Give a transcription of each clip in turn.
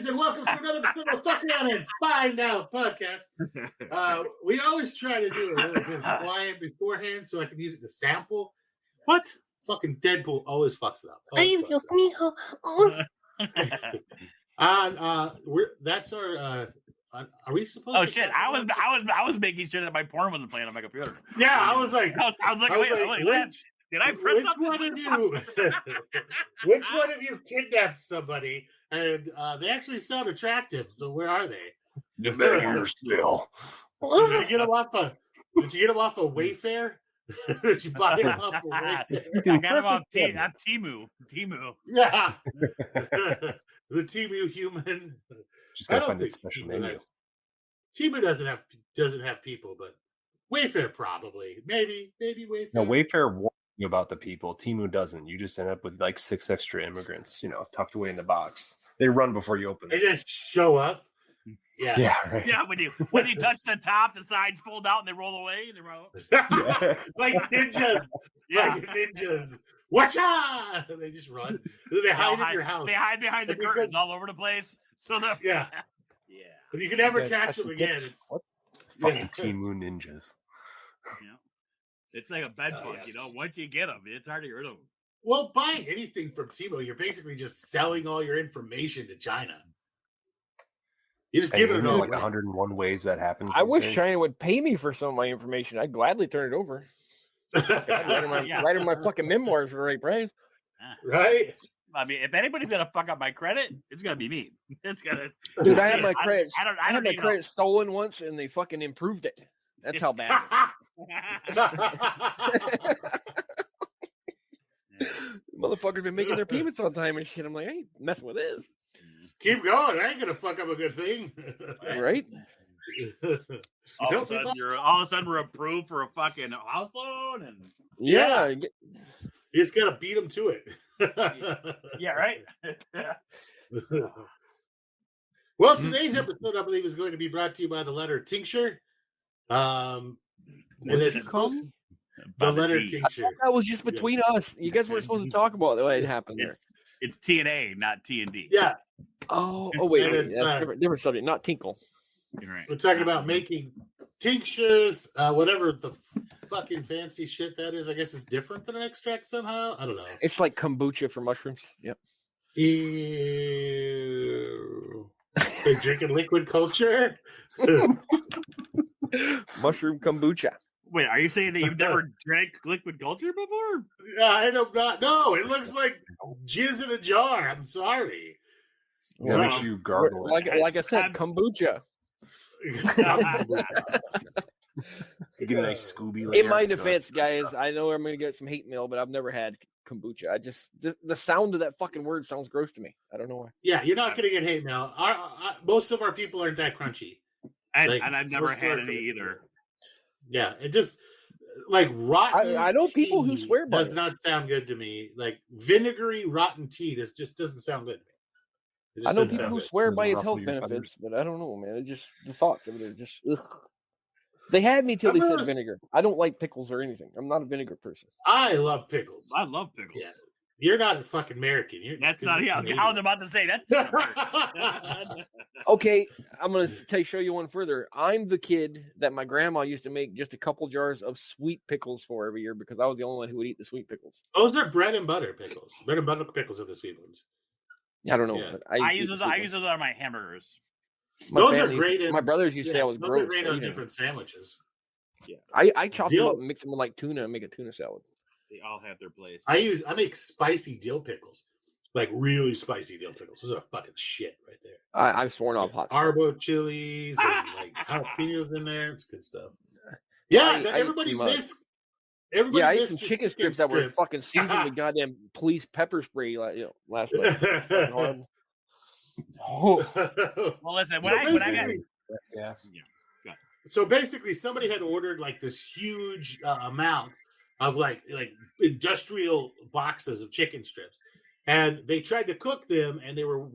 And welcome to another episode of Fucking Out and Fine Now podcast. We always try to do a little bit of quiet beforehand so I can use it to sample. What? Fucking Deadpool always fucks it up. That's our. Are we supposed? Oh shit! I was making sure that my porn wasn't playing on my computer. Yeah, I was like, wait, did I press something? Which one of you kidnapped somebody? And they actually sound attractive. So where are they? They're here still. Did you get them off of Wayfair? Did you buy them off of Wayfair? I got them off Temu. Yeah. The Temu human. Just gotta find that special menu. Temu doesn't have people, but Wayfair probably. Maybe Wayfair. No, Wayfair warns you about the people. Temu doesn't. You just end up with like 6 extra immigrants, tucked away in the box. They run before you open it. They just show up. Yeah, right. Yeah, when you touch the top, the sides fold out and they roll away. And they roll. Like ninjas. Yeah, like ninjas. Watch out! They just run. They hide in your house. They hide behind the curtains all over the place. So yeah. But you can never catch them again. What? Fucking Temu ninjas. Yeah. It's like a bed bug, Once you get them, it's hard to get rid of them. Well, buying anything from Temu, you're basically just selling all your information to China. You just give it like 101 ways that happens. I wish China would pay me for some of my information. I'd gladly turn it over. I'd write in my fucking memoirs for the right price. Right? I mean, if anybody's gonna fuck up my credit, it's gonna be me. It's gonna. Dude, I had my credit. I had my credit stolen once, and they fucking improved it. That's how bad. Motherfuckers been making their payments on time and shit. I'm like, I ain't messing with this. Keep going. I ain't gonna fuck up a good thing, right? all of a sudden we're approved for a fucking house loan, and you just gotta beat them to it. Yeah, right. Well, today's episode, I believe, is going to be brought to you by the letter Tincture. And it's the letter Tincture. That was just between us. You guys weren't supposed to talk about the way it happened there. It's TNA, not TND. Yeah. Oh wait. Different subject, not tinkle. Right. We're talking about making tinctures, whatever the fucking fancy shit that is. I guess it's different than an extract somehow. I don't know. It's like kombucha for mushrooms. Yep. Ew. They drinking liquid culture. Mushroom kombucha. Wait, are you saying that you've never drank liquid culture before? I don't know. No, it looks like jizz in a jar. I'm sorry. Well, you gargle like I said, kombucha. You get a nice Scooby later. In my defense, guys, I know I'm going to get some hate mail, but I've never had kombucha. I just the sound of that fucking word sounds gross to me. I don't know why. Yeah, you're not going to get hate mail. Most of our people aren't that crunchy, and I've never had any either. Yeah, it just like rotten. I know people who swear by does not sound good to me. Like vinegary rotten tea just doesn't sound good to me. I know people who swear by its health benefits, but I don't know, man. It just the thoughts of it are just ugh. They had me till they said vinegar. I don't like pickles or anything. I'm not a vinegar person. I love pickles. I love pickles. Yeah. You're not a fucking American. That's not. Yeah, I was about to say that. Okay, I'm gonna show you one further. I'm the kid that my grandma used to make just a couple jars of sweet pickles for every year because I was the only one who would eat the sweet pickles. Those are bread and butter pickles. Bread and butter pickles are the sweet ones. I don't know. Yeah. But I use those on my hamburgers. Those are great. My brothers used to say I was gross. Those are great on different sandwiches. Yeah, I chop them up and mix them with like tuna and make a tuna salad. They all have their place. I make spicy dill pickles, like really spicy dill pickles. Those are fucking shit right there. I've sworn off hot Arbo chilies and like jalapenos in there. It's good stuff. Yeah, everybody missed. I ate some chicken strips that were fucking seasoned with goddamn police pepper spray last night. Well, listen, when I got So basically, somebody had ordered like this huge amount of like industrial boxes of chicken strips, and they tried to cook them, and they were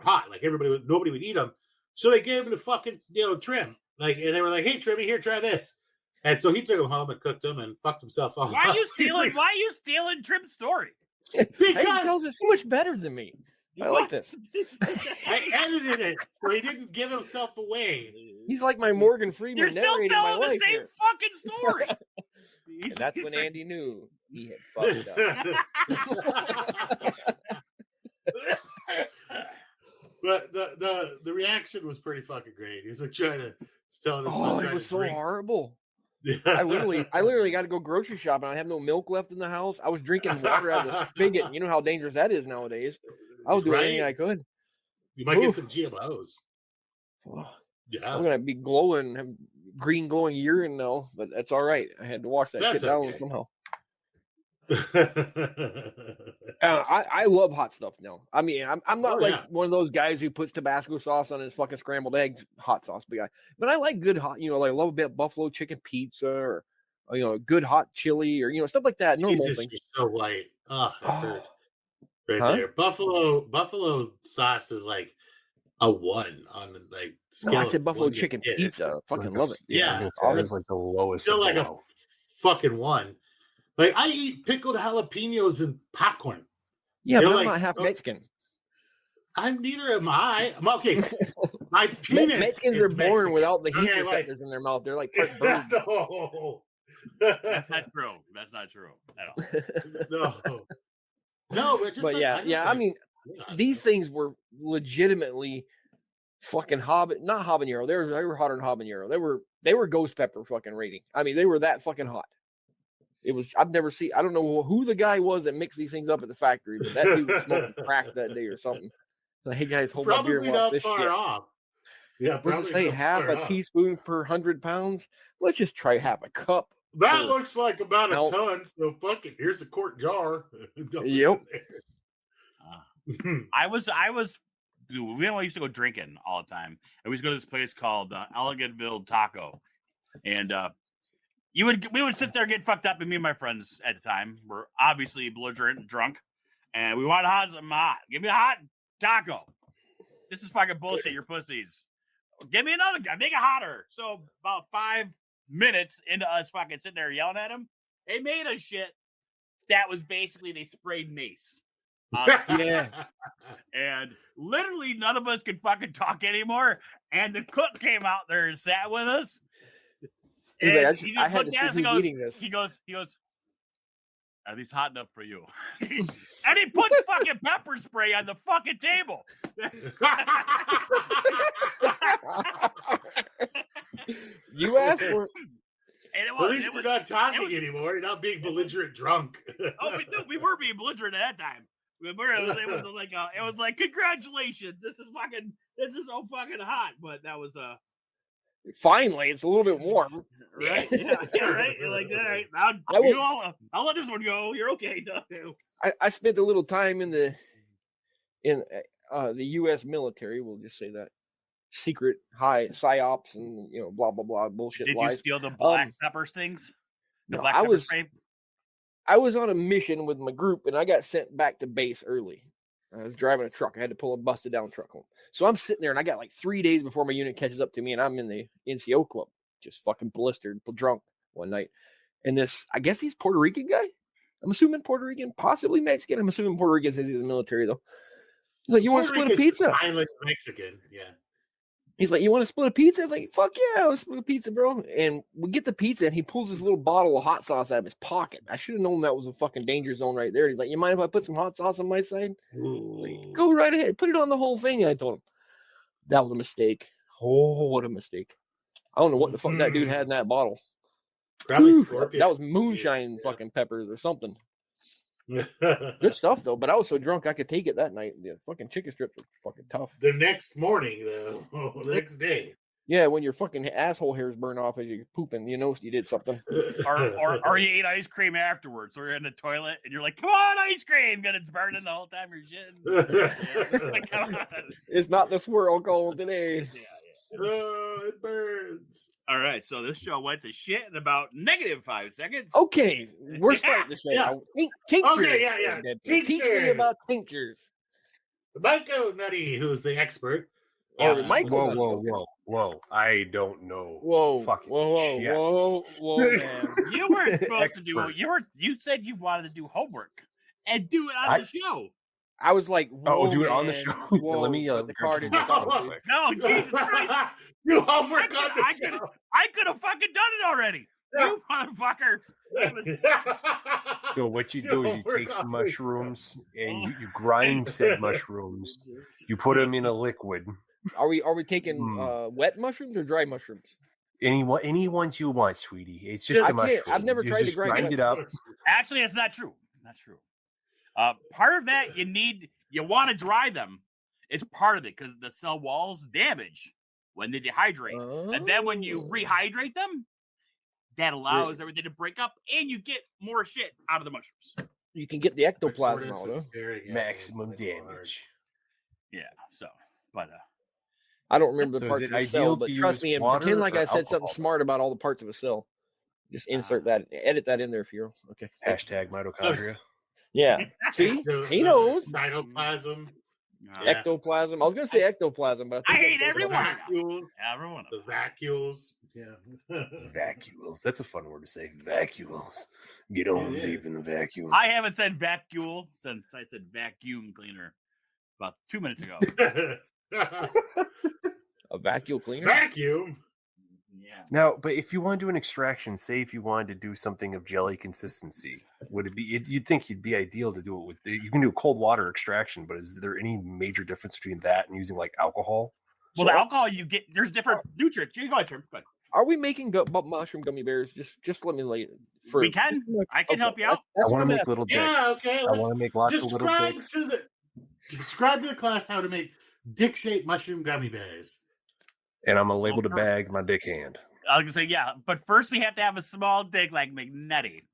hot. Like nobody would eat them. So they gave him the fucking, trim. And they were like, hey, Trimmy, here, try this. And so he took him home and cooked them and fucked himself off. Why are you stealing Trim's story? Because he tells it so much better than me. I like this. I edited it so he didn't give himself away. He's like my Morgan Freeman. You're still narrating telling my the life same here. fucking story. And that's when Andy knew he had fucked up. But the reaction was pretty fucking great. He's like trying to tell this. Oh, it was so horrible. Yeah. I literally got to go grocery shopping. I have no milk left in the house. I was drinking water out of the spigot. You know how dangerous that is nowadays. I was doing anything I could. You might get some GMOs. Oh, yeah, I'm gonna be glowing, have green glowing urine now, but that's all right. I had to wash that shit down somehow. I love hot stuff now. I mean, I'm not one of those guys who puts Tabasco sauce on his fucking scrambled eggs hot sauce big guy. But I like good hot, like I love a bit of buffalo chicken pizza or good hot chili or stuff like that. Normal things. You're so light. There. Buffalo sauce is like a 1 on scale. I said buffalo chicken pizza. Fucking love it. Yeah, it's like the lowest. Still like a fucking 1. Like, I eat pickled jalapenos and popcorn. Yeah, but I'm not half Mexican. Neither am I. I'm okay. My penis. Mexicans are born without the heat receptors in their mouth. They're like part bird. No. That's not true. That's not true at all. No, but I mean, these things were legitimately fucking not habanero. They were hotter than habanero. They were ghost pepper fucking rating. I mean, they were that fucking hot. It was. I don't know who the guy was that mixed these things up at the factory, but that dude was smoking crack that day or something. Like, hey guys, hold my beer and watch this shit. Off. Yeah, let's say half a teaspoon per 100 pounds. Let's just try half a cup. That looks like about a ton. So fuck it. Here's a quart jar. Yep. I was. We only used to go drinking all the time, and we used to go to this place called Elegantville Taco, and we would sit there and get fucked up, and me and my friends at the time were obviously belligerent and drunk, and we wanted something hot. Give me a hot taco. This is fucking bullshit, your pussies. Give me another guy. Make it hotter. So about 5 minutes into us fucking sitting there yelling at him, they made us shit. That was basically, they sprayed mace. Yeah. And literally none of us could fucking talk anymore. And the cook came out there and sat with us. And I had to see who's eating this. He goes, are these hot enough for you? And he put fucking pepper spray on the fucking table. You asked for it. And at least we're not talking anymore. You're not being belligerent drunk. We were being belligerent at that time. It was like, congratulations. This is so fucking hot. But that was finally, it's a little bit warm. Right? Yeah, right. You're like, all right, now I'll let this one go. You're okay. I spent a little time in the U.S. military. We'll just say that secret high psyops and blah blah blah bullshit. Did lies. You steal the black peppers things? I was on a mission with my group, and I got sent back to base early. I was driving a truck. I had to pull a busted down truck home. So I'm sitting there, and I got like 3 days before my unit catches up to me, and I'm in the NCO club, just fucking blistered, drunk one night. And I guess he's Puerto Rican guy. I'm assuming Puerto Rican, possibly Mexican. I'm assuming Puerto Rican since he's in the military, though. He's like, you want to split a pizza? Island Mexican, yeah. He's like, you want to split a pizza? I was like, fuck yeah, let's split a pizza, bro. And we get the pizza, and he pulls this little bottle of hot sauce out of his pocket. I should have known that was a fucking danger zone right there. He's like, you mind if I put some hot sauce on my side? Like, go right ahead. Put it on the whole thing, I told him. That was a mistake. Oh, what a mistake. I don't know what the fuck that dude had in that bottle. Probably Scorpion. That was moonshine fucking peppers or something. Good stuff, though. But I was so drunk I could take it that night. The fucking chicken strips were fucking tough. The next morning, though. The next day. Yeah, when your fucking asshole hairs burn off as you're pooping, you know you did something. or you ate ice cream afterwards, or you're in the toilet and you're like, "Come on, ice cream!" Gonna burn the whole time you're shitting. Like, come on. It's not the swirl call today. Yeah. Oh, it burns. All right, so this show went to shit in about -5 seconds. Okay, we're starting the show. Yeah. Tinctures. Okay, yeah. Teach me about tinctures. Myco Nutty, who's the expert, Or Yeah. Myco. Whoa! I don't know. Whoa, Fucking whoa, shit. whoa, man. You were supposed to do. Expert. You said you wanted to do homework and do it on the show. I was like, whoa, do it on the man. show. Whoa, Let me but the car grab didn't some stop, real dude. quick. No, Jesus Christ! You homework on the show. I could have fucking done it already. You motherfucker! So what you do is you take some mushrooms and you grind said mushrooms. You put them in a liquid. Are we taking wet mushrooms or dry mushrooms? Any ones you want, sweetie. It's just I a can't- mushroom. I've never You tried to just grind it up. Actually, it's not true. It's not true. Part of that you want to dry them. It's part of it because the cell walls damage when they dehydrate, and then when you rehydrate them, that allows everything to break up, and you get more shit out of the mushrooms. You can get the ectoplasm out, huh? Maximum damage. Yeah. So, but I don't remember the So is parts it of the ideal cell, to but trust use me and water pretend like or I said something alcohol? smart about all the parts of a cell. Just insert that, edit that in there, Firo. Okay. Hashtag mitochondria. Yeah. See, he knows. Cytoplasm. Ectoplasm. I was gonna say ectoplasm, but I think hate that goes everyone. back. Everyone. The vacuoles. Yeah. Vacuoles. That's a fun word to say. Vacuoles. Get on deep in the vacuum. I haven't said vacuole since I said vacuum cleaner about 2 minutes ago. A vacuum cleaner. Vacuum. Yeah. Now, but if you want to do an extraction, say if you wanted to do something of jelly consistency, would it be? You'd think it'd be ideal to do it with. You can do cold water extraction, but is there any major difference between that and using like alcohol? Well, the alcohol you get, there's different nutrients. You go ahead, Trim. Go ahead. Are we making mushroom gummy bears? Just let me lay it. We can. I can help you out. I want to make little dicks. Yeah, okay. I want to make lots of little dicks. Describe to the class how to make dick-shaped mushroom gummy bears. And I'm gonna label the bag my dick hand. I was gonna say yeah, but first we have to have a small dick like McNutty.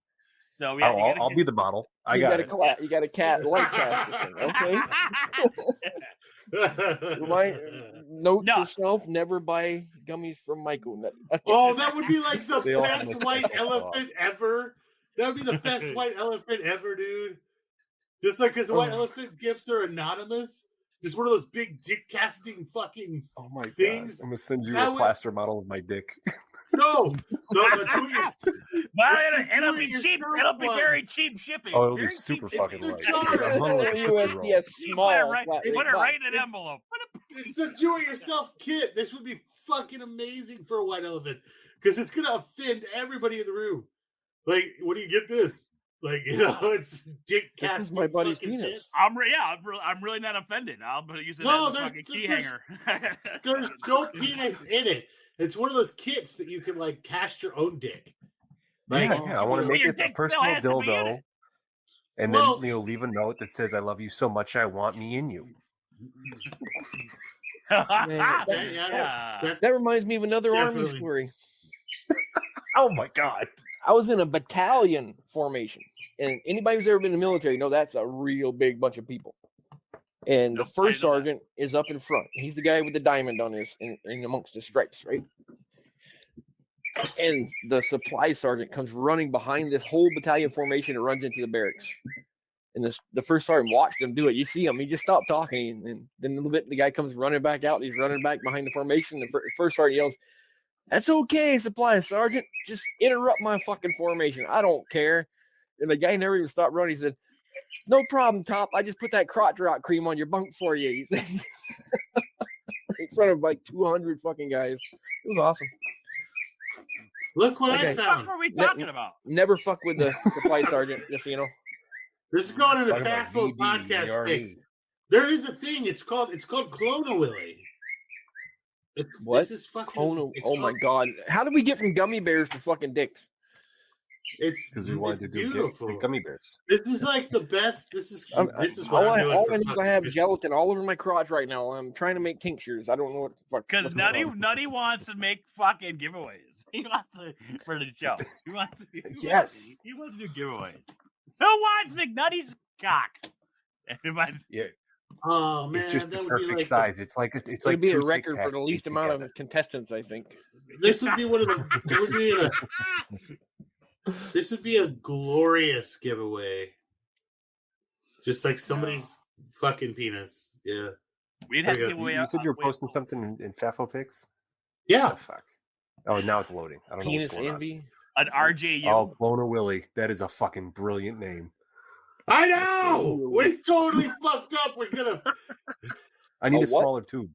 So we have I'll be the bottle. You got a cat light casting. Okay. Note to self: never buy gummies from Myco Nutty. Oh, that would be like the They all have best like white that. elephant ever. That would be the best white elephant ever, dude. Just like because white elephant gifts are anonymous. Just one of those big dick casting fucking things. God. I'm gonna send you a plaster model of my dick. No, but do it. Well, it'll be cheap. It'll be very cheap shipping. Oh, it'll be Very super cheap. fucking It's light. the I'm gonna USPS small. Put it right in an envelope. It's a do-it-yourself kit. This would be fucking amazing for a white elephant because it's gonna offend everybody in the room. Like, what do you get this? Like, it's dick This casting. is my buddy's fucking penis. kit. I'm really not offended. I'll use it as a fucking key hanger. There's no penis in it. It's one of those kits that you can like cast your own dick. Like, I want to make it a personal dildo, and then leave a note that says, "I love you so much, I want me in you." That reminds me of another army story. Oh my god! I was in a battalion formation, and anybody who's ever been in the military know that's a real big bunch of people. And the first sergeant is up in front. He's the guy with the diamond on his in amongst the stripes, right? And the supply sergeant comes running behind this whole battalion formation and runs into the barracks. And the first sergeant watched him do it. You see him; he just stopped talking, and then a little bit the guy comes running back out. And he's running back behind the formation. The first sergeant yells, "That's okay, supply sergeant. Just interrupt my fucking formation. I don't care." And the guy never even stopped running. He said, "No problem, Top. I just put that crotch rock cream on your bunk for you." In front of like 200 fucking guys. It was awesome. Look what I What the found. fuck are we talking about? Never fuck with the supply sergeant, just so you know. This is going to the Talking about FAFOCult VD, podcast you already- page. There is a thing. It's called Clone Willy. What? This is fucking. Oh my god. How did we get from gummy bears to fucking dicks? It's Because we wanted to do beautiful. gummy bears. This is like the best. This is what all I'm doing. I for need is I fucking have Christmas. gelatin all over my crotch right now. I'm trying to make tinctures. I don't know what the fuck. Because what's going on. Nutty wants to make fucking giveaways. He wants to for the show. He wants to. Yes. He wants to do giveaways. Who wants McNutty's cock? Everybody. Yeah, Oh man, it's just that the would be perfect like size. It's like It'd be a two record Tic for the Tacs least taped amount together. of contestants, I think. This would be one of the. It would be this would be a glorious giveaway. Just like somebody's fucking penis. Yeah. We'd have to You give away. You said you were posting something in FAFOPics? Yeah. Oh, fuck. Oh, now it's loading. I don't know Penis what's going envy. An RJU. on. Oh, Clona Willy. That is a fucking brilliant name. I know. We're totally fucked up. We're gonna. I need A a what? smaller tube.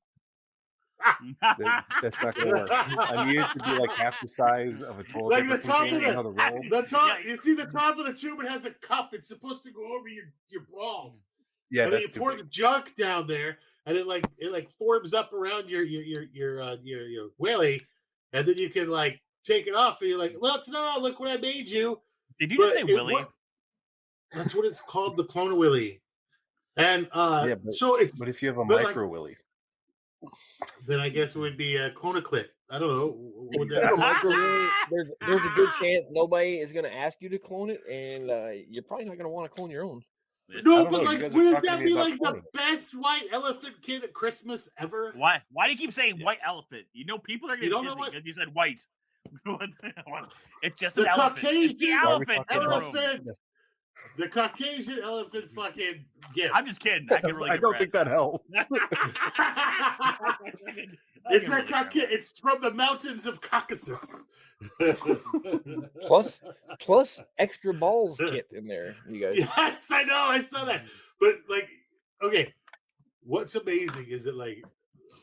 That's not gonna work. I need it to be like half the size of a toilet Like paper the top of container. You know, the roll. The top. You see the top of the tube? It has a cup. It's supposed to go over your balls. Yeah, and then that's you pour the junk down there, and it forms up around your willy, and then you can like take it off, and you're like, "Let's not look what I made you." Did you just say Willy? That's what it's called, the Clona Willy. And so it's. But if you have a but micro Willy, then I guess it would be a clonaclit. I don't know. There's a good chance nobody is going to ask you to clone it, and you're probably not going to want to clone your own. No, don't but know. You like, guys are wouldn't talking to that me be about like the cloning. best white elephant kid at Christmas ever? Why do you keep saying white elephant? You know people are going to You be don't know busy what- because you said white. It's just The an elephant. It's the Caucasian elephant in the room. elephant. The Caucasian elephant fucking gift. I'm just kidding. I, can really I give don't a think that helps. It's I a can really it's from the mountains of Caucasus. Plus extra balls kit in there, you guys. Yes, I know. I saw that. But like, okay, what's amazing is that like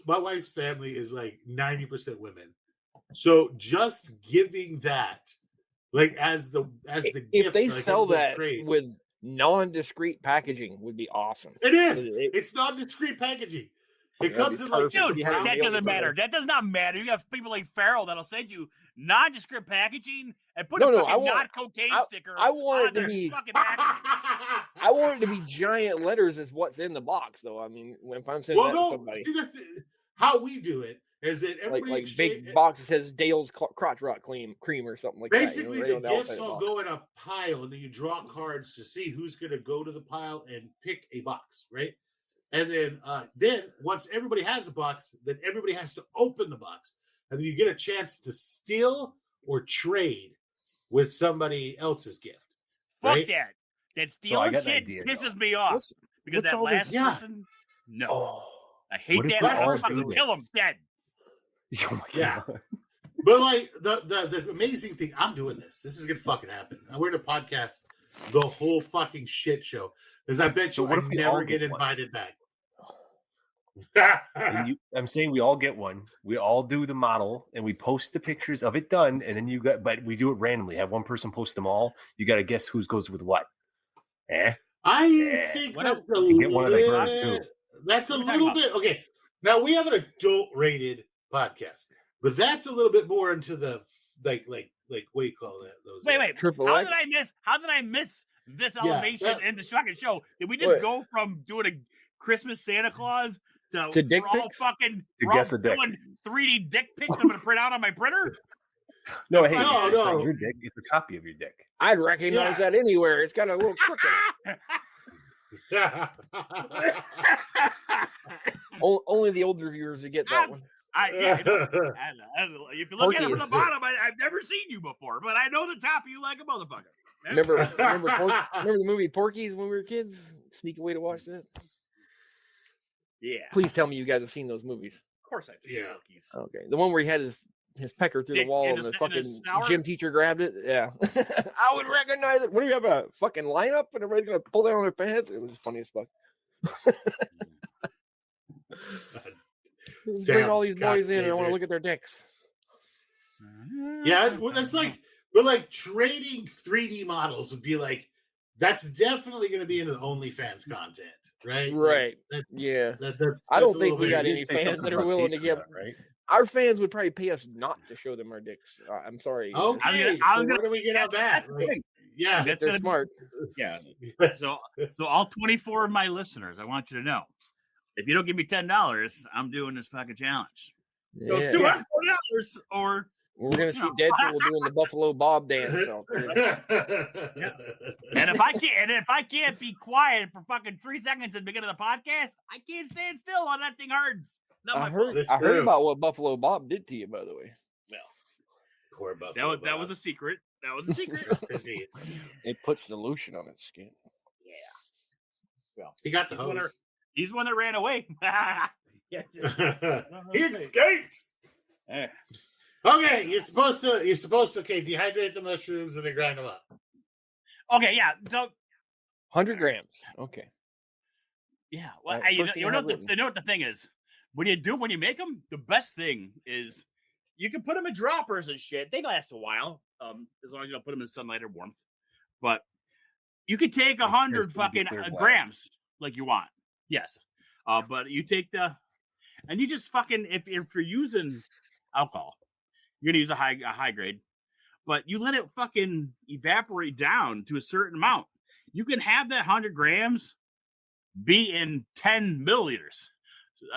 my wife's family is like 90% women. So just giving that, like as the If gift, they like, sell as the that trade. with non-discreet packaging, would be awesome. It is. It- It's not discreet packaging. It That'd comes be in like perfect. Dude, You have to that be able doesn't to- matter. That does not matter. You have people like Farrell that'll send you nondescript packaging and put No, a no, fucking I want- not cocaine sticker I want on it to their be- fucking packaging. I want it to be giant letters as what's in the box, though. I mean, if I'm sending Well, that to no. somebody, See, how we do it is that everybody like exchange- big box that says Dale's crotch rot cream or something like Basically, that. You know, the right on gifts outside of all the box. go in a pile, and then you draw cards to see who's going to go to the pile and pick a box, right? And then once everybody has a box, then everybody has to open the box, and then you get a chance to steal or trade with somebody else's gift. Fuck Right? that. That I stealing got an shit idea, pisses though. me off. What's- Because what's that all last this- Yeah. person, no. Oh, I hate what if that we all person. do Kill this? him dead. oh my Yeah. God. But like the amazing thing, I'm doing this. This is gonna fucking happen. We're gonna podcast the whole fucking shit show because I bet So you what I if we never all get get one? invited back. And I'm saying we all get one. We all do the model, and we post the pictures of it done. And then but we do it randomly. Have one person post them all. You got to guess who's goes with what. I Yeah. think What that's if- a You get one of the little, bird, too. that's a What are we talking little bit okay. Now we have an adult rated podcast, but that's a little bit more into the like what do you call that? Those Wait. Triple How X? did I miss this Yeah, elevation that- in the fucking show? Did we just Wait. go from doing a Christmas Santa Claus To dick we're all pics? fucking To we're all guess a dick. doing 3D dick pics I'm gonna print out on my printer? No, hey, No, it's no. not your dick. It's a copy of your dick. I'd recognize that anywhere. It's got a little crook in it. Only the older viewers would get that one. I know. If you look at it from the Porky. bottom, I've never seen you before, but I know the top of you like a motherfucker. Remember the movie Porky's when we were kids? Sneak away to watch that. Yeah, Please tell me you guys have seen those movies. of course I do. Yeah. Cookies. Okay, the one where he had his pecker through the Dick wall in and his- the in his fucking snour? gym teacher grabbed it. Yeah, I would recognize it. What do you have, a fucking lineup and everybody's gonna pull down their pants? It was funny as fuck. Bring Damn, all these boys in, and I want to cock look at their dicks. Yeah, well, that's like, but like trading 3D models would be like, that's definitely going to be into the OnlyFans content, right? Right. That, Yeah. that's I don't a think little we got weird. any fans that are willing to give. right. Our fans would probably pay us not to show them our dicks. I'm sorry. Okay, I was so gonna- where do we get on that? Like, yeah, If That's they're gonna be- smart. Yeah. So all 24 of my listeners, I want you to know, if you don't give me $10, I'm doing this fucking challenge. So Yeah. it's $240 or We're gonna see Deadpool doing the Buffalo Bob dance out there. and if I can't be quiet for fucking 3 seconds at the beginning of the podcast, I can't stand still while that thing hurts. Not I my heard. fault. That's I heard true. about what Buffalo Bob did to you, by the way. Poor Buffalo That was a secret. That was a secret. It puts dilution on its skin. He got the He's one of hose. He's the one that ran away. He escaped. Eh. Okay, you're supposed to dehydrate the mushrooms and then grind them up. Okay, yeah. So 100 grams. Okay. yeah, well, Right, you first thing know I have what written. you know what the thing is when you make them. The best thing is you can put them in droppers and shit. They last a while, as long as you don't put them in sunlight or warmth. But you could take 100 fucking grams like you want. Yes, but you take and you just fucking if you're using alcohol, you're gonna use a high grade. But you let it fucking evaporate down to a certain amount. You can have that 100 grams be in 10 milliliters,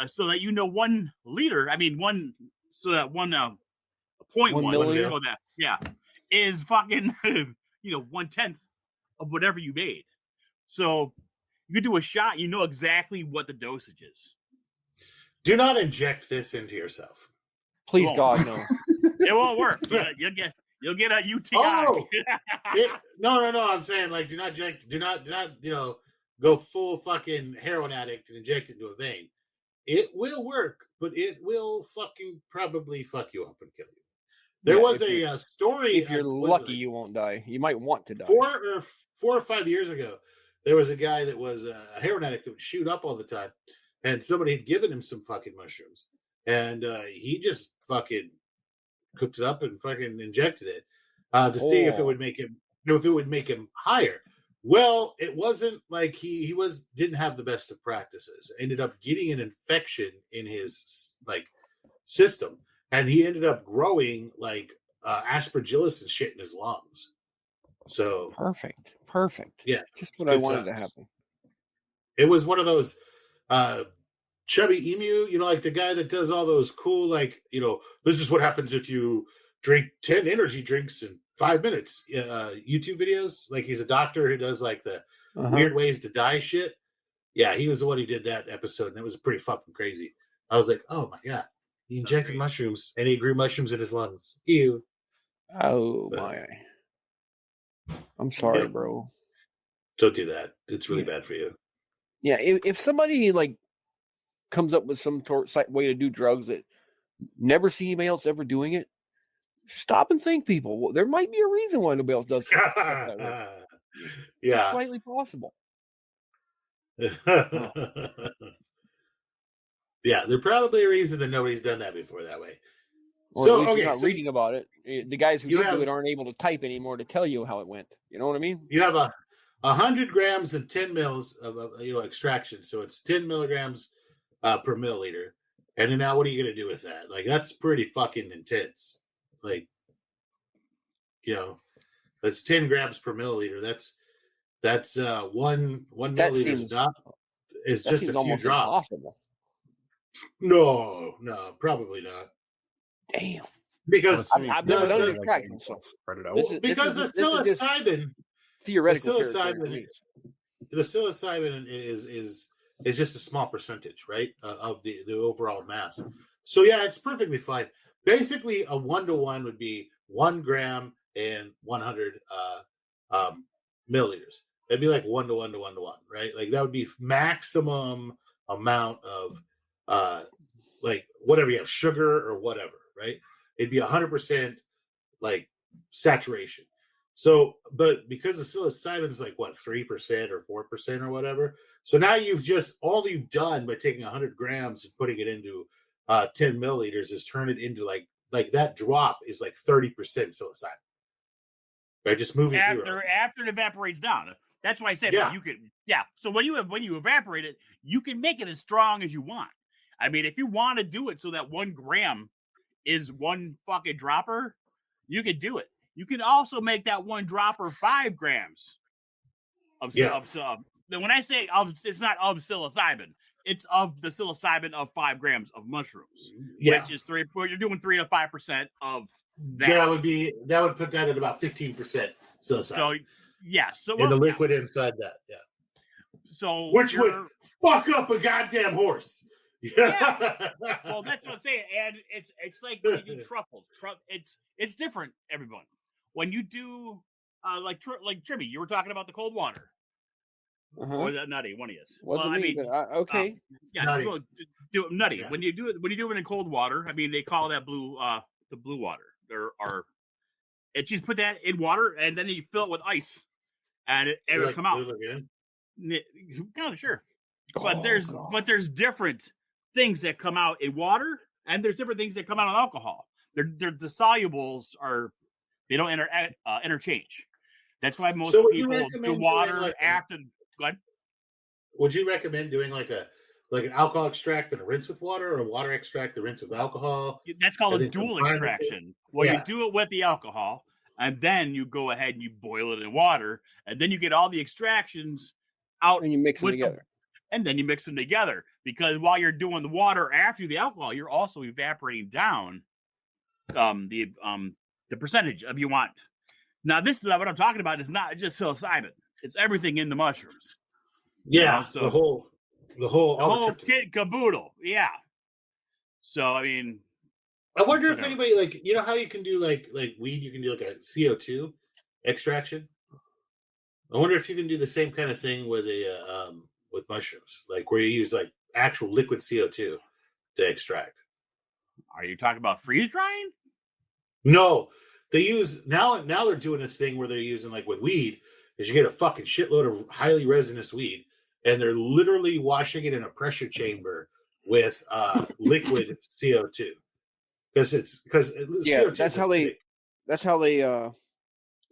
so that 1 liter. I mean, 0.1 1 milliliter? so that is fucking 1/10 of whatever you made. So you do a shot, you know exactly what the dosage is. Do not inject this into yourself. Please, won't. God, no. It won't work. You'll get a UTI. Oh! No. I'm saying, like, do not go full fucking heroin addict and inject it into a vein. It will work, but it will fucking probably fuck you up and kill you. There was a story. If you're lucky, you won't die. You might want to die. 4 or 5 years ago, there was a guy that was a heroin addict that would shoot up all the time, and somebody had given him some fucking mushrooms, and he just fucking cooked it up and fucking injected it to see if it would make him higher. Well, it wasn't like he didn't have the best of practices. Ended up getting an infection in his system, and he ended up growing aspergillus and shit in his lungs. So Perfect. Yeah, just what I wanted to happen. It was one of those chubby emu, like the guy that does all those cool, this is what happens if you drink 10 energy drinks in 5 minutes. YouTube videos. Like, he's a doctor who does the weird ways to die shit. Yeah, he was the one who did that episode, and it was pretty fucking crazy. I was like, oh my God. He injected mushrooms, and he grew mushrooms in his lungs. Ew. Oh, my. I'm sorry, bro. Don't do that. It's really bad for you. Yeah, if somebody, comes up with some way to do drugs that never see anybody else ever doing it, stop and think, people. Well, there might be a reason why nobody else does stuff that way. Yeah. It's slightly possible. Yeah, there's probably a reason that nobody's done that before that way. Or So, at least okay, you're not reading about it. The guys who do it aren't able to type anymore to tell you how it went. You know what I mean? You have 100 grams and 10 mils of extraction. So it's 10 milligrams per milliliter. And then now what are you going to do with that? That's pretty fucking intense. That's 10 grams per milliliter. That's one milliliter is just a few drops. Impossible. No, probably not. Damn. Because I've never done this practice. Spread it out. Because the psilocybin, theoretical. the psilocybin is just a small percentage, right, of the overall mass. So yeah, it's perfectly fine. Basically, a 1-to-1 would be 1 gram and 100 milliliters. That'd be 1 to 1 to 1 to 1, right? That would be maximum amount of whatever you have, sugar or whatever, right? It'd be 100% saturation. So, but because the psilocybin is 3% or 4% or whatever. So now all you've done by taking 100 grams and putting it into 10 milliliters is turn it into that drop is 30% psilocybin. Right, just moving after it evaporates down. That's why I said you can. Yeah. So when you evaporate it, you can make it as strong as you want. I mean, if you want to do it so that 1 gram is 1 fucking dropper, you could do it. You can also make that 1 dropper 5 grams of when I say it's not of psilocybin, it's of the psilocybin of 5 grams of mushrooms, which is you're doing 3 to 5% of that. That would put that at about 15% psilocybin. So so the liquid inside that, So which would fuck up a goddamn horse. Yeah. Well, that's what I'm saying, and it's like when you do truffles. It's different, everyone. When you do like Trimmy, you were talking about the cold water. or is that Nutty? One of you. Wasn't me, but okay. Yeah, Nutty. do it Nutty. Yeah. When you do it in cold water, I mean, they call that blue the blue water. It just put that in water and then you fill it with ice, and it'll come out. Kind of sure, but there's different things that come out in water, and there's different things that come out in alcohol. The solubles they don't interchange. That's why most people do water after. Go ahead. Would you recommend doing like an alcohol extract and a rinse with water, or a water extract and rinse with alcohol? That's called a dual extraction. Well, you do it with the alcohol, and then you go ahead and you boil it in water, and then you get all the extractions out, and you mix them together. And then you mix them together, because while you're doing the water after the alcohol, you're also evaporating down the percentage of you want. Now, this what I'm talking about is not just psilocybin; it's everything in the mushrooms. Yeah, so the whole kit caboodle. Yeah. So I mean, I wonder if anybody how you can do like weed, you can do like a CO2 extraction. I wonder if you can do the same kind of thing with with mushrooms, like where you use like actual liquid CO2 to extract. Are you talking about freeze drying? No, they use now they're doing this thing where they're using like with weed is you get a fucking shitload of highly resinous weed, and they're literally washing it in a pressure chamber with liquid CO2 because that's how they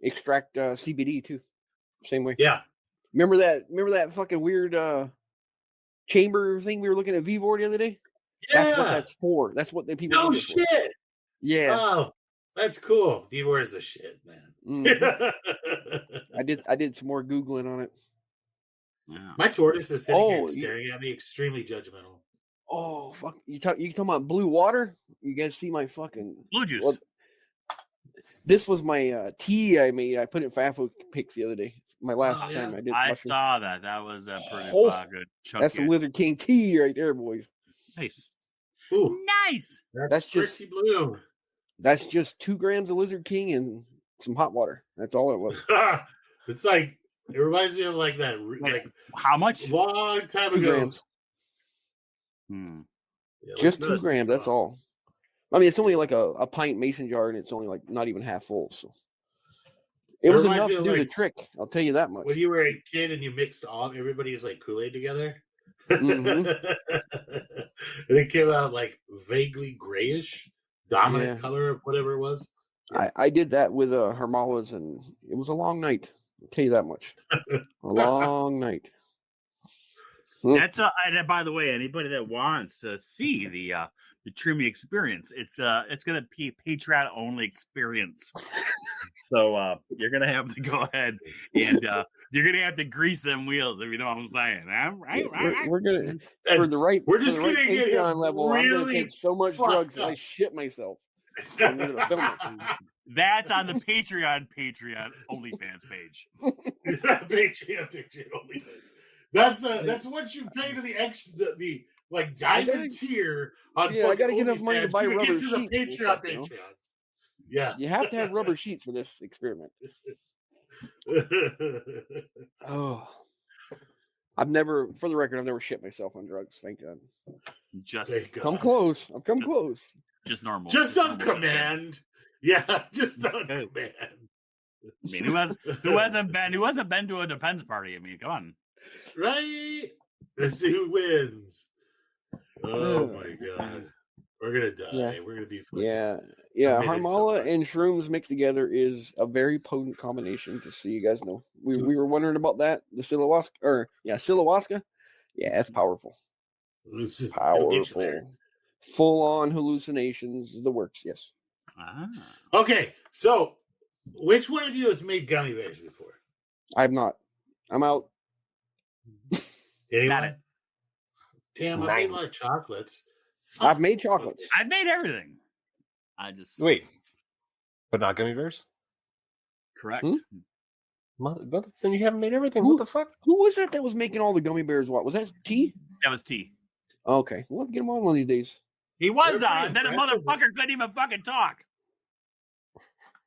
extract CBD too. Same way. Yeah. Remember that fucking weird chamber thing we were looking at Vivor the other day? Yeah. That's what that's for. That's what the people. No shit. For. Yeah. Oh, that's cool. Vivor is the shit, man. Mm-hmm. I did some more Googling on it. Yeah. My tortoise is sitting here staring at me, extremely judgmental. Oh fuck! You talking about blue water? You guys see my fucking blue juice? Well, this was my tea I made. I put it in FAFO pics the other day. My last time I did. I saw that. That was a pretty good chunk. That's some Lizard King tea right there, boys. Nice. Ooh, nice. That's just blue. That's just 2 grams of Lizard King and some hot water. That's all it was. It's like it reminds me of like that. Like how much? Long time 2 ago. Grams. Yeah, just 2 grams. That's all. I mean, it's only like a pint mason jar, and it's only like not even half full. So it was enough to do the trick. I'll tell you that much. When you were a kid and you mixed all everybody's like Kool-Aid together, mm-hmm. and it came out like vaguely grayish, dominant color of whatever it was. Yeah. I did that with Hermalas, and it was a long night. I'll tell you that much. A long night. That's and by the way, anybody that wants to see the Trimmy experience, it's going to be a Patreon only experience. So you're going to have to go ahead and you're going to have to grease them wheels, if you know what I'm saying. We're going to for the right. We're just going to Patreon level. Really I'm going to take so much drugs that I shit myself. I'm going to film it. That's on the Patreon OnlyFans page. Patreon OnlyFans. That's what you pay to the like diamond tier on. Yeah, I got to get enough money to buy rubber sheets. Patreon. Yeah, you have to have rubber sheets for this experiment. Oh, I've never shit myself on drugs. Thank God. Come close. I've come close. Just normal. Just on command. Yeah, just on command. I mean, who hasn't been to a Depends party? I mean, come on. Right? Let's see who wins. Oh my God. We're gonna die. Yeah. We're gonna be Yeah. Harmala and shrooms mixed together is a very potent combination, just so you guys know. We were wondering about that. The Silawaska. Yeah, it's powerful. It's powerful. Full on hallucinations, the works, yes. Okay, so which one of you has made gummy bears before? I've not. I'm out. Got it. Damn, I made a lot of chocolates. I've made chocolates. I've made everything. I just wait, but not gummy bears. Correct. Then you haven't made everything. What the fuck? Who was that was making all the gummy bears? What was that? T? That was T. Okay, we'll have to get him on one of these days. He was on. Then a motherfucker couldn't even fucking talk.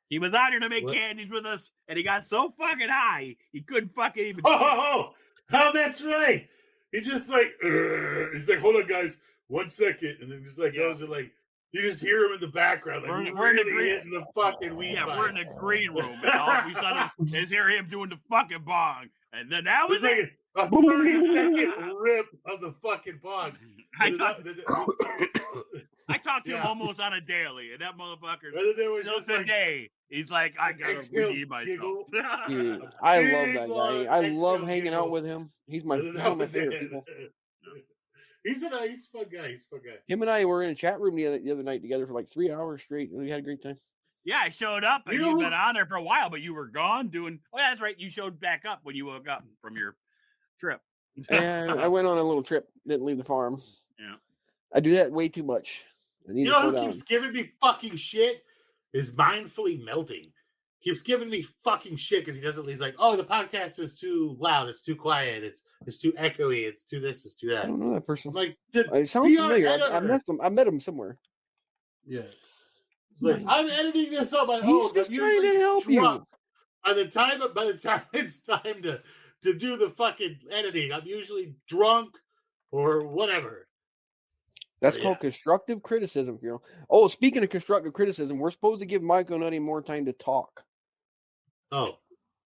He was out here to make candies with us, and he got so fucking high he couldn't fucking even. Oh! Oh, that's right. He just like, he's like, hold on, guys, 1 second, and then just like goes and like, you just hear him in the background, like We're in the really green- hitting the fucking weed. Yeah, pipe. we're in the green room, and all we saw is hear him doing the fucking bong, and then that was It's it. like a 30-second rip of the fucking bong. I And talk, then- I talk to him Yeah. almost on a daily, and that motherfucker and then there was still just like, today. He's like, I gotta exhale, redeem myself. giggle. Dude, I Big love that long guy. I love exhale hanging out giggle. with him. He's my And then one that of my was favorite it. people. He's a fun guy. He's a fun guy. Him and I were in a chat room the other night together for like 3 hours straight, and we had a great time. Yeah, I showed up, and You know you've who- been on there for a while, but you were gone doing. Oh, yeah, that's right. You showed back up when you woke up from your trip. And I went on a little trip, didn't leave the farm. Yeah. I do that way too much. I need You to know slow who down. keeps giving me fucking shit? Is mindfully melting. Keeps giving me fucking shit because he doesn't. He's like, oh, the podcast is too loud. It's too quiet. It's too echoey. It's too this. It's too I that. don't know that person. I'm like, dude, It sounds be our familiar. editor. I met him somewhere. Yeah. It's like, I'm editing this up. I'm He's just trying to help drunk. you. By the time it's time to do the fucking editing, I'm usually drunk or whatever. That's Yeah. called constructive criticism, you know. Oh, speaking of constructive criticism, we're supposed to give Myco Nutty more time to talk. Oh,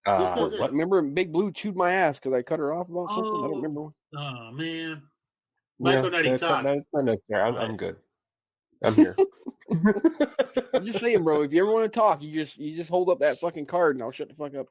says it? What? Remember Big Blue chewed my ass because I cut her off about something? I Oh. don't remember. oh man. Yeah, Myco Nutty, that's talk. not necessary. I'm good. I'm here. I'm just saying, bro. If you ever want to talk, you just hold up that fucking card and I'll shut the fuck up.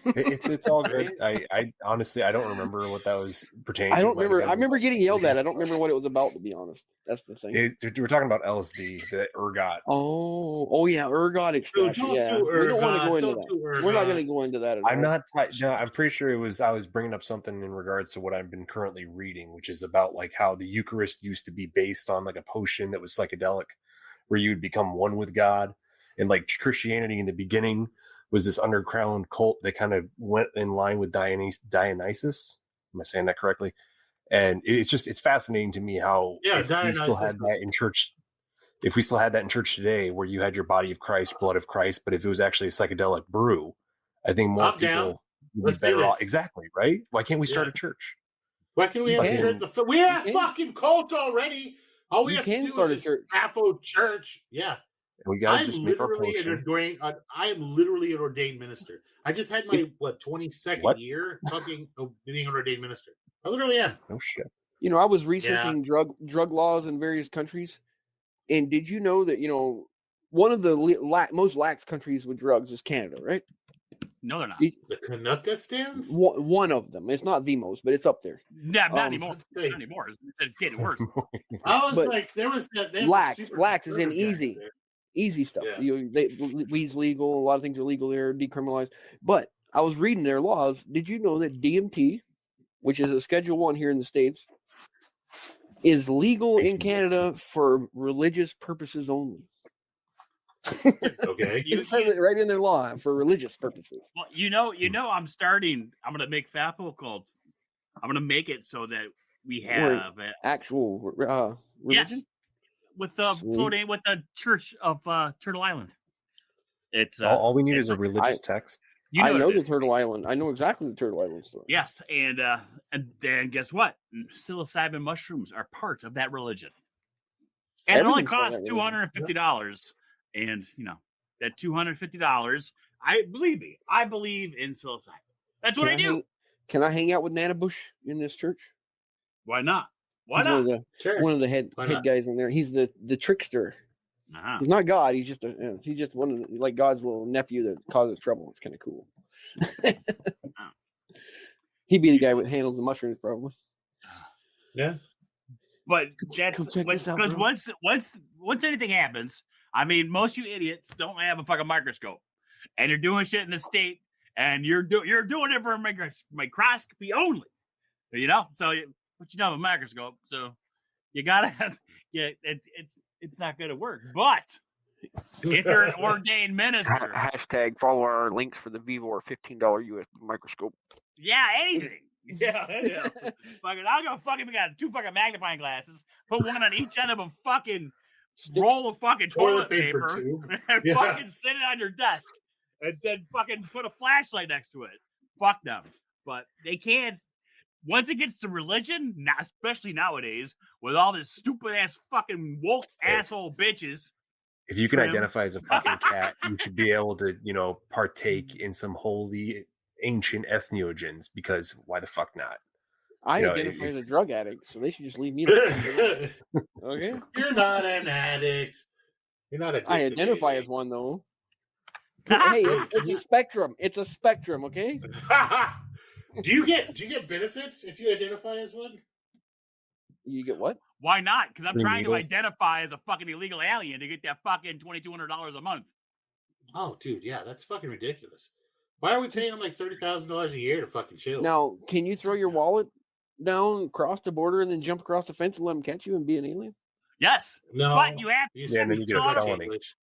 It's all good. I honestly I don't remember what that was pertaining to. I don't Might have remember. been- I remember getting yelled at. I don't remember what it was about, to be honest. That's the thing. We're talking about LSD, the ergot. Oh yeah, ergot extraction. don't Yeah, do we don't want to ergot, go into don't that. do We're not ergot. going to go into that at I'm all. not. No, I'm pretty sure it was. I was bringing up something in regards to what I've been currently reading, which is about like how the Eucharist used to be based on like a potion that was psychedelic, where you would become one with God, and like Christianity in the beginning was this underground cult that kind of went in line with Dionysus. Am I saying that correctly? And it's fascinating to me how Yeah, if we still Dionysus had that in church. If we still had that in church today, where you had your body of Christ, blood of Christ, but if it was actually a psychedelic brew, I think more I'm down. people would Let's be do better off. this. Exactly, right? Why can't we start Yeah. a church? Why can we You have can. church? We have You can. fucking cult already. All we You have can to do start a is just church. FAFO church. Yeah. And we got to I'm just make our literally an potion. ordained. I am literally an ordained minister. I just had my 22nd What? year fucking being an ordained minister. I literally am. No shit. You know, I was researching drug laws in various countries, and did you know that one of the most lax countries with drugs is Canada, right? No, they're not. The Canucka stands. One of them. It's not the most, but it's up there. Not Um, anymore. let's see. Not anymore. It's getting worse. I was But like, there was that. they have lax. super Lax is in conservative guys easy. there. Easy stuff. Yeah. Weed's legal. A lot of things are legal there, decriminalized. But I was reading their laws. Did you know that DMT, which is a Schedule 1 here in the States, is legal in Canada for religious purposes only? Okay. It says it right in their law for religious purposes. Well, I'm going to make FAFOCult. I'm going to make it so that we have it. Actual religion? Yes, with the Sweet. floating with the Church of Turtle Island. It's All we need it's is a religious text. you I know it the is. Turtle Island. I know exactly the Turtle Island story. Yes, and then guess what? Psilocybin mushrooms are part of that religion, and it only Everything's part of costs that religion. $250. And that $250, I believe in psilocybin. That's what I do. Can I hang out with Nana Bush in this church? Why not? Why He's not? Sure. One of the head Why not? guys in there. He's the trickster. Uh-huh. He's not God. He's just one of like God's little nephew that causes trouble. It's kind of cool. He'd be the guy that handles the mushrooms, probably. Yeah. But that's Come check this out, because bro. once anything happens, I mean, most you idiots don't have a fucking microscope, and you're doing shit in the state, and you're doing it for a microscopy only, So but you don't have a microscope, so you gotta have it's not gonna work. But if you're an ordained minister, Hashtag follow our links for the Vivo or $15 US microscope. yeah, anything. Yeah. Fucking, I'll go fucking. We got 2 fucking magnifying glasses. Put one on each end of a fucking roll of fucking toilet paper, tube. and Yeah. fucking sit it on your desk, and then fucking put a flashlight next to it. Fuck them. But they can't. once it gets to religion, especially nowadays, with all this stupid ass fucking woke asshole bitches. If you can Trim. identify as a fucking cat, you should be able to, partake in some holy ancient ethnogens, because why the fuck not? I identify as a drug addict, so they should just leave me alone. Okay? You're not an addict. You're not addicted. I identify as one, though. Hey, it's a spectrum. It's a spectrum, okay? Do you get benefits if you identify as one? You get what? Why not? Because I'm Free trying needles. to identify as a fucking illegal alien to get that fucking $2,200 a month. Oh, dude, yeah, that's fucking ridiculous. Why are we paying them like $30,000 a year to fucking chill? Now, can you throw your wallet down, cross the border, and then jump across the fence and let them catch you and be an alien? Yes. No. But you have Yeah, and then you get a English.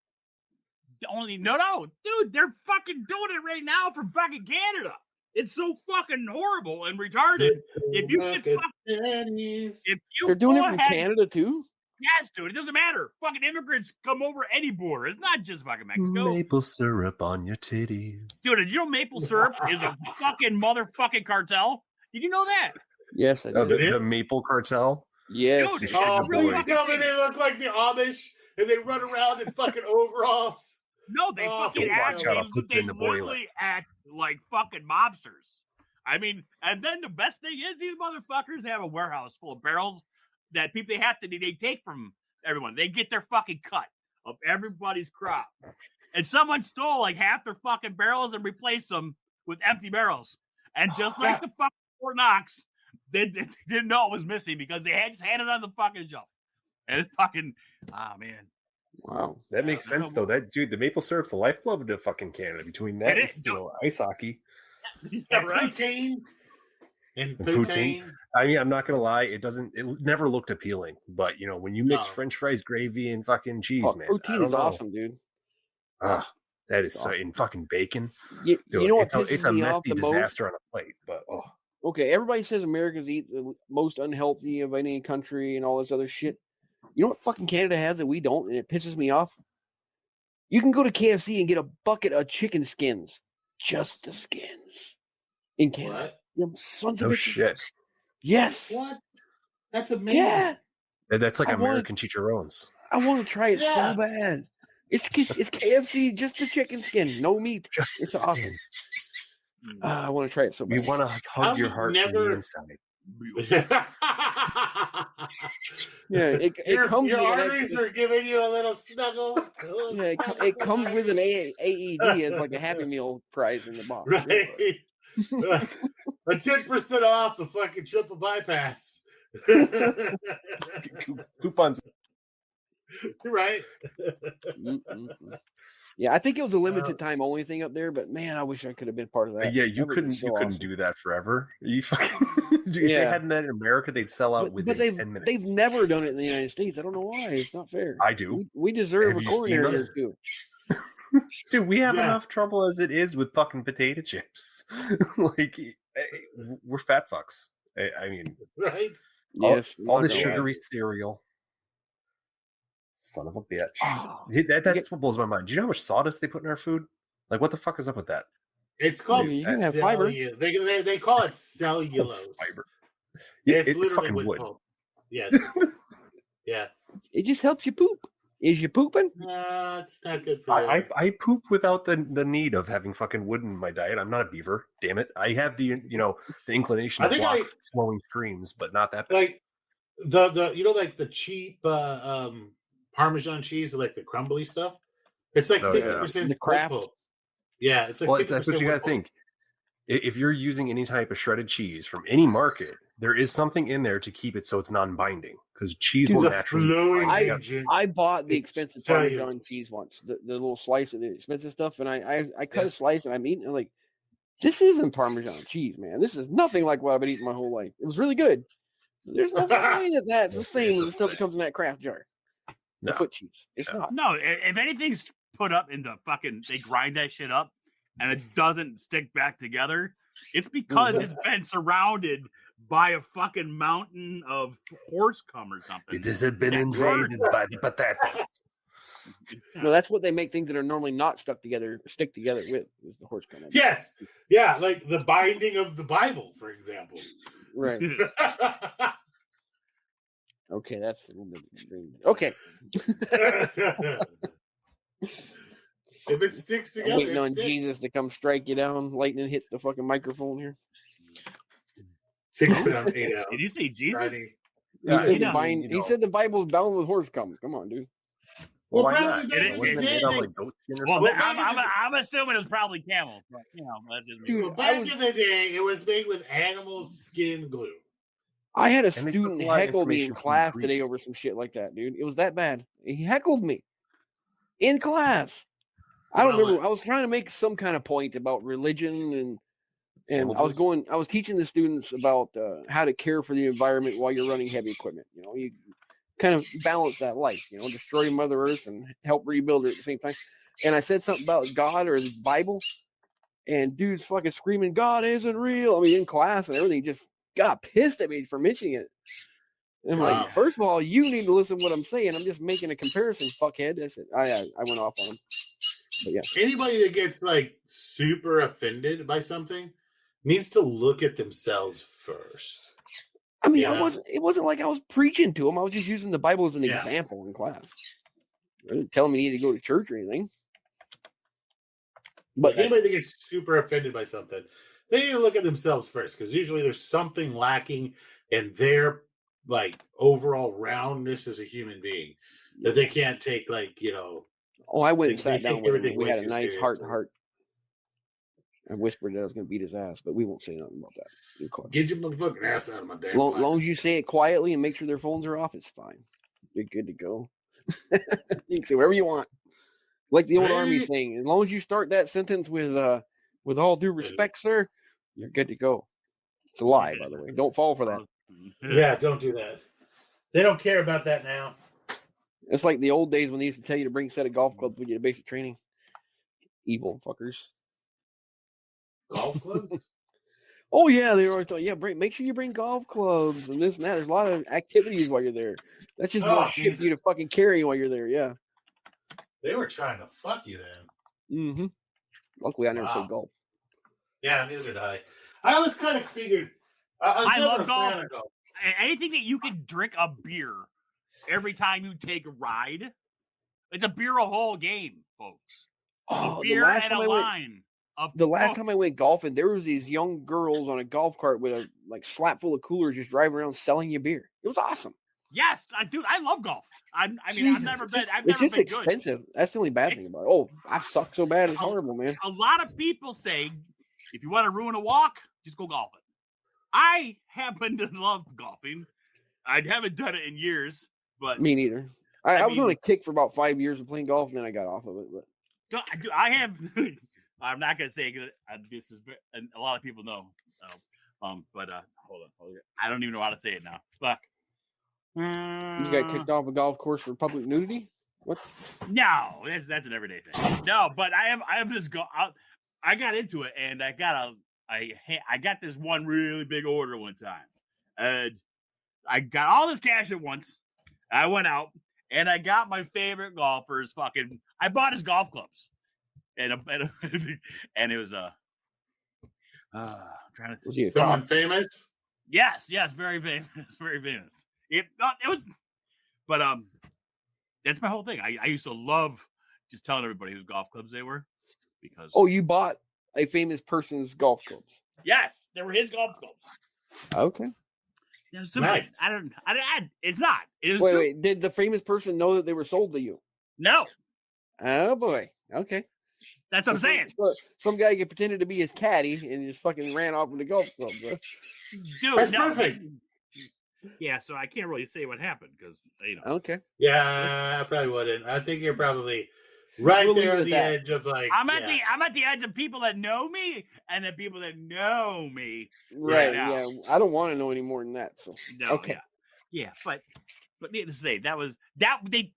felony. No, dude, they're fucking doing it right now for fucking Canada. It's so fucking horrible and retarded. If you get They're doing it from Canada too. Yes, dude, it doesn't matter. Fucking immigrants come over any border. It's not just fucking Mexico. Maple syrup on your titties. Dude, did you know maple syrup is a fucking motherfucking cartel? Did you know that? Yes, I Oh, did. the Maple Cartel? Yes. Dude, Oh, really please tell me they look like the Amish and they run around in fucking overalls. No, they fucking Don't act. watch out, I'll put They you in the boiler. literally act like fucking mobsters. I mean, and then the best thing is these motherfuckers have a warehouse full of barrels that people they take from everyone. They get their fucking cut of everybody's crop. And someone stole like half their fucking barrels and replaced them with empty barrels. And just like the fucking Fort Knox, they didn't know it was missing because they had just handed on the fucking shelf. And it fucking, man. Wow. That makes sense, though. That dude, the maple syrup's the lifeblood of fucking Canada. Between that It and is, ice hockey. Yeah, right. Poutine. And Poutine. poutine. I mean, I'm not gonna lie, it never looked appealing. But when you mix No. French fries, gravy, and fucking cheese, man, I Poutine don't is know. awesome, dude. That is Awesome. in fucking bacon. You Dude, know what it's pisses a me messy off the most? disaster on a plate. But Okay, everybody says Americans eat the most unhealthy of any country and all this other shit. You know what fucking Canada has that we don't, and it pisses me off? You can go to KFC and get a bucket of chicken skins. Just the skins. In Canada. What? Them sons no of bitches. shit. Yes. What? That's amazing. Yeah. That's like I wanted- American chicharrones. I want to try it Yeah. so bad. It's KFC, just the chicken skin, no meat. It's awesome. I want to try it so We bad. want to hug your heart from never- the inside. Yeah, it comes your with an arteries are giving you a little snuggle. yeah, it comes with an AED as like a Happy Meal prize in the box. Right. A 10% off the fucking triple bypass. Coupons. Right. Mm-mm-mm. Yeah, I think it was a limited time only thing up there, but man, I wish I could have been part of that. Yeah, That you would've couldn't been so you couldn't awesome. do that forever. You fucking if they Yeah. hadn't that in America, they'd sell out But within they've 10 minutes. they've never done it in the United States. I don't know why. It's not fair. I do. We deserve Have a you coronary seen or us? two. Dude, we have Yeah. enough trouble as it is with fucking potato chips. Like, we're fat fucks. I mean, Right. Yes, all not this gonna lie. sugary cereal. Son of a bitch. Oh, That's what blows my mind. Do you know how much sawdust they put in our food? Like, what the fuck is up with that? It's called You can have fiber. They call it cellulose. Fiber. Yeah, it's literally fucking with wood. pulp. Yeah. it's wood. Yeah. it just helps you poop. Is you pooping? It's not good for you. I poop without the need of having fucking wood in my diet. I'm not a beaver, damn it. I have the inclination I to think block flowing streams, but not that bad. like the like the cheap Parmesan cheese, like the crumbly stuff. It's like Oh, yeah. 50% The Kraft. wood pulp. Yeah, it's like Well, 50% that's what you wood got to pulp. think. If you're using any type of shredded cheese from any market, there is something in there to keep it so it's non-binding, because cheese will It's a naturally flowing bind together. agent. I bought the It's expensive cellulose. Parmesan cheese once, the little slice of the expensive stuff, and I cut a slice and I'm eating it. I'm like, this isn't Parmesan cheese, man. This is nothing like what I've been eating my whole life. It was really good. There's no way that's the same as the stuff that comes in that Kraft jar. The No. foot cheese. It's not. No, if anything's put up in the fucking, they grind that shit up and it doesn't stick back together, it's because it's been surrounded by a fucking mountain of horse cum or something. It has been That's invaded by the potatoes. No, that's what they make things that are normally not stick together with, is the horse cum. Yes. Yeah, like the binding of the Bible, for example. Right. Okay, that's a little bit extreme. Okay. If it sticks I'm together, waiting it on sticks. Jesus to come strike you down. Lightning hits the fucking microphone here. 6 pound, 8 out. Did you see Jesus? Friday. He said, you know, he said the Bible's bound with horse cum. Come on, dude. Well, why probably not? back in the Wasn't it day, made out of like goat skin or Well, something? I'm assuming it was probably camel. But, you know, that's just me. Dude, well, back in the day, it was made with animal skin glue. I had a And they took student a lot of heckle me in information from class the today Greeks. over some shit like that, dude. It was that bad. He heckled me in class. I don't Well, remember. I was trying to make some kind of point about religion and I was teaching the students about how to care for the environment while you're running heavy equipment. You know, you kind of balance that life, you know, destroy Mother Earth and help rebuild her at the same time. And I said something about God or the Bible, and dudes fucking screaming, God isn't real. I mean, in class and everything, just got pissed at me for mentioning it. And I'm Wow. like, first of all, you need to listen to what I'm saying. I'm just making a comparison, fuckhead. I said, I went off on him. But yeah. Anybody that gets like super offended by something needs to look at themselves first. I mean, Yeah. it wasn't like I was preaching to him. I was just using the Bible as an Yeah. example in class. I didn't tell him he needed to go to church or anything. But anybody that gets super offended by something, they need to look at themselves first, because usually there's something lacking in their like overall roundness as a human being that they can't take, like, you know. Oh, I went and They sat take down with him. everything And we way had a too nice heart to seriously. heart. I whispered that I was going to beat his ass, but we won't say nothing about that. in class. Get your motherfucking ass out of my damn Long class. as you say it quietly and make sure their phones are off, it's fine. You're good to go. You can say whatever you want. Like the old army Hey. saying, as long as you start that sentence with all due respect, sir, you're good to go. It's a lie, by the way. Don't fall for that. Yeah, don't do that. They don't care about that now. It's like the old days when they used to tell you to bring a set of golf clubs with you to basic training. Evil fuckers. Golf clubs? Oh yeah, they always thought, yeah, make sure you bring golf clubs and this and that. There's a lot of activities while you're there. That's just more shit Jesus. for you to fucking carry while you're there. Yeah. They were trying to fuck you then. Mm-hmm. Luckily, I never Wow. played golf. Yeah, neither did I. I always kind of figured. I was I never love a fan golf. of golf. Anything that you can drink a beer every time you take a ride, it's a beer a whole game, folks. Oh, A beer and a line. The last time I went golfing, there was these young girls on a golf cart with a like slap full of coolers just driving around selling you beer. It was awesome. Yes, dude, I love golf. I mean, Jesus, I've never been. I've It's never just been good. expensive. That's the only bad thing about it. Oh, I suck so bad. It's horrible, man. A lot of people say, if you want to ruin a walk, just go golfing. I happen to love golfing. I haven't done it in years, but Me neither. I was mean- on a kick for about 5 years of playing golf, and then I got off of it. But I have. I'm not gonna say because this is, and a lot of people know. So, but hold on. I don't even know how to say it now. Fuck. you got kicked off a golf course for public nudity? What? No, that's an everyday thing. No, but I have this I got into it, and I got this one really big order one time, and I got all this cash at once. I went out and I got my favorite golfer's I bought his golf clubs, and it was I'm trying to Was he a Someone cop? famous? yes, very famous, very famous. It was, but that's my whole thing. I used to love just telling everybody whose golf clubs they were because You bought a famous person's golf clubs. yes, they were his golf clubs. Okay. Nice. It's not. It was Wait. Did the famous person know that they were sold to you? No, Oh boy. Okay. that's what I'm saying, Some guy pretended to be his caddy and just fucking ran off with the golf club, bro. dude. That's no, perfect. Yeah, so I can't really say what happened because Okay. Yeah, I probably wouldn't. I think you're probably right We'll leave there it on at the that. edge of like. I'm at the edge of people that know me and the people that know me. Right. now. Yeah. I don't want to know any more than that. So No, okay. yeah, but needless to say,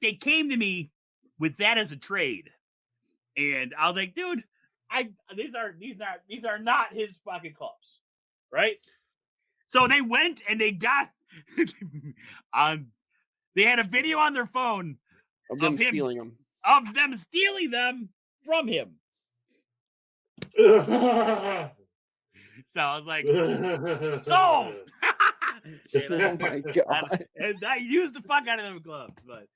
they came to me with that as a trade, and I was like, dude, these are not his fucking clubs, right? So they went and they got they had a video on their phone Of them Of him. stealing them. of them stealing them from him. So I was like, sold. Oh my god! And I used the fuck out of them gloves, but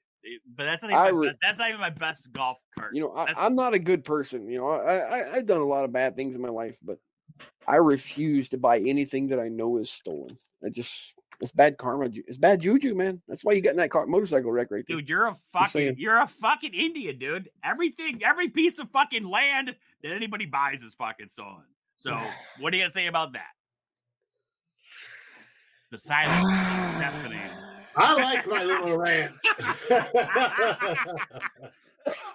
that's not that's not even my best golf cart. You know, I'm not a good person. You know, I've done a lot of bad things in my life, but I refuse to buy anything that I know is stolen. It's bad karma. It's bad juju, man. That's why you got in that motorcycle wreck right there. Dude, you're a fucking Indian, dude. Every piece of fucking land that anybody buys is fucking stolen. So what are you gonna say about that? The silence is deafening. I like my little ranch.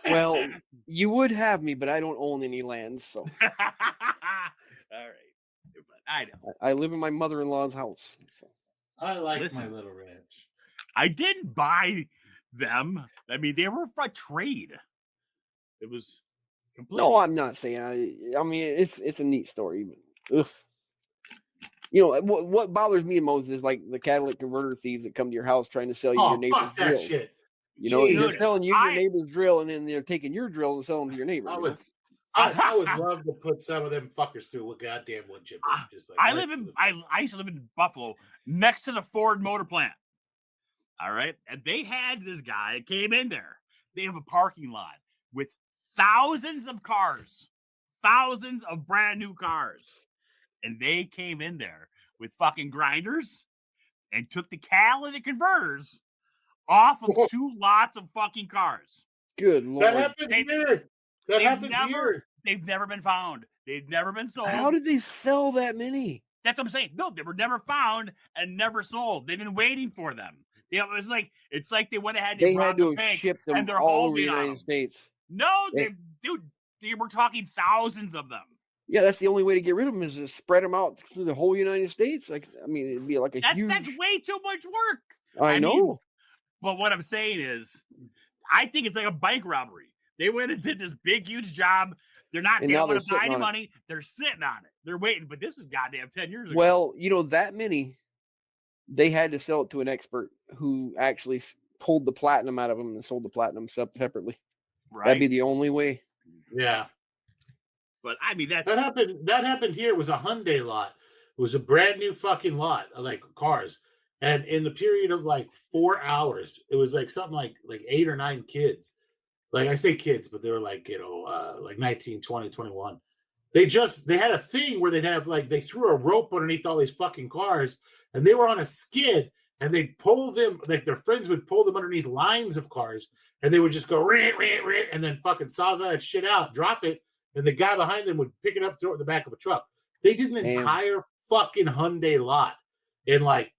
Well, you would have me, but I don't own any land, so. All right, but I know. I live in my mother-in-law's house. So. I like my little ranch. I didn't buy them. I mean, they were for trade. It was completely. No, I'm not saying. I mean, it's a neat story, but ugh. You know what bothers me most is like the catalytic converter thieves that come to your house trying to sell you your neighbor's fuck that drill. Shit. You know, Jesus. they're selling you your neighbor's drill, and then they're taking your drill and selling them to your neighbor. I would love to put some of them fuckers through a goddamn wood chip. Just like I used to live in Buffalo, next to the Ford motor plant. All right, and they had this guy came in there. They have a parking lot with thousands of cars, thousands of brand new cars. And they came in there with fucking grinders and took the catalytic converters off of 2 lots of fucking cars. Good Lord. That happened here. They've never been found. They've never been sold. How did they sell that many? That's what I'm saying. No, they were never found and never sold. They've been waiting for them. It's like they went ahead and they had to ship them and they're all over holding the United States. No, they were talking thousands of them. Yeah, that's the only way to get rid of them is to spread them out through the whole United States. Like, I mean, it'd be like that's way too much work. I know. But what I'm saying is, I think it's like a bank robbery. They went and did this big, huge job. They don't want to buy any money. They're sitting on it. They're waiting. But this was goddamn 10 years ago. Well, you know, that many, they had to sell it to an expert who actually pulled the platinum out of them and sold the platinum separately. Right. That'd be the only way. Yeah. But I mean, that happened here. It was a Hyundai lot. It was a brand new fucking lot of like cars. And in the period of like 4 hours, it was like something like 8 or 9 kids. Like I say kids, but they were like, like 19, 20, 21. They had a thing where they'd have they threw a rope underneath all these fucking cars and they were on a skid and they'd pull them, like their friends would pull them underneath lines of cars and they would just go, and then fucking saws that shit out, drop it. And the guy behind them would pick it up, throw it in the back of a truck. They did an entire fucking Hyundai lot in like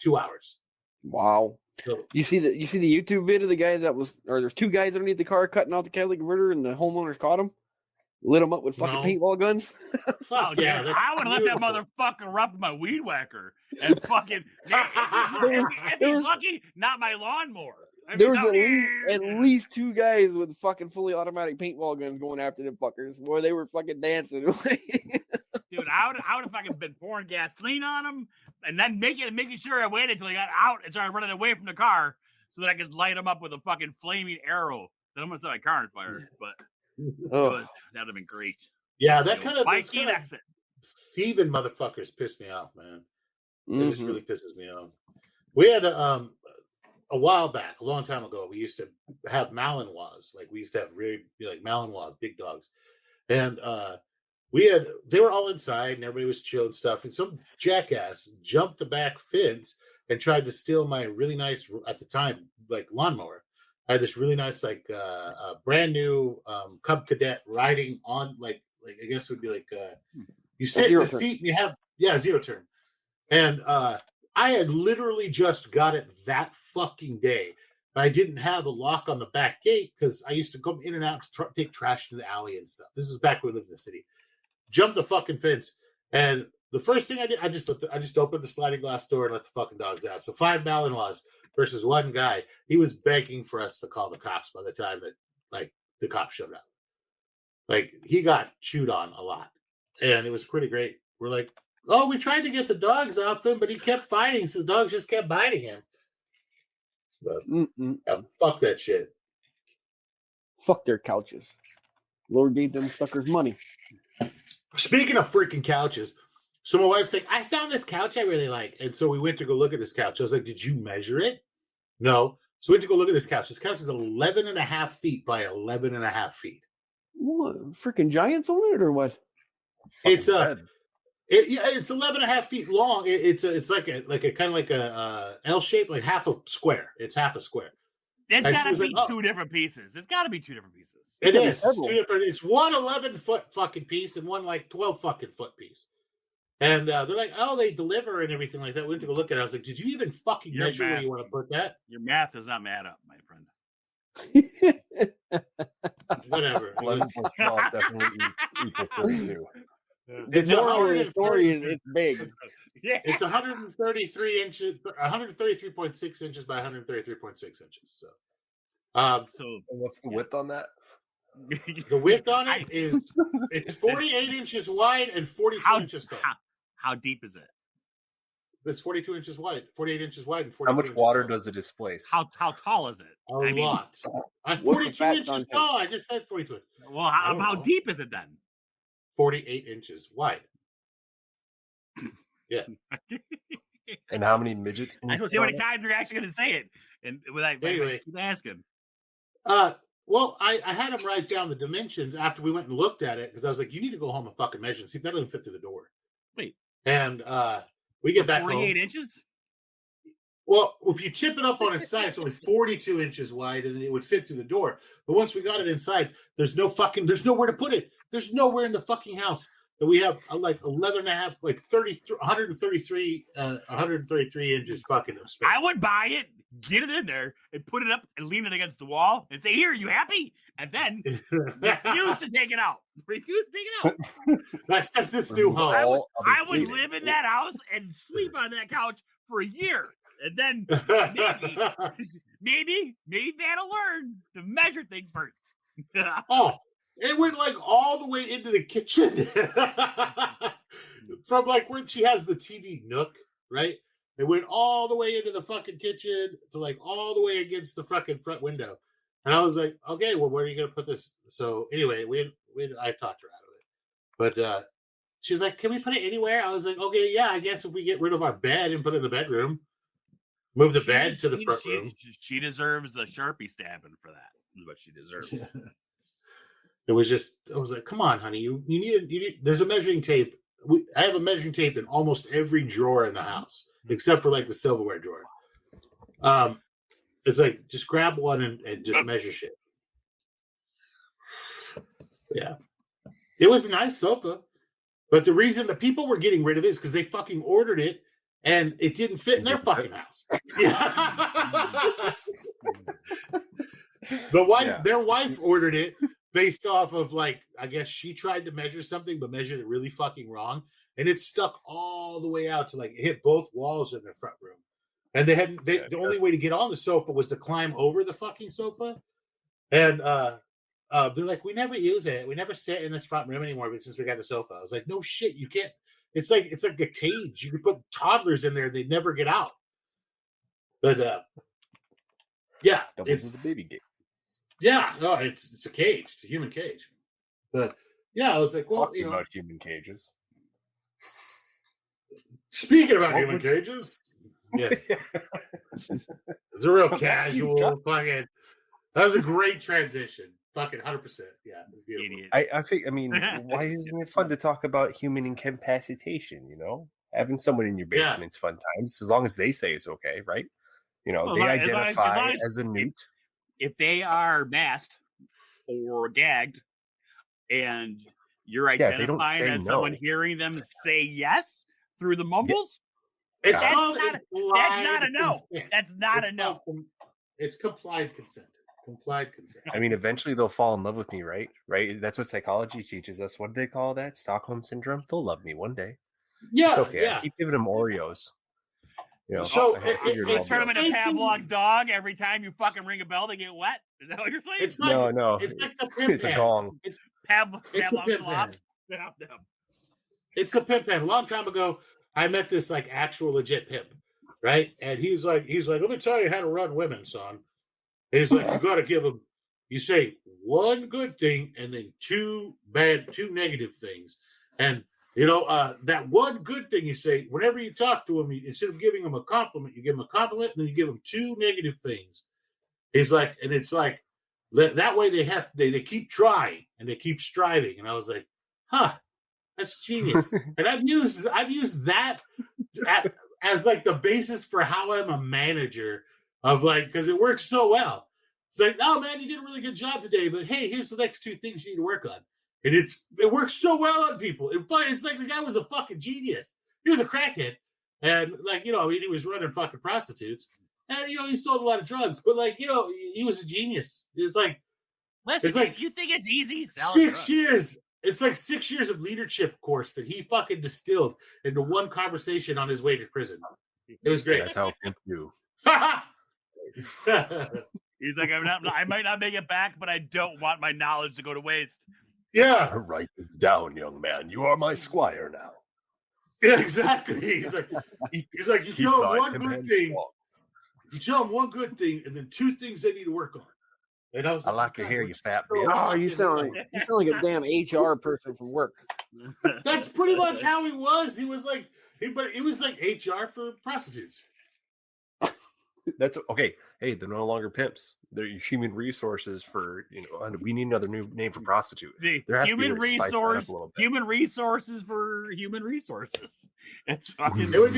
2 hours. Wow. So, you see the YouTube vid of the guy there's 2 guys underneath the car cutting out the catalytic converter and the homeowners caught him? Lit them up with fucking paintball guns? Fuck yeah. I would have let that motherfucker rub my weed whacker and fucking if he's lucky, not my lawnmower. There was at least 2 guys with fucking fully automatic paintball guns going after them fuckers. Boy, they were fucking dancing. Dude, I would have fucking been pouring gasoline on them and then making sure I waited until he got out and started running away from the car so that I could light him up with a fucking flaming arrow. Then I'm gonna set my car on fire. But that'd have been great. Yeah, that kind of exit. Thieving motherfuckers piss me off, man. It just really pisses me off. We had a while back, a long time ago, we used to have Malinois. Like we used to have really Malinois, big dogs. And they were all inside and everybody was chill and stuff. And some jackass jumped the back fence and tried to steal my really nice, at the time, lawnmower. I had this really nice, brand new Cub Cadet riding on, I guess it would be you sit in the seat and you have, zero turn. And I had literally just got it that fucking day. But I didn't have a lock on the back gate because I used to come in and out to take trash to the alley and stuff. This is back when we lived in the city. Jumped the fucking fence. And the first thing I did, I just opened the sliding glass door and let the fucking dogs out. So 5 Malinois versus 1 guy. He was begging for us to call the cops by the time that the cops showed up. He got chewed on a lot. And it was pretty great. We're like, oh, we tried to get the dogs off him, but he kept fighting, so the dogs just kept biting him. But fuck that shit. Fuck their couches. Lord gave them suckers money. Speaking of freaking couches, So my wife's like, I found this couch I really like. And so we went to go look at this couch. I was like, did you measure it? No. So we went to go look at this couch. This couch is 11 and a half feet by 11 and a half feet. What, freaking giants on it or what? It's Fucking it's 11 and a half feet long. It's like a kind of like a L shape, like half a square. It's half a square. There's And got she to was be like, two different pieces. It's got to be two different pieces. It gotta be is. It's several. two different. It's one 11-foot fucking piece and one like 12 fucking foot piece. And they're like, oh, they deliver and everything like that. We went to go look at it. I was like, did you even fucking Your measure where math. you want to put that? Your math does not add up, my friend. Whatever. It 11 was- plus 12 definitely equal 32. It's The story is it's big. Yeah. It's 133 inches, 133.6 inches by 133.6 inches. So, So And what's the width on that? the width on it is it's 48 inches wide and 42 inches tall. how deep is it? It's 42 inches wide, 48 inches wide, and 42 How much inches water tall. does it displace? How tall is it? A I mean- lot. What's the 42 fat inches content? tall. I just said 42. Well, I don't how know. deep is it then? 48 inches wide. And how many midgets? Can I you don't fit see how on many it? times you're actually going to say it, and without Anyway. keep asking. Well, I had him write down the dimensions after we went and looked at it because I was like, you need to go home and fucking measure and see if that doesn't fit through the door. Wait. And we get back 48 home. inches. Well, if you chip it up on its side, it's only 42 inches wide and it would fit through the door. But once we got it inside, there's nowhere to put it. There's nowhere in the fucking house that we have like 11 and a half, like 133 inches fucking of space. I would buy it, get it in there, and put it up and lean it against the wall and say, "Here, you happy?" And then refuse to take it out. Refuse to take it out. That's just this new home. I would, All other I would cheating. live in that house and sleep on that couch for a year, and then maybe that'll learn to measure things first. Oh, it went like all the way into the kitchen. From like where she has the TV nook, right? It went all the way into the fucking kitchen to like all the way against the fucking front window. And I was like, okay, well, where are you going to put this? So anyway, I talked her out of it. But she's like, can we put it anywhere? I was like, okay, yeah, I guess if we get rid of our bed and put it in the bedroom, move the bed to the front room. She deserves a Sharpie stabbing for that. Is what she deserves. It was just, I was like, come on, honey, you need, there's a measuring tape. I have a measuring tape in almost every drawer in the house, except for like the silverware drawer. It's like, just grab one and just measure shit. Yeah. It was a nice sofa, but the reason the people were getting rid of it is because they fucking ordered it and it didn't fit in their fucking house. Yeah. Their wife ordered it based off of like, I guess she tried to measure something, but measured it really fucking wrong. And it stuck all the way out to like, it hit both walls in their front room. And the only way to get on the sofa was to climb over the fucking sofa. And they're like, we never use it. We never sit in this front room anymore, but since we got the sofa. I was like, no shit, you can't. It's like a cage. You can put toddlers in there, they never get out. But yeah, Doubles as a baby gate. yeah, no, it's a cage. It's a human cage. But yeah, I was like, well, Talking about human cages. speaking about human cages, yeah, it's a real casual fucking. That was a great transition. Fucking 100%. Yeah, it was beautiful. Idiot. I think. I mean, why isn't it fun to talk about human incapacitation? You know, having someone in your Yeah. basement's fun times, as long as they say it's okay, right? You know, Well, they as long as- identify as as a newt. If they are masked or gagged, and you're Yeah, they don't identifying say as someone no. hearing them say yes through the mumbles, It's That's called not- implied not a no. consent. that's not It's a no. called It's complied consent. Complied consent. I mean, eventually they'll fall in love with me, right? Right? That's what psychology teaches us. What do they call that? Stockholm syndrome. They'll love me one day. Yeah, It's okay. yeah. I keep giving them Oreos. You know, So, I figured it- it all it's Turn them out. into Same thing. Pavlov dog every time you fucking ring a bell, they get wet. Is that what you're saying? It's like No, it's like the pimp it's a hand. gong. It's Pavlov a pimp slops. hand. It's a pimp hand. A long time ago, I met this like actual legit pimp, right? And he's like, let me tell you how to run women, son. And he's like, you got to give them. You say one good thing and then two negative things, and That one good thing you say, whenever you talk to him, instead of giving him a compliment, you give him a compliment and then you give him 2 negative things. He's like, and it's like, that way they keep trying and they keep striving. And I was like, that's genius. And I've used that as like the basis for how I'm a manager of like, because it works so well. It's like, oh man, you did a really good job today, but hey, here's the next 2 things you need to work on. And it works so well on people. It's like the guy was a fucking genius. He was a crackhead. And like, he was running fucking prostitutes. And he sold a lot of drugs, but like, he was a genius. It's like, listen, it's like, you think it's easy? 6 years. It's like 6 years of leadership course that he fucking distilled into one conversation on his way to prison. It was great. That's how pimp do. He's like, I might not make it back, but I don't want my knowledge to go to waste. Yeah. Write this down, young man. You are my squire now. Yeah, exactly. He's like, you tell him one good thing. You tell them one good thing, and then 2 things they need to work on. And I was like your hair, you fat bitch. Oh, you sound like a damn HR person from work. That's pretty much how he was. He was like, but it was like HR for prostitutes. That's okay. Hey, they're no longer pimps. They're human resources for, we need another new name for prostitute. Human resources for human resources. It's fucking. It would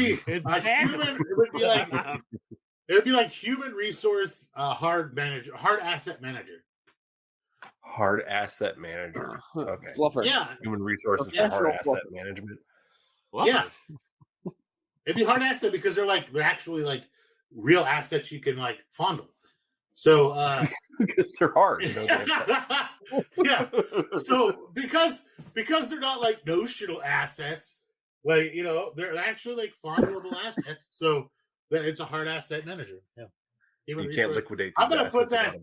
be like human resource hard asset manager. Hard asset manager. Okay. Fluffer. Yeah. Human resources for hard asset management. Fluffer. Yeah. It'd be hard asset because they're actually like real assets you can like fondle. So because they're hard. Yeah. So because they're not like notional assets, like they're actually like fondleable assets. So it's a hard asset manager. Yeah. You can't liquidate. I'm gonna put that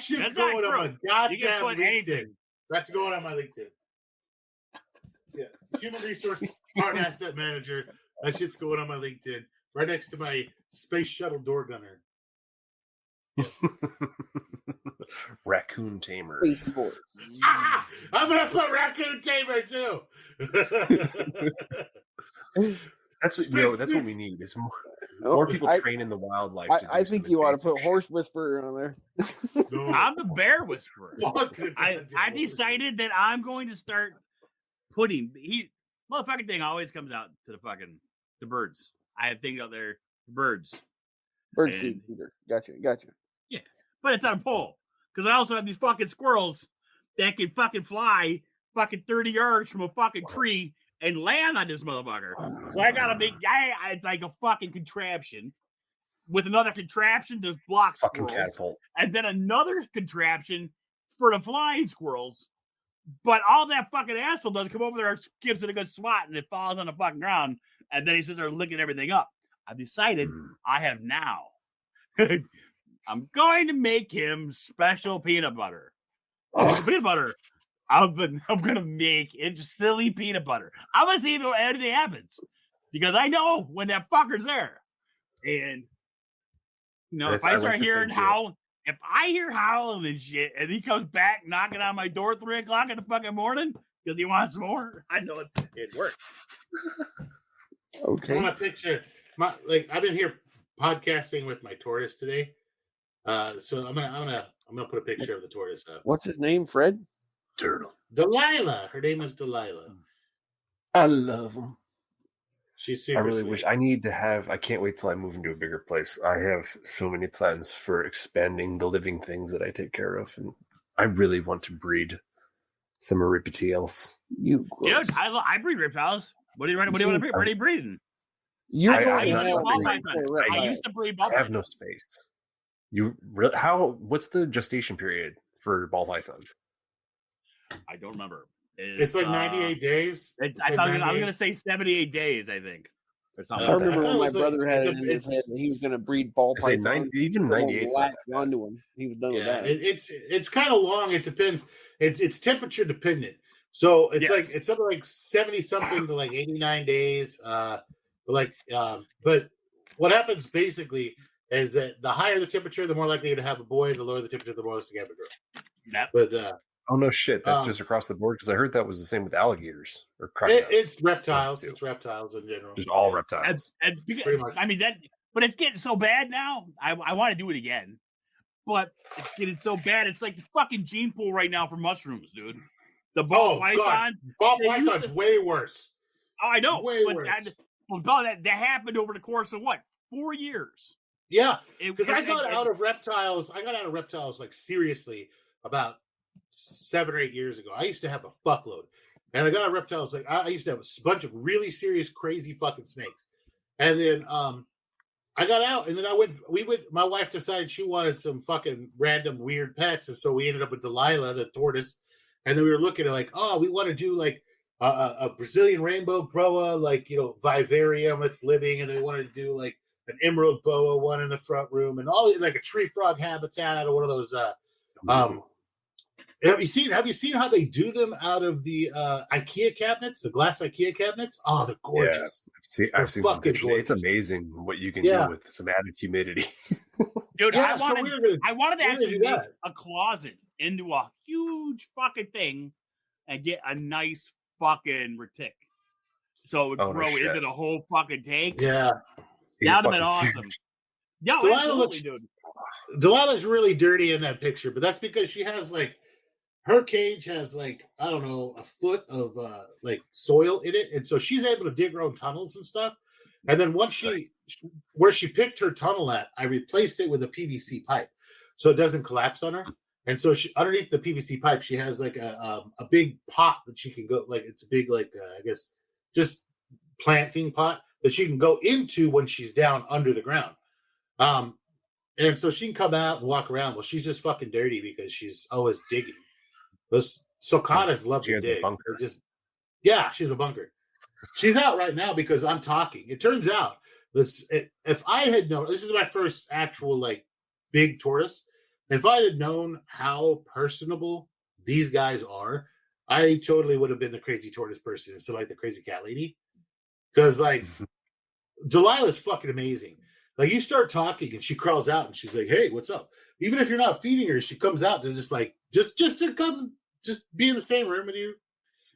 shit's That's going on my goddamn LinkedIn. Anything. That's going on my LinkedIn. Yeah. Human resource hard asset manager. That shit's going on my LinkedIn. Right next to my space shuttle door gunner. Raccoon tamer. I'm gonna put raccoon tamer too. That's what we need. Is more people train in the wildlife. I think you ought to put horse whisperer on there. No. I'm the bear whisperer. I decided that I'm going to start putting motherfucking thing always comes out to the birds. I have things out there, birds. Bird seed eater. Gotcha. Yeah, but it's on a pole because I also have these fucking squirrels that can fucking fly fucking 30 yards from a fucking tree and land on this motherfucker. So I gotta make it's like a fucking contraption with another contraption to block fucking squirrels, catapult, and then another contraption for the flying squirrels. But all that fucking asshole does come over there, gives it a good swat, and it falls on the fucking ground. And then he sits there licking everything up. I've decided I have now. I'm going to make him special peanut butter. Peanut butter. I'm going to make it silly peanut butter. I'm going to see if anything happens. Because I know when that fucker's there. And, if I start hearing howling, if I hear howling and shit, and he comes back knocking on my door 3 o'clock in the fucking morning because he wants more, I know it worked. Okay. I want to picture I've been here podcasting with my tortoise today. So I'm gonna put a picture of the tortoise up. What's his name? Fred? Turtle. Delilah. Her name is Delilah. I love him. She's super I really sweet. wish I can't wait till I move into a bigger place. I have so many plans for expanding the living things that I take care of, and I really want to breed some reptiles. Dude, I breed reptiles. What do you want to breed? What are you breeding? I used to breed ball I have no space. What's the gestation period for ball python? I don't remember. It's like 98 days. I was going to say 78 days, I think. Or something I remember when my brother had it in his head that he was going to breed ball python. Even 98. Onto him. He was done with that. It's kind of long. It depends. It's temperature dependent. So it's it's something like 70 something to like 89 days. But what happens basically is that the higher the temperature, the more likely to have a boy. The lower the temperature, the more likely to have a girl. Yep. But Oh no shit! That's just across the board because I heard that was the same with alligators or crocodiles. It's reptiles. It's reptiles in general. Just all reptiles. And Pretty much. I mean that, but it's getting so bad now. I want to do it again, but it's getting so bad. It's like the fucking gene pool right now for mushrooms, dude. The ball pythons. Ball python's way worse. Oh, I know. Way but worse. That happened over the course of what, 4 years? Yeah, because I got out of reptiles. I got out of reptiles like seriously about 7 or 8 years ago. I used to have a fuckload, and I got out of reptiles. Like I used to have a bunch of really serious, crazy fucking snakes, and then I got out, and then we went. My wife decided she wanted some fucking random weird pets, and so we ended up with Delilah, the tortoise, and then we were looking at like, oh, we want to do like a Brazilian rainbow boa, like vivarium that's living, and then we wanted to do like an emerald boa one in the front room, and all like a tree frog habitat out of one of those. Have you seen how they do them out of the IKEA cabinets, the glass IKEA cabinets? Oh, they're gorgeous. Yeah, I've seen some pictures. It's amazing what you can do with some added humidity. Dude, yeah, I wanted to actually make a closet into a huge fucking thing and get a nice fucking retic. So it would grow into the whole fucking tank. Yeah. That would have been awesome. Yeah, absolutely, dude. Delilah's really dirty in that picture, but that's because she has like her cage has like, I don't know, a foot of like soil in it. And so she's able to dig her own tunnels and stuff. And then once where she picked her tunnel at, I replaced it with a PVC pipe so it doesn't collapse on her. And so she, underneath the PVC pipe, she has like a big pot that she can go, like it's a big, like, I guess, just planting pot that she can go into when she's down under the ground. And so she can come out and walk around. Well, she's just fucking dirty because she's always digging. Those sulcatas love to dig. She's a bunker. She's out right now because I'm talking. It turns out if I had known, this is my first actual like big tortoise. If I had known how personable these guys are, I totally would have been the crazy tortoise person instead of like the crazy cat lady. Because like Delilah's fucking amazing. Like you start talking and she crawls out and she's like, "Hey, what's up?" Even if you're not feeding her, she comes out to just like just to come, just be in the same room with you.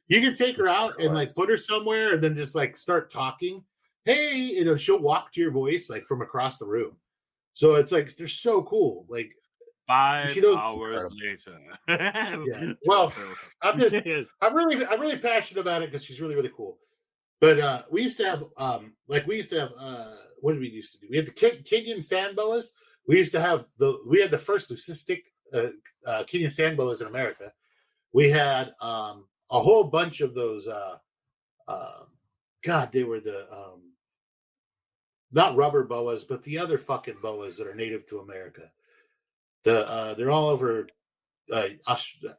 You can take her out and like put her somewhere and then just like start talking. Hey, she'll walk to your voice like from across the room. So it's like they're so cool. Like 5 hours later. Yeah. Well, I'm really passionate about it because she's really, really cool. But we used to have what did we used to do? We had the Kenyan sand boas. We used to have the first leucistic Kenyan sand boas in America. We had a whole bunch of those. They were the not rubber boas, but the other fucking boas that are native to America. They're all over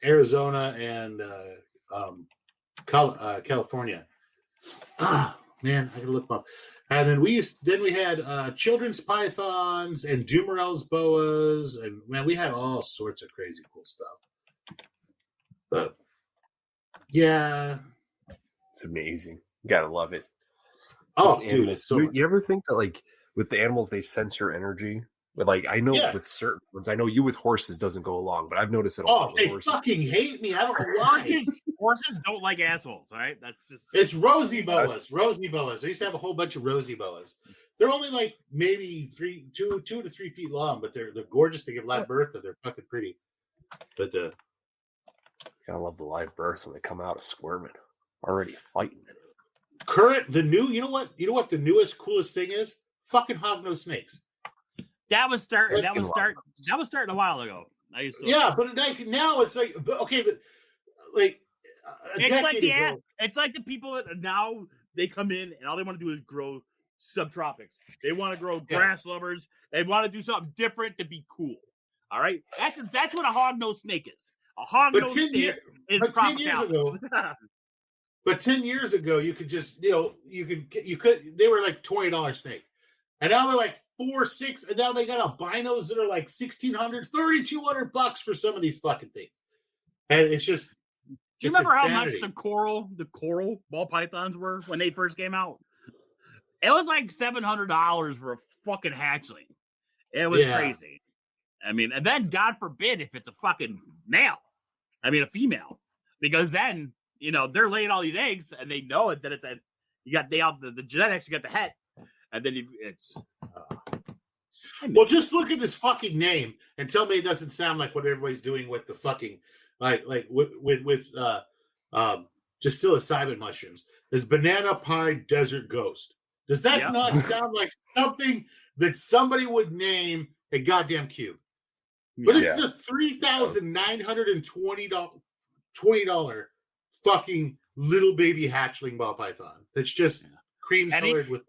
Arizona and California. Man, I gotta look them up. And then we had children's pythons and Dumerel's boas, and man, we had all sorts of crazy cool stuff. But yeah, it's amazing. You gotta love it. Oh, with dude, animals, you ever think that like with the animals they sense your energy? But like I know with certain ones, I know you with horses doesn't go along, but I've noticed it all. Oh, they fucking hate me. I don't know why. Horses don't like assholes, right? That's just it's rosy boas. Rosy boas. I used to have a whole bunch of rosy boas. They're only like maybe 2 to 3 feet long, but they're gorgeous. They give live birth, and they're fucking pretty. But gotta love the live birth when they come out squirming, already fighting. You know what the newest coolest thing is? Fucking hognose snakes. That was starting a while ago. But like now it's like okay, but like it's like the people that now they come in and all they want to do is grow subtropics. They want to grow grass lovers. They want to do something different to be cool. All right, that's what a hognose snake is. A hognose snake is 10 years ago. But 10 years ago, you could just they were like $20 snake. And now they're like $4,600, and now they got albinos that are like $1,600, $3,200 for some of these fucking things. And it's just. Do you remember how much the coral ball pythons were when they first came out? It was like $700 for a fucking hatchling. It was crazy. I mean, and then God forbid if it's a fucking male. I mean, a female, because then they're laying all these eggs, and they know it that it's the genetics. You got the het, and then it's. Well, just look at this fucking name and tell me it doesn't sound like what everybody's doing with the fucking with just psilocybin mushrooms. This banana pine desert ghost. Does that not sound like something that somebody would name a goddamn cube? But this is a $3,920 fucking little baby hatchling ball python. That's just cream colored with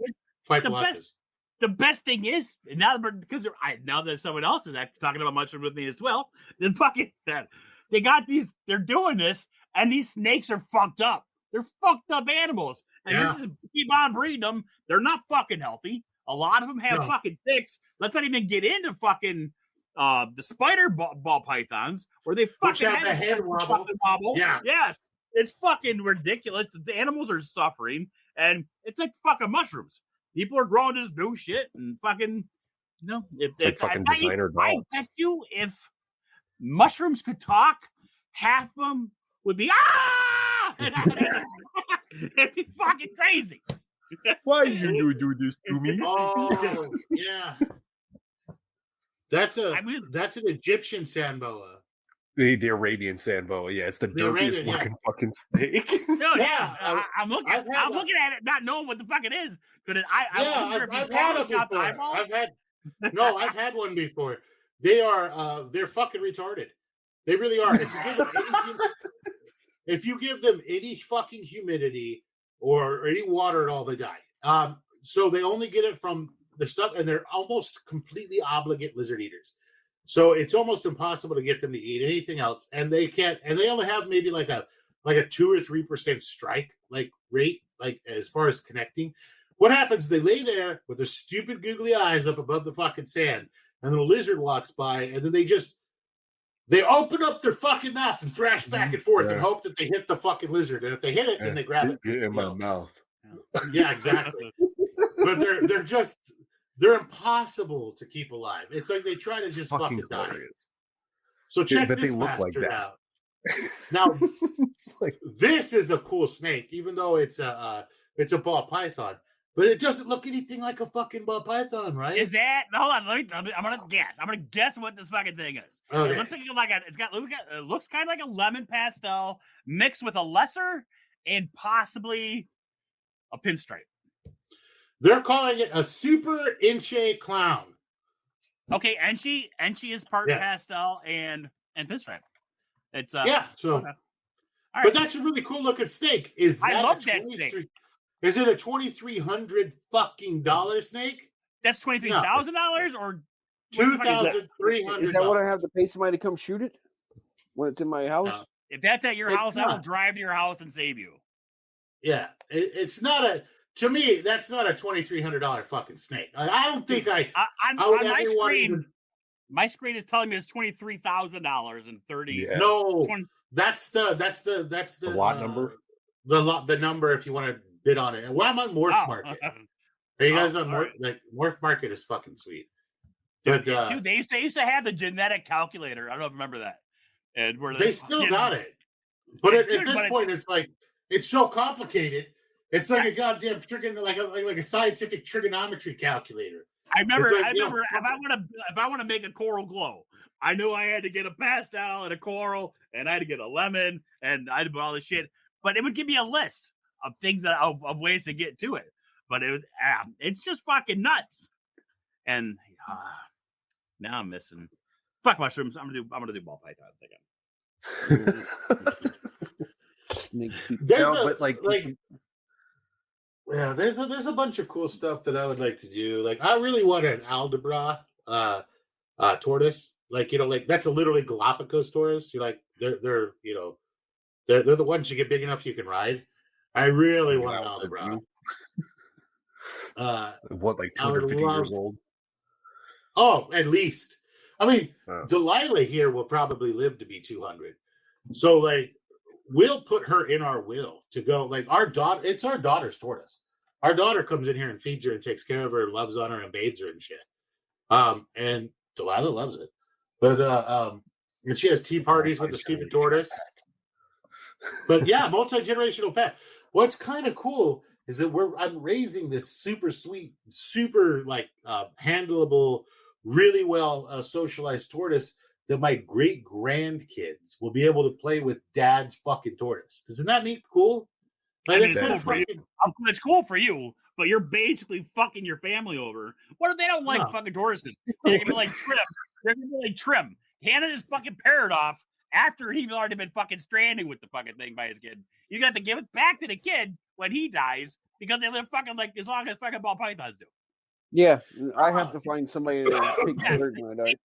white blotches. The best thing is now that someone else is actually talking about mushrooms with me as well, then fucking that they got these. They're doing this, and these snakes are fucked up. They're fucked up animals, and you just keep on breeding them. They're not fucking healthy. A lot of them have fucking ticks. Let's not even get into fucking the spider ball pythons where they fucking have the head wobble. Yeah, yes, it's fucking ridiculous. The animals are suffering, and it's like fucking mushrooms. People are growing this new shit and fucking, it's like fucking designer dogs. I bet you if mushrooms could talk, half of them would be it'd be fucking crazy. Why you do this to me? Oh, yeah. That's an Egyptian sand boa. The Arabian sand boa, yeah, it's the dirtiest looking fucking snake. No, I'm looking at it, not knowing what the fuck it is. But I've had it before. I've had one before. They're fucking retarded. They really are. If you give them any fucking humidity or any water at all, they die. So they only get it from the stuff, and they're almost completely obligate lizard eaters. So it's almost impossible to get them to eat anything else, and they can't. And they only have maybe like a 2 or 3% strike rate, as far as connecting. What happens? They lay there with their stupid googly eyes up above the fucking sand, and then a lizard walks by, and then they open up their fucking mouth and thrash back and forth and hope that they hit the fucking lizard. And if they hit it, then they grab it. Get in my mouth. Yeah, exactly. But they're impossible to keep alive. It's like they try to just fucking die. So check this bastard out. Now, this is a cool snake, even though it's a ball python. But it doesn't look anything like a fucking ball python, right? Is that? Hold on, I'm gonna guess. I'm gonna guess what this fucking thing is. Okay. It looks like it looks kind of like a lemon pastel mixed with a lesser and possibly a pinstripe. They're calling it a super inche clown. Okay, Enchi is part pastel and pinstripe. It's so. Okay. All right. But that's a really cool looking snake. I love that snake. Is it a $2,300 fucking snake? That's $23,000 or $2,300. Is that what I have to pay somebody to come shoot it when it's in my house? No. If that's at your house, I will drive to your house and save you. Yeah, it's not to me, that's not a $2,300 fucking snake. I don't think on my screen. My screen is telling me it's $23,000 and 30. Yeah. No, 20. that's the lot number. The number if you want to bid on it. Well, I'm on Morph Market. Are you guys on Morph? Like Morph Market is fucking sweet. But dude, they used to have the genetic calculator. I don't know if you remember that. And where they still got it, but at this point, it's like it's so complicated. It's like a goddamn like a scientific trigonometry calculator. I remember if I want to make a coral glow, I knew I had to get a pastel and a coral, and I had to get a lemon, and I had to put all this shit. But it would give me a list of things of ways to get to it. But it's just fucking nuts. And now I'm missing. Fuck mushrooms. I'm gonna do ball pythons again. There's a bunch of cool stuff that I would like to do. Like I really want an Aldabra tortoise. Like that's a literally Galapagos tortoise. You're like they're the ones you get big enough you can ride. I really want an Aldabra. What, like 250 years old? Oh, at least. I mean, Delilah here will probably live to be 200. So, like, we'll put her in our will to go. Like, it's our daughter's tortoise. Our daughter comes in here and feeds her and takes care of her and loves on her and bathes her and shit. And Delilah loves it. But, And she has tea parties with the stupid tortoise. But yeah, multi-generational pet. What's kind of cool is that I'm raising this super sweet, super like handleable, really well socialized tortoise that my great grandkids will be able to play with dad's fucking tortoise. Isn't that neat? Cool. Like, it's cool for you. It's cool for you, but you're basically fucking your family over. What if they don't like fucking tortoises? They're gonna be like Trim. They're gonna be like Trim. Handed his fucking parrot off after he's already been fucking stranded with the fucking thing by his kid. You got to give it back to the kid when he dies because they live fucking like as long as fucking ball pythons do. Yeah, I have to find somebody to take care of when I die.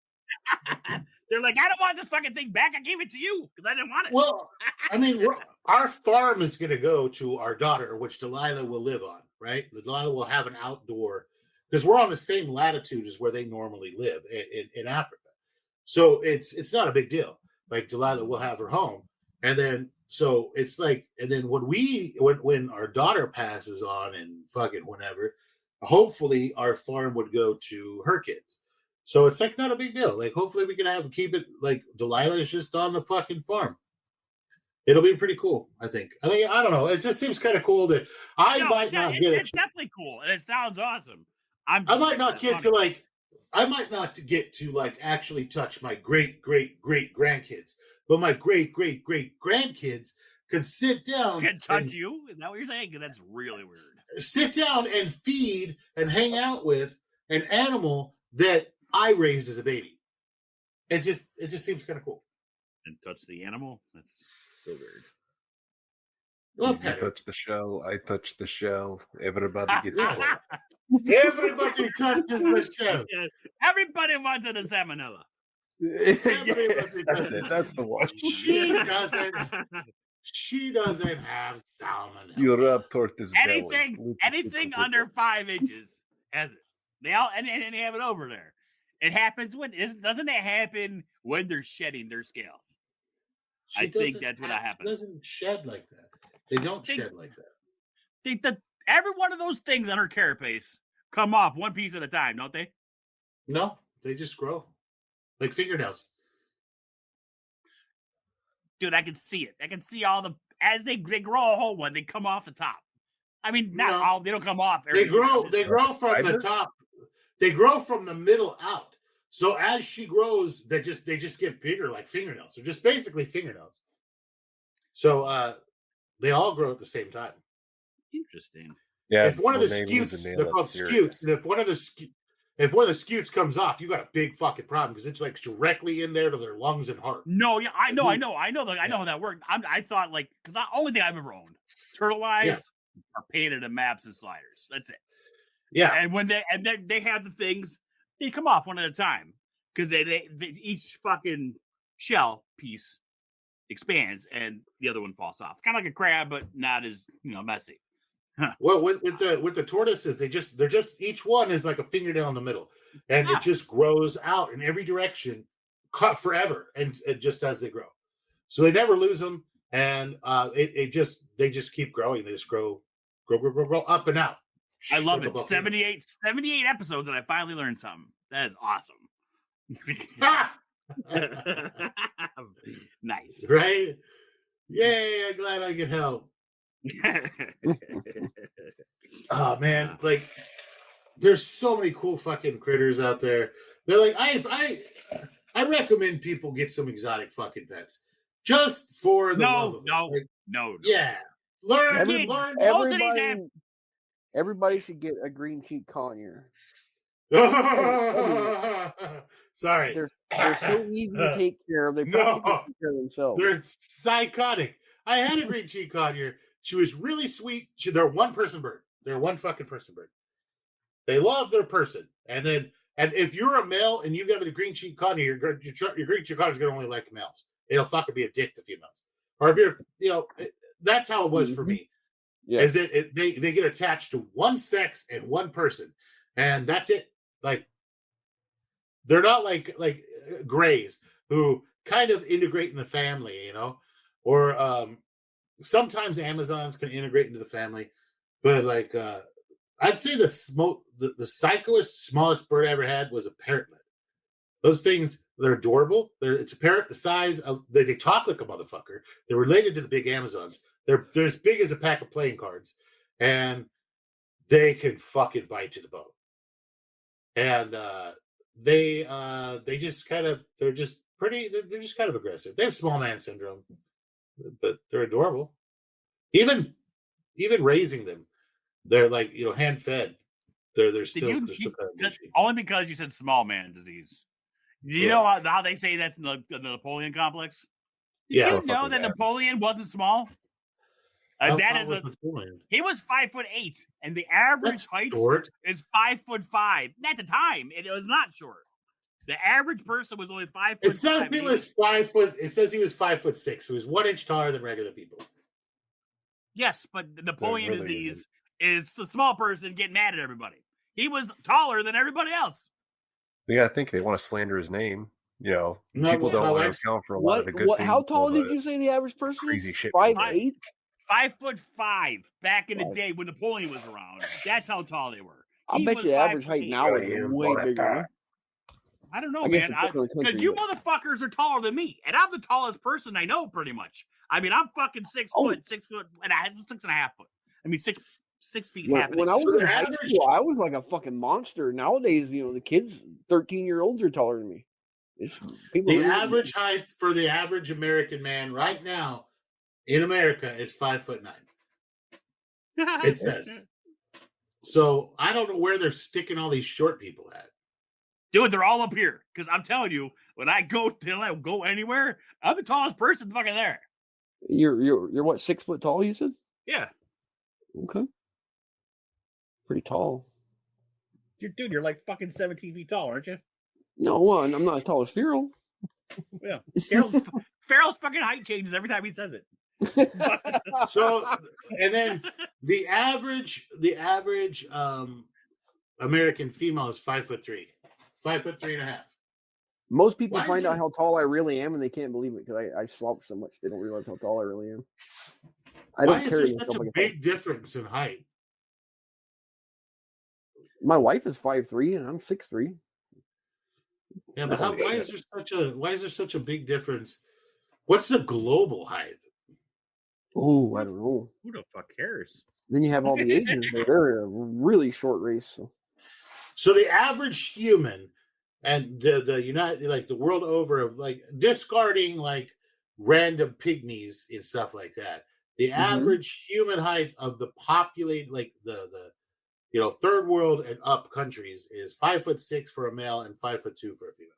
They're like, I don't want this fucking thing back. I gave it to you because I didn't want it. Well, I mean, our farm is going to go to our daughter, which Delilah will live on, right? Delilah will have an outdoor, because we're on the same latitude as where they normally live in Africa. So it's not a big deal. Like Delilah will have her home. And then, so it's like, and then when our daughter passes on and fucking whenever, hopefully our farm would go to her kids. So it's like not a big deal. Like hopefully we can keep it like Delilah is just on the fucking farm. It'll be pretty cool, I think. I don't know. It just seems kind of cool that it's definitely cool and it sounds awesome. I might not get to actually touch my great grandkids, but my great grandkids could sit down and touch you. Is that what you're saying? That's really weird. Sit down and feed and hang out with an animal that I raised as a baby. It just seems kind of cool. And touch the animal? That's so weird. Well, you touch the shell, I touch the shell. Everybody gets it. Everybody touches the shell. Everybody wanted a salmonella. Yes, that's it. That's the one. She doesn't have salmonella. You rub tortoise anything under 5 inches has it. They have it over there. It happens doesn't it happen when they're shedding their scales? I think that's what happens. It doesn't shed like that. They don't shed like that. Every one of those things on her carapace come off one piece at a time, don't they? No, they just grow like fingernails. Dude, I can see it. I can see as they grow a whole one, they come off the top. I mean, they don't come off. They grow from the top. They grow from the middle out. So as she grows, they just get bigger like fingernails. They're just basically fingernails. So they all grow at the same time. Interesting. Yeah. If one of the scutes, they're called scutes, and if one of the scutes comes off, you got a big fucking problem because it's like directly in there to their lungs and heart. No, yeah, I know how that worked. I thought because the only thing I've ever owned, turtle eyes, are painted in maps and sliders. That's it. Yeah, and when they have the things, they come off one at a time because they each fucking shell piece expands and the other one falls off, kind of like a crab, but not as messy. Huh. Well, with the tortoises, they're just each one is like a fingernail in the middle, and it just grows out in every direction, cut forever, and just as they grow, so they never lose them, and they just keep growing. They just grow up and out. I love it. 78 episodes, and I finally learned something. That is awesome. Nice, right? Yay! I'm glad I could help. Oh man, like there's so many cool fucking critters out there. They're like I recommend people get some exotic fucking pets just for the love of it. No. Yeah, learn. Everybody should get a green cheek conure. Sorry, they're so easy to take care of. They probably take care of themselves. They're psychotic. I had a green cheek conure. She was really sweet. They're one person bird. They're one fucking person bird. They love their person. And if you're a male and you got a green cheek conure, your green cheek conure is going to only like males. It'll fucking be a dick to females. Or if you're, that's how it was for me. Yeah. Is it they get attached to one sex and one person, and that's it. Like they're not like grays who kind of integrate in the family, or sometimes Amazons can integrate into the family, but I'd say the psychoest smallest bird I ever had was a parrotlet. Those things They're adorable. It's apparent the size of. They talk like a motherfucker. They're related to the big Amazons. They're as big as a pack of playing cards, and they can fucking bite to the bone. And they're just kind of aggressive. They have small man syndrome, but they're adorable. Even raising them, they're like hand fed. They're still kind of mushy. Only because you said small man disease. You know how they say that's in the Napoleon complex? Did you know that Napoleon wasn't small? He was 5'8", and the average height is 5'5". At the time, it was not short. The average person was only 5'5". It says he was 5 foot. It says he was 5'6". He was 1 inch taller than regular people. Yes, but the Napoleon disease is a small person getting mad at everybody. He was taller than everybody else. You gotta think they want to slander his name. People don't want to account for a lot of the good things. How tall did you say the average person is? Crazy shit. 5'8"? 5'5" back in the day when Napoleon was around. That's how tall they were. I bet you the average height now is way bigger. I don't know, man. Because you motherfuckers are taller than me, and I'm the tallest person I know, pretty much. I mean, I'm fucking 6 foot, 6 foot, and I have 6.5 foot. I mean, 6 feet. When I was in high school, I was like a fucking monster. Nowadays, the kids, 13-year-olds, are taller than me. The average height for the average American man right now in America is 5'9". It says. So I don't know where they're sticking all these short people at. Dude, they're all up here. Because I'm telling you, when I go anywhere, I'm the tallest person fucking there. You're what, 6 foot tall, you said? Yeah. Okay. Pretty tall. You're like fucking 17 feet tall, aren't you? No, well, I'm not as tall as Farrell. Yeah. Farrell's fucking height changes every time he says it. So, and then the average American female is 5'3", 5'3.5". Most people find out how tall I really am, and they can't believe it because I slouch so much. They don't realize how tall I really am. Why is there such a big difference in height? My wife is 5'3", and I'm 6'3". Yeah, but why is there such a big difference? What's the global height? Oh, I don't know. Who the fuck cares? Then you have all the Asians. They're a really short race. So the average human, and the world over, of like discarding like random pygmies and stuff like that. The average human height of the populated, like the third world and up countries, is 5'6" for a male and 5'2" for a female.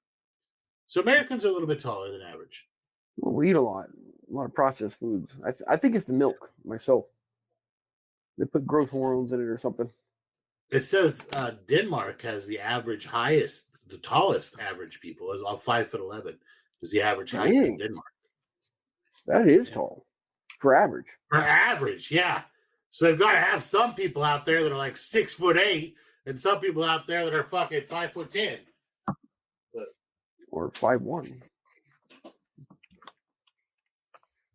So Americans are a little bit taller than average. Well, we eat a lot of processed foods. I think it's the milk myself. They put growth hormones in it or something. It says Denmark has the tallest average people is all 5'11" is the average height in Denmark. That is tall for average. For average, yeah. So they've got to have some people out there that are like 6'8", and some people out there that are fucking 5'10". Or 5'1".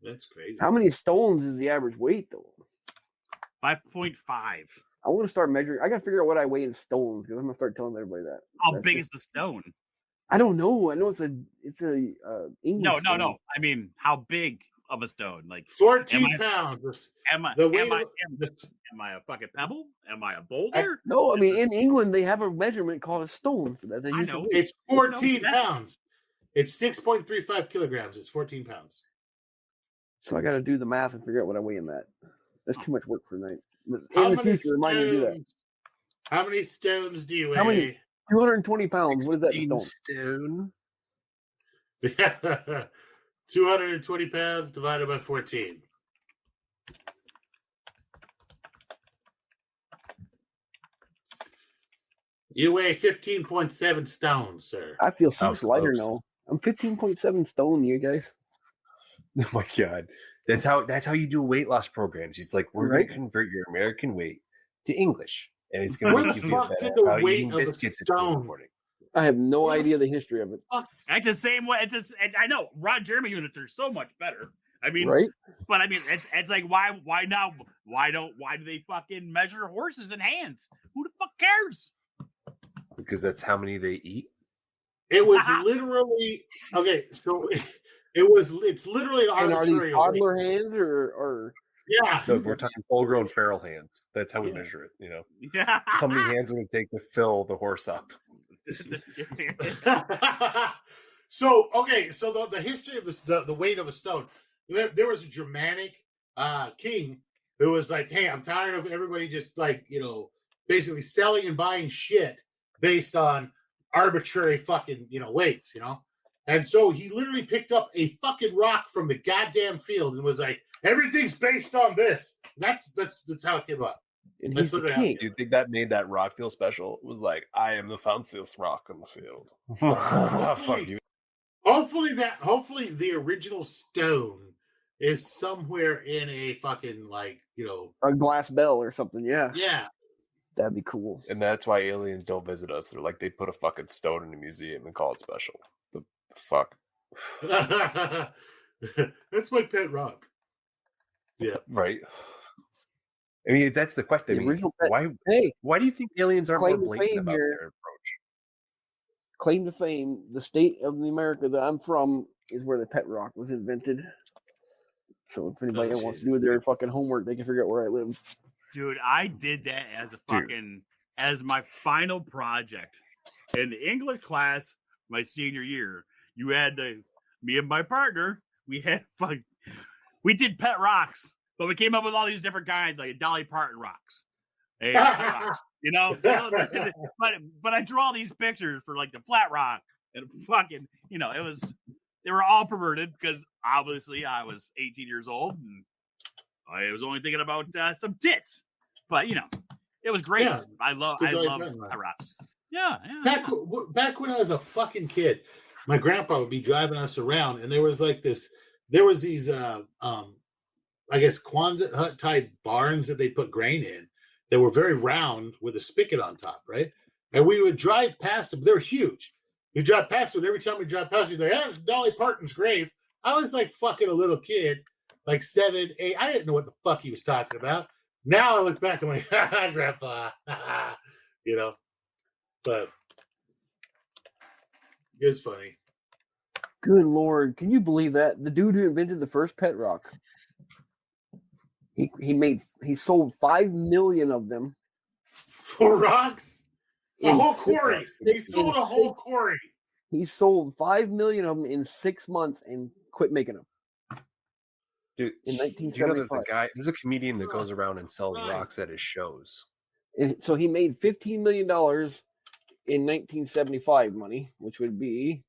That's crazy. How many stones is the average weight though? 5.5. I want to start measuring. I got to figure out what I weigh in stones because I'm gonna start telling everybody that. How big is the stone? I don't know. I know it's a English No. stone. I mean, how big of a stone? Like 14 pounds. Am I a fucking pebble? Am I a boulder? No, I mean in England they have a measurement called a stone for that. I know. It's 14 pounds. It's 6.35 kilograms. It's 14 pounds. So I got to do the math and figure out what I weigh in that. That's too much work for tonight. In the future, remind me to do that. How many stones do you weigh? How many? 220 pounds. What is that in stone? 220 pounds divided by 14. You weigh 15.7 stones, sir. I feel so much lighter now. I'm 15.7 stone, you guys. Oh my god, that's how you do weight loss programs. It's like we're going to convert your American weight to English, and it's going to make you feel better. The weight of a stone. I have no idea the history of it. It's the same way. I know Ron Jeremy units are so much better. I mean, right? But I mean, it's like why now? Why do they fucking measure horses in hands? Who the fuck cares? Because that's how many they eat. It was literally okay. So it's literally an And are these arbitrary weight. toddler hands or Yeah. No, we're talking full-grown feral hands. That's how we Yeah. measure it. You know, Yeah. how many hands would it take to fill the horse up? So the history of the weight of a stone. There was a Germanic king who was like, "Hey, I'm tired of everybody just like basically selling and buying shit based on arbitrary fucking weights, And so he literally picked up a fucking rock from the goddamn field and was like, everything's based on this. That's how it came up. and That's he's the what king. Do you think that made that rock feel special? It was like, I am the fanciest rock in the field. Fuck you. Hopefully the original stone is somewhere in a fucking A glass bell or something. Yeah, yeah. that'd be cool. And that's why aliens don't visit us. They're like, they put a fucking stone in a museum and call it special. The fuck? That's my pet rock. Yeah. Right. I mean, that's the question. The I mean, original pet- why Hey, do you think aliens aren't more claim to blatant fame about here. their approach? Claim to fame, the state of America that I'm from is where the pet rock was invented. So if anybody wants to do their fucking homework, they can figure out where I live. Dude, I did that as a fucking as my final project in the English class my senior year. You had me and my partner. We did pet rocks, but we came up with all these different kinds, like Dolly Parton rocks. Hey, pet rocks, but I draw these pictures for like the flat rock and fucking, it was. They were all perverted because obviously I was 18 years old and I was only thinking about some tits. But it was great. Yeah. I love pet rocks. Yeah. Back when I was a fucking kid, my grandpa would be driving us around, and there was these I guess Quonset hut type barns that they put grain in. They were very round with a spigot on top, right? And we would drive past them. They were huge. We drive past it. Every time we drive past it, it's Dolly Parton's grave. I was like fucking a little kid, like 7, 8. I didn't know what the fuck he was talking about. Now I look back and I'm like, Grandpa, But it's funny. Good Lord, can you believe that? The dude who invented the first pet rock, he sold 5 million of them. For rocks? A In whole 6 quarry. months. He sold a whole quarry. He sold 5 million of them in 6 months and quit making them. Dude, In there's 1975. there's a comedian that goes around and sells rocks at his shows. And so he made $15 million in 1975 money, which would be.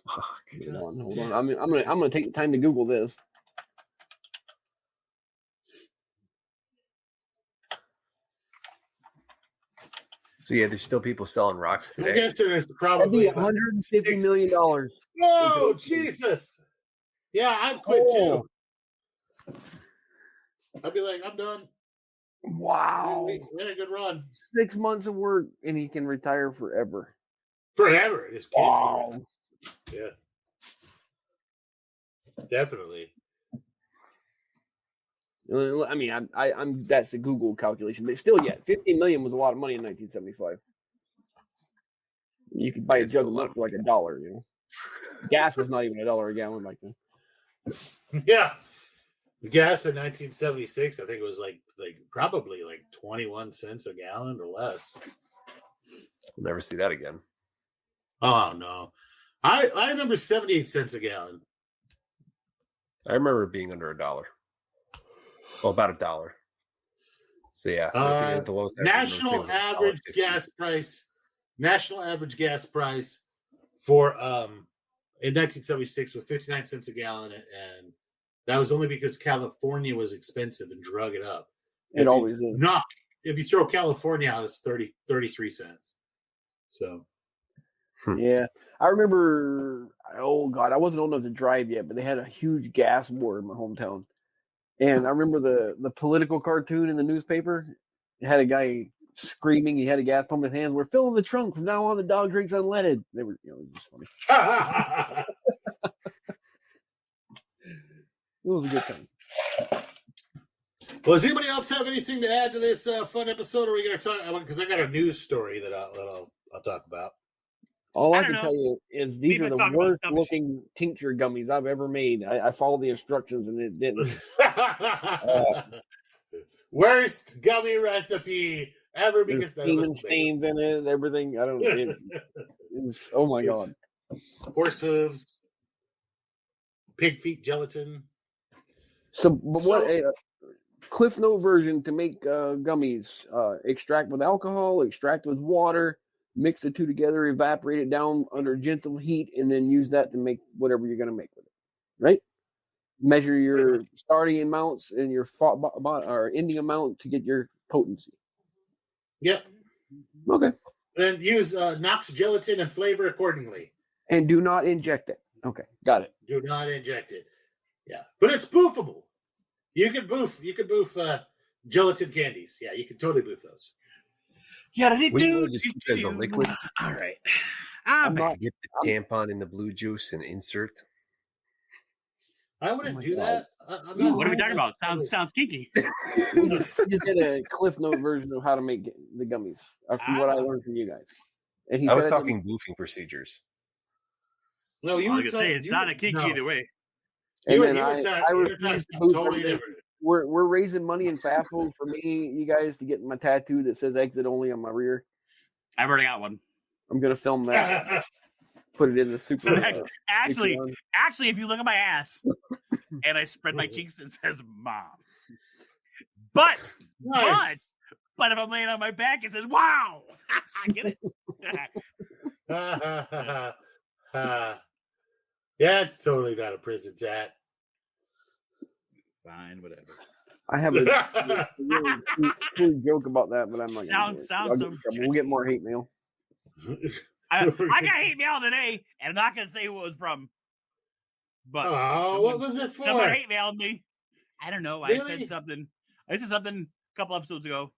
Hold on. I'm gonna take the time to Google this. So yeah, there's still people selling rocks I today. guess there's That'd probably be $150 million. Oh, Jesus. Yeah, I'd quit too. I'd be like, I'm done. Wow. We had a good run. 6 months of work and he can retire forever. Forever. His kids. Wow. Yeah. Definitely. I mean, I'm that's a Google calculation, but still, yeah, 15 million was a lot of money in 1975. You could buy a jug of milk for like $1, Gas was not even $1 a gallon back then. Yeah. Gas in 1976, I think it was like probably like 21 cents a gallon or less. We'll never see that again. Oh no. I remember 78 cents a gallon. I remember it being under $1. Well, about $1. So yeah, the lowest national average gas price. National average gas price for in 1976 was 59 cents a gallon, and that was only because California was expensive and drug it up. It always is. If you throw California out, it's 33 cents. So yeah, I remember. Oh God, I wasn't old enough to drive yet, but they had a huge gas war in my hometown. And I remember the political cartoon in the newspaper. It had a guy screaming. He had a gas pump in his hands. We're filling the trunk from now on. The dog drinks unleaded. They were, it was just funny. It was a good time. Well, does anybody else have anything to add to this fun episode? Or are we going to talk? Because I got a news story that I'll I'll talk about. All I don't can know. tell you is these We've are been the talking about worst dumb looking tincture gummies I've ever made. I followed the instructions and it didn't. Worst gummy recipe ever There's because none of us semen can make it. stains in it and everything. I don't. It was. Oh my It's god. Horse hooves, pig feet gelatin. So, but what a Cliff Note version to make gummies: extract with alcohol, extract with water, mix the two together, evaporate it down under gentle heat, and then use that to make whatever you're going to make with it. Right? Measure your starting amounts and your or ending amount to get your potency. Yep. Okay. Then use Knox gelatin and flavor accordingly. And do not inject it. Okay, got it. Do not inject it. Yeah, but it's boofable. You could boof gelatin candies. Yeah, you can totally boof those. Yeah, Wouldn't you just keep it as a liquid? All right. I'm not. Get the tampon in the blue juice and insert. I wouldn't my do God. that. What are we talking about? Sounds kinky. We just did a Cliff Note version of how to make the gummies from what I learned from you guys. And he I was said talking boofing procedures. No, you I were was gonna say it's not a kinky either way. And You then were I talking refused to boof totally everything. different. We're raising money in FAFO for me, you guys, to get my tattoo that says exit only on my rear. I've already got one. I'm gonna film that. Put it in the super. Actually, Patreon. if you look at my ass and I spread my cheeks, it says "mom." But Nice. but if I'm laying on my back, it says "wow." Get it? Yeah, it's totally not a prison tat. Fine, whatever. I have a really cool joke about that, but I'm not. Sounds so. We'll get more hate mail. I got hate mail today, and I'm not gonna say who it was from. But what was it for? Someone hate mailed me. I don't know. Really? I said something a couple episodes ago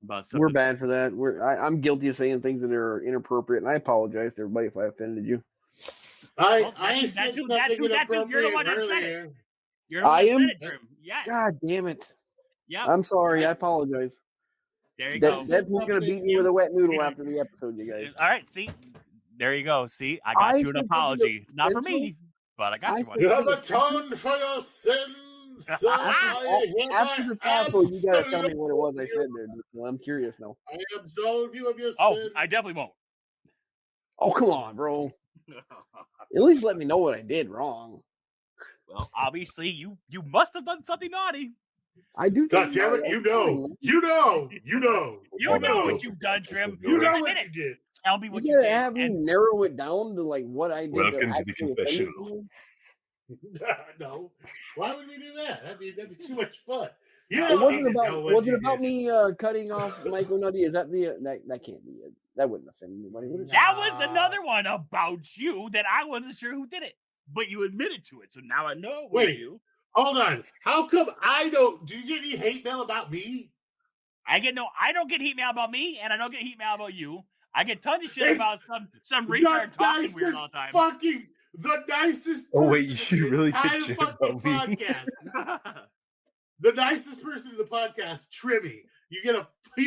about something. We're bad for that. I'm guilty of saying things that are inappropriate, and I apologize to everybody if I offended you. I said something inappropriate you're the one that said earlier. it. You're the one that said it, Trim. Yes. God damn it! Yeah. I'm sorry. I apologize. There you go. Deadpool's gonna beat me with a wet noodle after the episode, you guys. All right. See, there you go. See, I got you an apology. It's not for me, but I got you one. You have atoned for your sins. After the FAFO, you gotta tell me what it was I said there. Well, I'm curious now. I absolve you of your sins. Oh, I definitely won't. Oh, come on, bro. At least let me know what I did wrong. Well, obviously, you must have done something naughty. I do. God damn it! You know what you've done, Trim. You know Admit what it. you did. Tell me what You you gotta did. have me narrow it down to like what I did. Welcome to the actually offend confessional. you. No, why would we do that? That'd be too much fun. It wasn't about me cutting off Myco Nutty. Is that that can't be it? That wouldn't offend anybody, would it? That was another one about you that I wasn't sure who did it, but you admitted to it, so now I know. Wait. You. Hold on. How come I don't? Do you get any hate mail about me? I don't get hate mail about me, and I don't get hate mail about you. I get tons of shit about some retard talking weird all the time. Fucking the nicest. Oh wait, person you really in the did shit entire about me. podcast. The nicest person in the podcast, Trimmy. You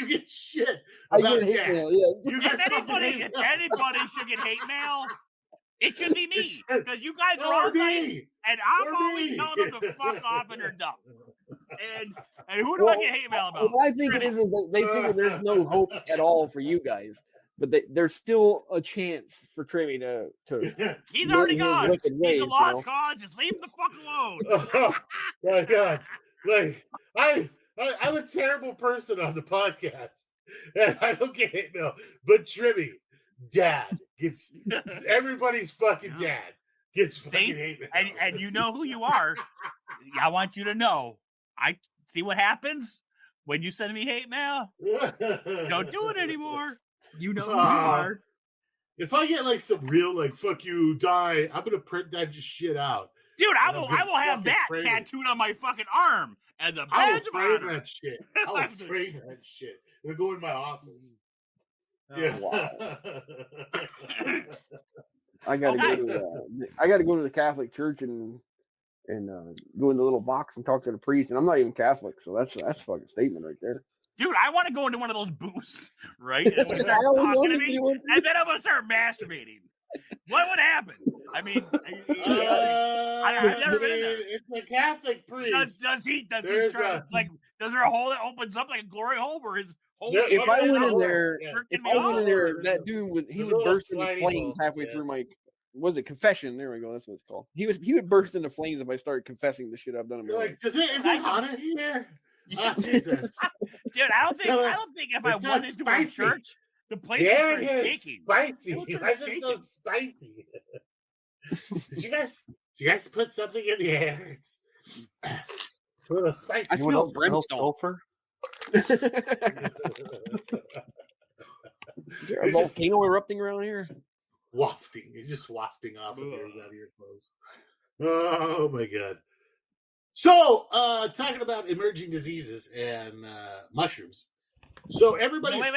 get shit I about get hate Dad. mail. Yes. You get If fucking hate mail. anybody should get hate mail, it should be me because you guys are Or all nice, me. and I'm Or always me. telling them to fuck off and they're dumb. And who do I get hate mail about? What I think it is that they figure there's no hope at all for you guys, but there's still a chance for Trimmy to. He's already His gone. wicked He's ways, a you lost know? cause. Just leave him the fuck alone. Oh my God! Like I'm a terrible person on the podcast, and I don't get hate mail. But Trimmy, Dad gets everybody's fucking dad gets fucking hate mail. And you know who you are. I want you to know. I see what happens when you send me hate mail. Don't do it anymore. You know who you are. If I get like some real like "fuck you, die," I'm gonna print that just shit out. Dude, I I'm will gonna have fucking that frame it. tattooed on my fucking arm as a I will badge of frame honor. that shit. I will frame that shit. It'll go in my office. Oh, Yeah. wow. I gotta go to the Catholic Church and go in the little box and talk to the priest. And I'm not even Catholic, so that's a fucking statement right there. dude, I want to go into one of those booths, right? And we start I always talking to wanted me, to once. and then I'm gonna start masturbating. What would happen? I mean, I've never been in there. It's a Catholic priest. Does he There's try, a- like? Does there a hole that opens up like a glory hole where his hole? There- If I there's went a in hole. there, Yeah. if I went in there, that dude would There's a little burst into sliding flames hole. halfway Yeah. through my. Was it confession? There we go. That's what it's called. He would burst into flames if I started confessing the shit I've done in my You're life. like, is it Hanukkah here? Oh, Jesus. Dude, I don't think if I It's went not into a spicy. church, the place Yeah, would start it's shaking. spicy. It would Why start is it so shaking. spicy? Did you guys put something in the air? It's a little spicy. I Anyone smell else smell brimstone. sulfur? Is there a It's just- volcano erupting around here? Wafting. You're just wafting off of your, out of your clothes. Oh my god. So, talking about emerging diseases and mushrooms. So everybody's Wait.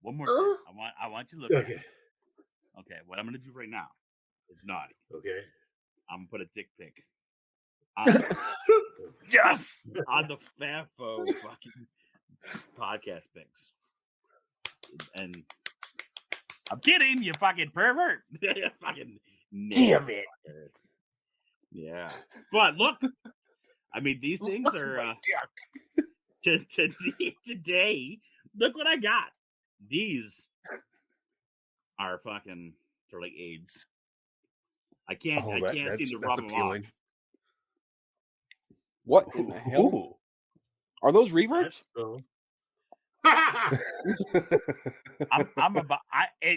One more thing. I want you to look at Okay. it. Okay, what I'm gonna do right now is naughty. Okay. I'm gonna put a dick pic on, Yes. on the FAFO fucking podcast pics. And I'm kidding, you fucking pervert. You fucking Damn it. fucker. Yeah. But look, I mean, these things are today. Look what I got. These are fucking. They're like AIDS. I can't seem to rub them off. What in the hell? Ooh. Are those reverts?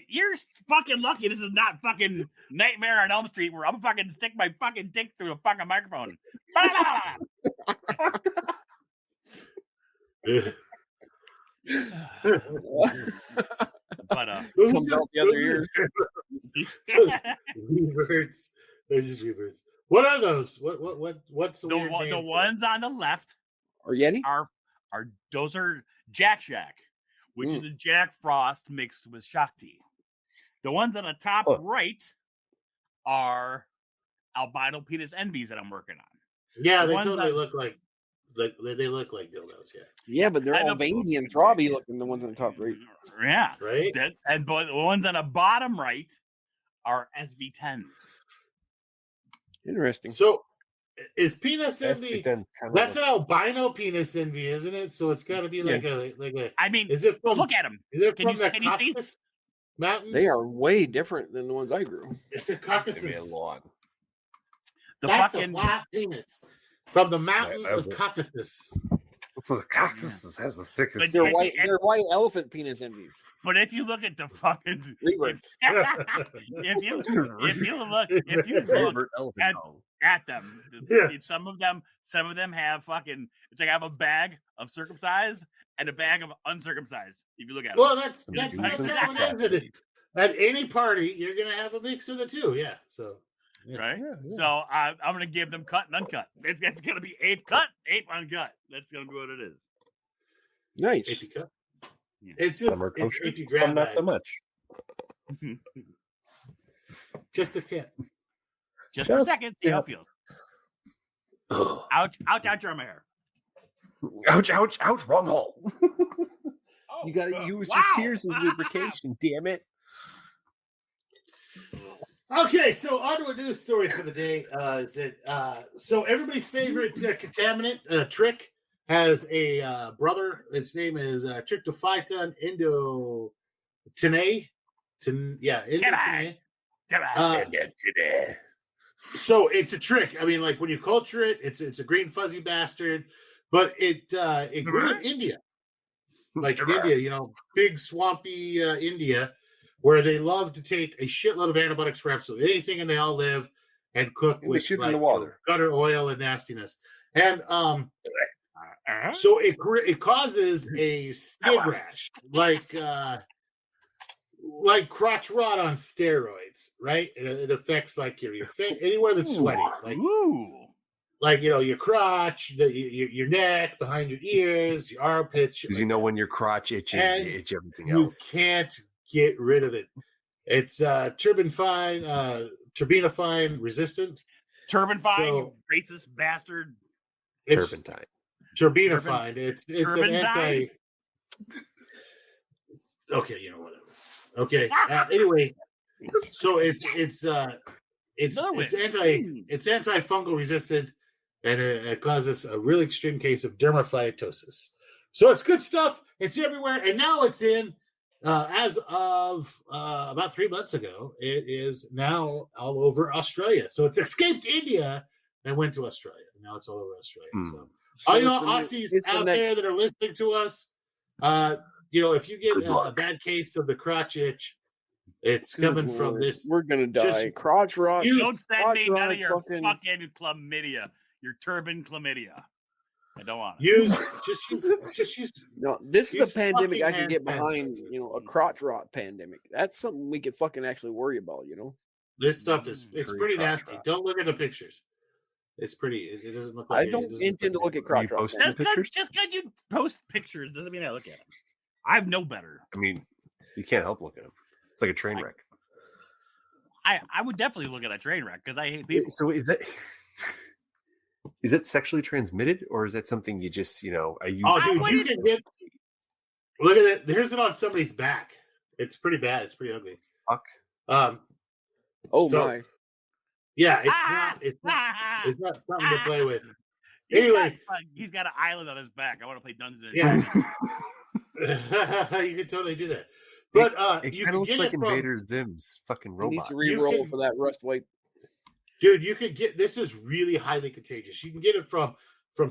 You're fucking lucky. This is not fucking Nightmare on Elm Street where I'm fucking stick my fucking dick through a fucking microphone. But Comes out the other ear. Reverts. They're just reverts. What are those? What's the weird name the for ones on the left Or Yeti? are those are Jack Shack, which is a Jack Frost mixed with Shakti. The ones on the top right are albino penis envies that I'm working on. Yeah, The they ones totally that- look like they look like dildos. Yeah, Yeah, but they're I all know- veiny and throbby looking, the ones on the top right. Yeah, right. but the ones on the bottom right are SV10s. Interesting. So, is penis envy? That's That's an albino penis envy, isn't it? So it's got to be like a. I mean, Is it from? look at them. Is it Can from you- the can you see? Caucasus Mountains? They are way different than the ones I grew. It's a Maybe a Caucasus. lawn. The That's fucking a black penis from the mountains that's of it. Caucasus. The Caucasus has the thickest. But- They're white elephant penis envies. But if you look at the fucking Reverts. if you look Favorite elephant at, dog. at them, Yeah. some of them have fucking. It's like I have a bag of circumcised and a bag of uncircumcised. If you look at Well, them, that's Exactly. how it is. At any party, you're gonna have a mix of the two. Yeah. So. Yeah. right? Yeah, yeah. So I'm gonna give them cut and uncut. It's gonna be 8 cut, 8 uncut. That's gonna be what it is. Nice. AP cup. Yeah. It's just Some are it's kosher, AP some grab not bag. so much. Just the tip. Just for a Just- second, see how it yeah. feels. Ugh. Ouch on my hair. Ouch, ouch, ouch, wrong hole. Oh, You gotta God. use Wow. your tears as lubrication, damn it. Okay, so on to a news story for the day. So everybody's favorite contaminant, Trick, has a brother. His name is Tryptophyton Indotinae. Indotinae. Today. So it's a trick. I mean, like when you culture it, it's a green fuzzy bastard, but it grew in India, like in India, big swampy India, where they love to take a shitload of antibiotics for absolutely anything, and they all live and cook And they with shoot in the water. gutter oil and nastiness, and so it causes a skin rash, like crotch rot on steroids, right? It affects like your anywhere that's sweaty, like your crotch, your neck, behind your ears, your armpits. shit Because like that. when your crotch itches, And you itch everything You else. can't get rid of it. It's turbinafine resistant. Turban fine, So- you racist bastard. It's Turpentine. Turbinafine. It's an Turbine anti. Okay, whatever. Okay. Anyway, so it's antifungal resistant, and it causes a really extreme case of dermaphytosis. So it's good stuff. It's everywhere, and now it's in. As of about 3 months ago, it is now all over Australia. So it's escaped India and went to Australia. Now it's all over Australia. So all you Aussies out there that are listening to us, if you get a bad case of the crotch itch, it's coming from this. We're gonna die. Crotch rot. Don't send me none of your fucking chlamydia. Your turban chlamydia. I don't want it. Just use. No, this is a pandemic I can get behind. A crotch rot pandemic. That's something we could fucking actually worry about. This stuff is pretty nasty. Rot. Don't look at the pictures. It's pretty. It doesn't look like. I don't intend to look at crotch rot. Just because you post pictures doesn't mean I look at them. I know better. I mean, you can't help looking at them. It's like a train wreck. I would definitely look at a train wreck because I hate people. So is it sexually transmitted, or is that something you just, you can get. Look at it. Here's it on somebody's back. It's pretty bad. It's pretty ugly. Fuck. My. Yeah, it's not something to play with. Anyway, he's got an island on his back. I want to play Dungeons and Dragons. You can totally do that. But it kind of looks like Invader Zim's fucking robot. He needs to re-roll for that rust wipe. Dude, you can get this is really highly contagious. You can get it from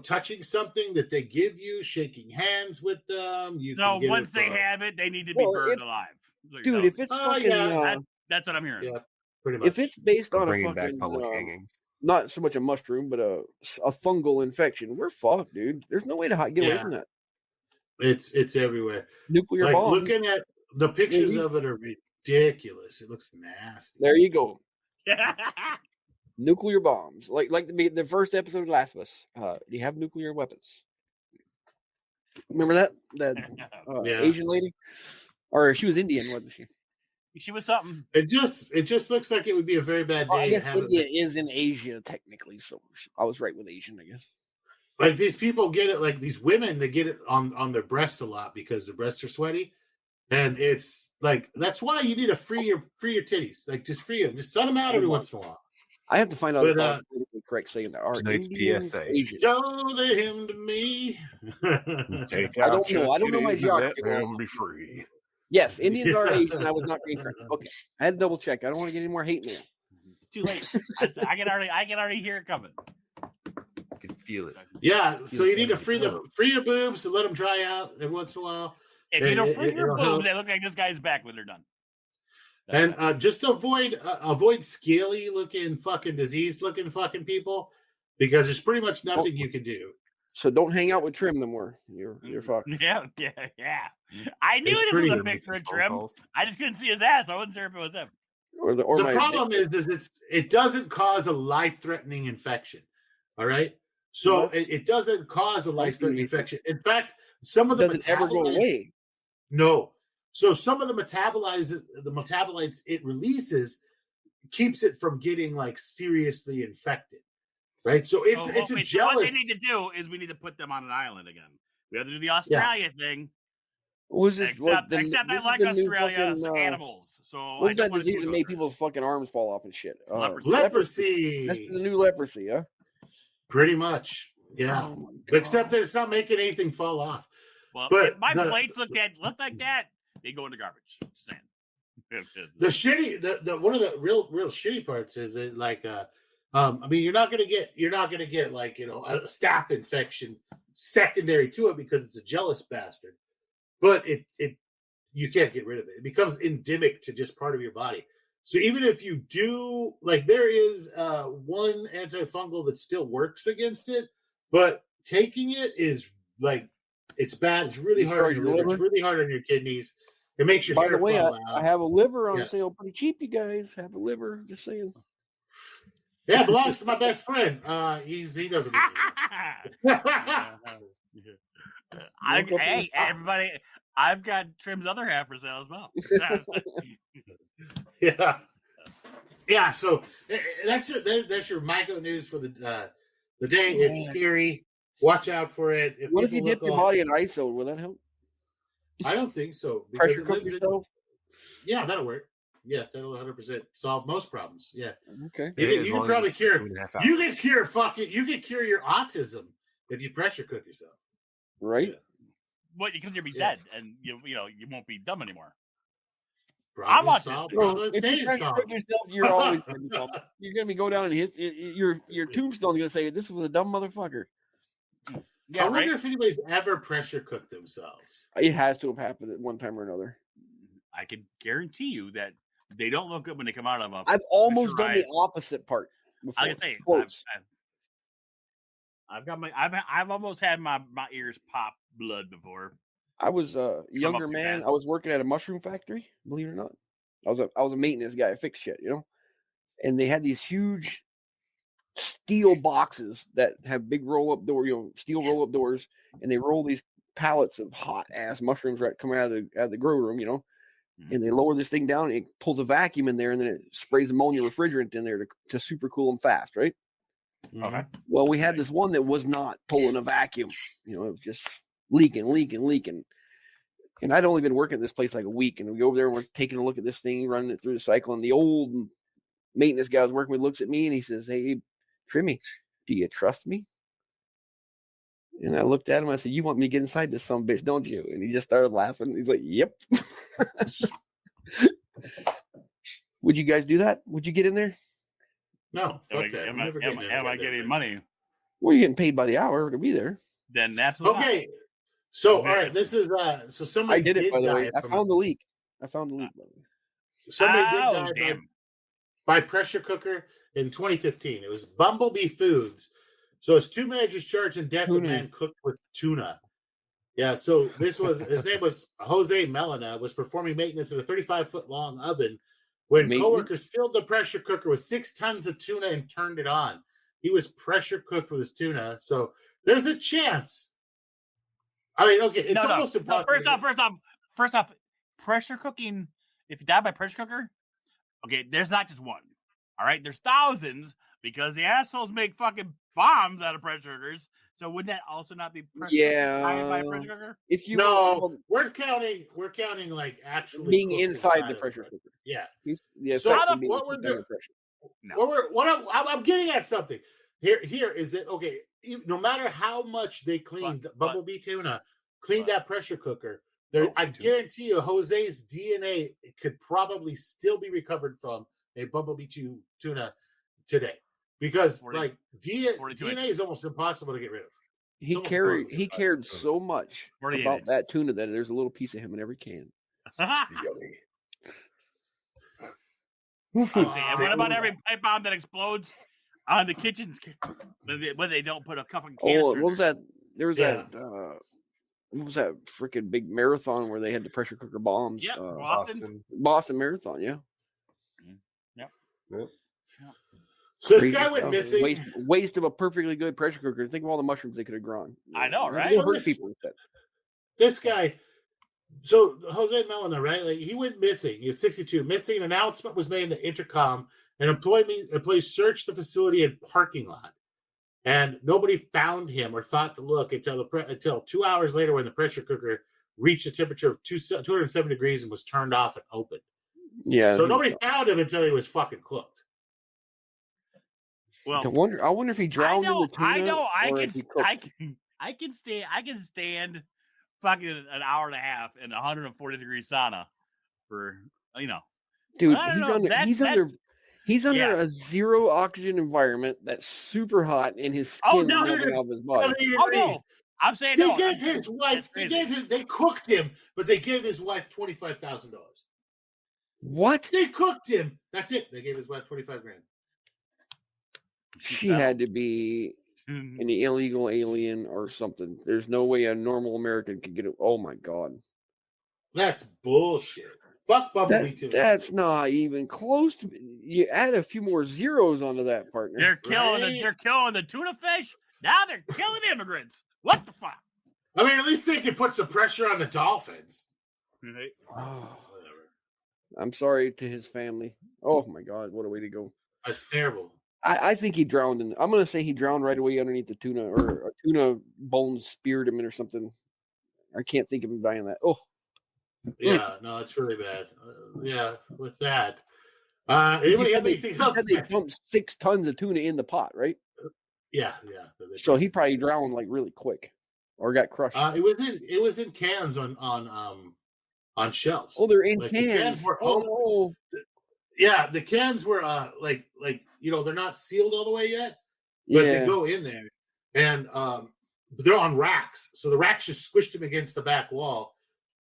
touching something that they give you, shaking hands with them. Once they have it, they need to be burned alive. Dude, if it's fucking that's what I'm hearing. Yeah, pretty much. If it's based on a fucking fucking hangings. Not so much a mushroom, but a fungal infection, we're fucked, dude. There's no way to get away from that. It's everywhere. Nuclear bomb. Looking at the pictures of it are ridiculous. It looks nasty. There you go. Nuclear bombs, like the first episode of Last of Us. Do you have nuclear weapons? Remember that Asian lady, or she was Indian, wasn't she? She was something. It just looks like it would be a very bad day. I guess India is in Asia technically, so I was right with Asian, I guess. Like these people get it, like these women, they get it on their breasts a lot because their breasts are sweaty, and it's like that's why you need to free your titties, like just free them, just sun them out every once in a while. I have to find out if I'm politically correct saying that. Tonight's PSA. Show him to me. I don't know my geography. Be free. Yes, Indians are Asian. I was not being correct. Okay, I had to double check. I don't want to get any more hate mail. Too late. I can already hear it coming. I can feel it. Yeah, so you need to free your boobs to let them dry out every once in a while. If you don't free your boobs, they look like this guy's back when they're done. And just avoid scaly looking fucking diseased looking fucking people because there's pretty much nothing you can do. So don't hang out with Trim no more. You're fucked. Yeah. I knew this was a picture of Trim. I just couldn't see his ass. I wasn't sure if it was him. The problem is it doesn't cause a life-threatening infection. All right, so it doesn't cause a life-threatening infection. In fact, some of the doesn't ever go away. No. So some of the metabolites it releases keeps it from getting like seriously infected, right? So it's a jealous. What they need to do is we need to put them on an island again. We have to do the Australia thing. Was this except I like Australia animals. So what was that disease that made people's fucking arms fall off and shit? Leprosy. That's the new leprosy, huh? Pretty much, yeah. Oh except that it's not making anything fall off. Well, but my plates look like that. They go in the garbage. Just saying. The shitty, one of the real shitty parts is that like, I mean, you're not gonna get like a staph infection secondary to it because it's a jealous bastard. But you can't get rid of it. It becomes endemic to just part of your body. So even if you do, like, there is one antifungal that still works against it, but taking it is like it's bad. It's really hard on your liver. It's really hard on your kidneys. It makes your hair fall out. I have a liver on sale, pretty cheap. You guys have a liver. Just saying. Yeah, it belongs to my best friend. He doesn't. Hey, everybody! I've got Trim's other half for sale as well. Yeah. So that's your Myco news for the day. It's scary. Watch out for it. What if you people dip look your off- body in ISO? Will that help? I don't think so. Because Pressure it cook lives in- yourself? Yeah, that'll work. Yeah, that'll 100% solve most problems. Yeah, Okay. you As can long as probably it's cure. 2.5 You hours. can cure fucking. You can cure your autism if you pressure cook yourself. Right? Yeah. Well, because you'll be Yeah. dead, and you won't be dumb anymore. Problem autistic. solved. Bro, Problem if you stayed pressure solved. cook yourself, you're always going to be dumb. You're going to go down in your tombstone's going to say, this was a dumb motherfucker. Yeah, I right. wonder if anybody's ever pressure cooked themselves. It has to have happened at one time or another. I can guarantee you that they don't look good when they come out of a. I've almost done the pressurized- opposite part before. I can say Close. I've got my. I've almost had my ears pop blood before. I was a younger up too man. fast. I was working at a mushroom factory, believe it or not. I was a maintenance guy. I fixed shit, And they had these huge steel boxes that have big roll up door, steel roll up doors, and they roll these pallets of hot ass mushrooms right coming out of the grow room, And they lower this thing down, and it pulls a vacuum in there, and then it sprays ammonia refrigerant in there to super cool them fast, right? Okay. Well, we had this one that was not pulling a vacuum. It was just leaking. And I'd only been working at this place like a week, and we go over there and we're taking a look at this thing, running it through the cycle. And the old maintenance guy I was working with looks at me and he says, "Hey, Trimmy, do you trust me?" And I looked at him. I said, "You want me to get inside this son of a bitch, don't you?" And he just started laughing. He's like, "Yep." Would you guys do that? Would you get in there? No, fuck that. Am I'm never getting I that getting goddamn money? Well, you're getting paid by the hour to be there. Then thing. absolutely. Okay, so Okay. all right, this is so somebody I did it, by the way. die I from- found the leak. By the way. Somebody Oh, did die damn. by pressure cooker in 2015. It was Bumblebee Foods. So it's 2 managers charged in death of Tuna. man cooked with tuna. Yeah, so this was his name was Jose Melena, was performing maintenance in a 35-foot long oven when Maintenance? coworkers filled the pressure cooker with 6 tons of tuna and turned it on. He was pressure cooked with his tuna, so there's a chance. I mean, okay, it's almost impossible. First off, pressure cooking. If you die by pressure cooker, okay, there's not just one. All right, there's thousands because the assholes make fucking bombs out of pressure cookers. So would that also not be pressure dying by a pressure cooker? If you No, we're counting like actually being cooked inside the of pressure cooker. Yeah. Yeah, So effects of being what we're under doing- pressure. No. I'm getting at something. Here is that okay? No matter how much they cleaned Bumblebee tuna, cleaned that pressure cooker, I guarantee you, Jose's DNA could probably still be recovered from a Bumblebee tuna today, because 40 like 42 DNA is almost impossible to get rid of. He almost cared impossible. cared so much 48 about inches. that tuna that there's a little piece of him in every can. Yummy. And what about every pipe bomb that explodes on the kitchen when they don't put a cup of Oh, canister? what was that? There was Yeah. that. What was that freaking big marathon where they had the pressure cooker bombs? Yep, Boston. Boston. Boston Marathon, yeah. So this Crazy guy went stuff. missing. Waste of a perfectly good pressure cooker. Think of all the mushrooms they could have grown. I know, They right? still hurt people with that. This guy, so Jose Melena, right? Like he went missing. He was 62. Missing. An announcement was made in the intercom, and employees searched the facility and parking lot, and nobody found him or thought to look until 2 hours later when the pressure cooker reached a temperature of 207 degrees and was turned off and opened. Yeah. So nobody found him until he was fucking cooked. Well, I wonder if he drowned in the tuna. I know. or if he cooked. I can stand fucking an hour and a half in a 140-degree sauna for Dude, I don't know, he's under yeah. a zero oxygen environment that's super hot, and his skin Oh, is no, melting off his body. 70 Oh degrees. no, I'm saying They no. gave his wife. They cooked him, but they gave his wife $25,000. What? They cooked him. That's it. They gave his wife $25,000. She had to be an illegal alien or something. There's no way a normal American could get it. Oh my god. That's bullshit. Fuck Bumblebee too. That's not even close to. You add a few more zeros onto that, partner. They're killing Right? they're killing the tuna fish. Now they're killing immigrants. What the fuck? I mean, at least they can put some pressure on the Dolphins. Oh, Whatever. I'm sorry to his family. Oh my god, what a way to go. That's terrible. I think he drowned. I'm going to say he drowned right away underneath the tuna, or a tuna bone speared him or something. I can't think of him dying that. Oh, Yeah, no, it's really bad. Yeah, with that. Anybody have anything else? They dumped 6 tons of tuna in the pot, right? Yeah. So he probably drowned like really quick, or got crushed. It was in cans on shelves. Oh, they're in Like, cans. The cans were no. Yeah, the cans were like they're not sealed all the way yet, but they go in there, and they're on racks. So the racks just squished him against the back wall.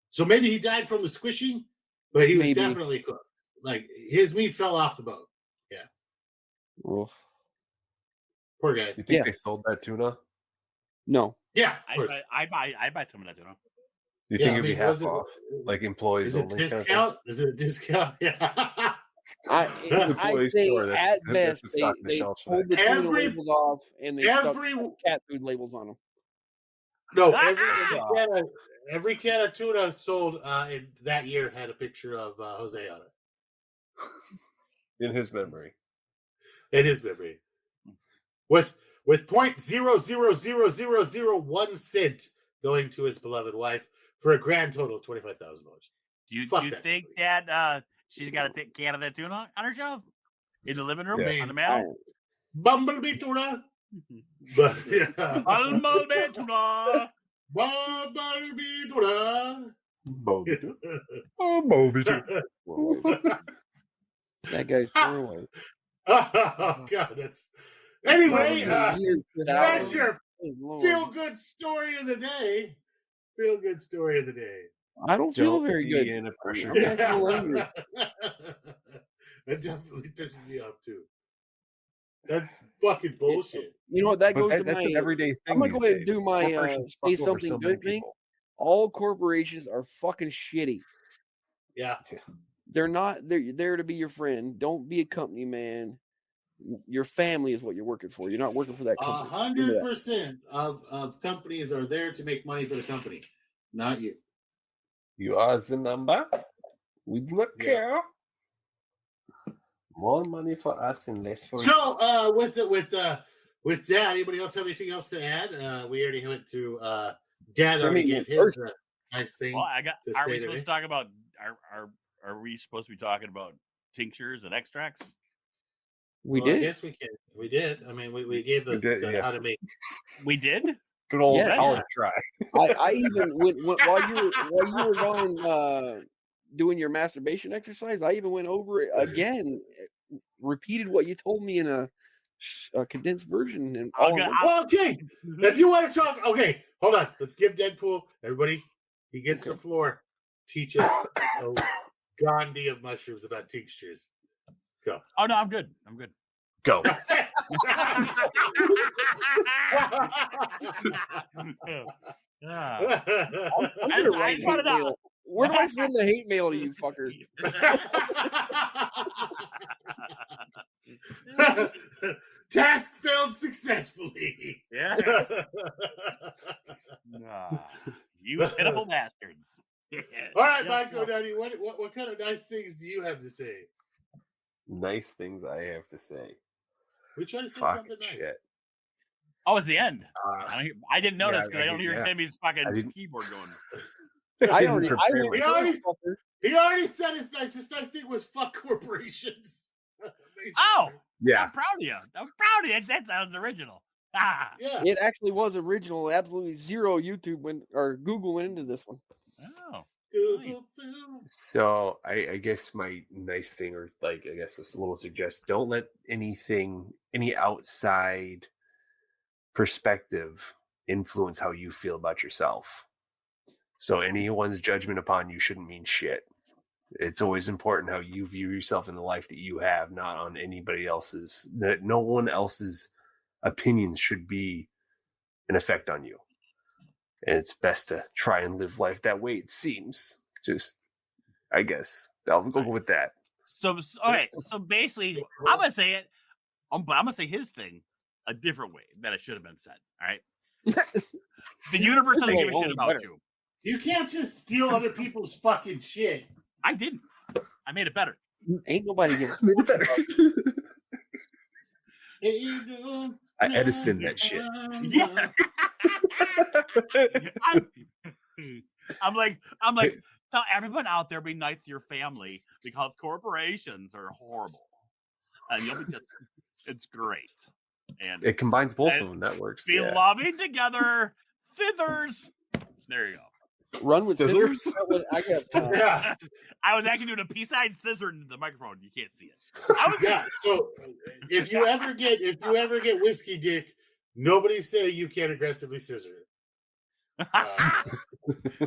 So maybe he died from the squishing, but he was definitely cooked. Like, his meat fell off the boat. Yeah. Oof. Poor guy. You think they sold that tuna? No. Yeah, I buy some of that tuna. You think it'd be half off, like employees is it only? discount? Kind of Is it a discount? Yeah. I say at best they shelves for pulled the that. tuna labels off and they stuck cat food labels on them. No, every can of tuna sold in that year had a picture of Jose on it. In his memory. In his memory. With 0.00001 cent going to his beloved wife for a grand total of $25,000. Do you think that she's got a can of that tuna on her shelf in the living room on the mantle? Bumblebee tuna. But Bumblebee tuna. Bumblebee tuna. Bumblebee tuna. That guy's throwaway. Oh God, that's anyway. That's your feel-good story of the day. Feel-good story of the day. I don't feel very good. In a pressure. It definitely pisses me off too. That's fucking bullshit. You know what? That goes to that's my an everyday thing. I'm gonna go ahead and do my Corporations say fuck over something so good many thing. people. All corporations are fucking shitty. Yeah. They're not. They're there to be your friend. Don't be a company man. Your family is what you're working for. You're not working for that company. 100% of companies are there to make money for the company, not you. You are the number. We do not care. More money for us and less for you. So, with that, anybody else have anything else to add? We already went through. Dad already gave his nice thing. Well, are we supposed to talk about? Are we supposed to be talking about tinctures and extracts? We did. I guess we can. We did. I mean, we gave the how to make. We did. Good old college try. I even went while you were gone doing your masturbation exercise. I even went over it again, repeated what you told me in a condensed version. And okay, if you want to talk, okay, hold on. Let's give Deadpool everybody. He gets the floor. Teach us a Gandhi of mushrooms about tinctures. Go. Oh no, I'm good. Go. Where do I send the hate mail to you, fucker? Task failed successfully. Yeah. You pitiful bastards. All right, Myco Nutty, what kind of nice things do you have to say? Nice things I have to say. We try to say something nice. Shit. Oh, it's the end. I didn't notice because I don't hear Timmy's fucking keyboard going. He already said his nice thing was fuck corporations. Oh, yeah. I'm proud of you. That sounds original. Yeah. It actually was original. Absolutely zero Google went into this one. Oh. So I guess my nice thing, or I guess it's a little suggestion, don't let any outside perspective influence how you feel about yourself. So anyone's judgment upon you shouldn't mean shit. It's always important how you view yourself in the life that you have, not on anybody else's. No one else's opinions should be an effect on you. And it's best to try and live life that way, it seems. Just, I guess. I'll go with that. So basically, I'm going to say it, but I'm going to say his thing a different way that it should have been said. All right? The universe doesn't give a shit about you. You can't just steal other people's fucking shit. I didn't. I made it better. Ain't nobody giving Made it better. Hey, you doing? I Edison that shit. Yeah. I'm like, tell everyone out there, be nice to your family because corporations are horrible, and you'll be it's great. And It combines both of them. That works. be Yeah. loving together, scissors. There you go. Run with scissors. I got. Yeah. I was actually doing a peace-sign scissor into the microphone. You can't see it. Yeah. So if you ever get whiskey dick, nobody say you can't aggressively scissor it.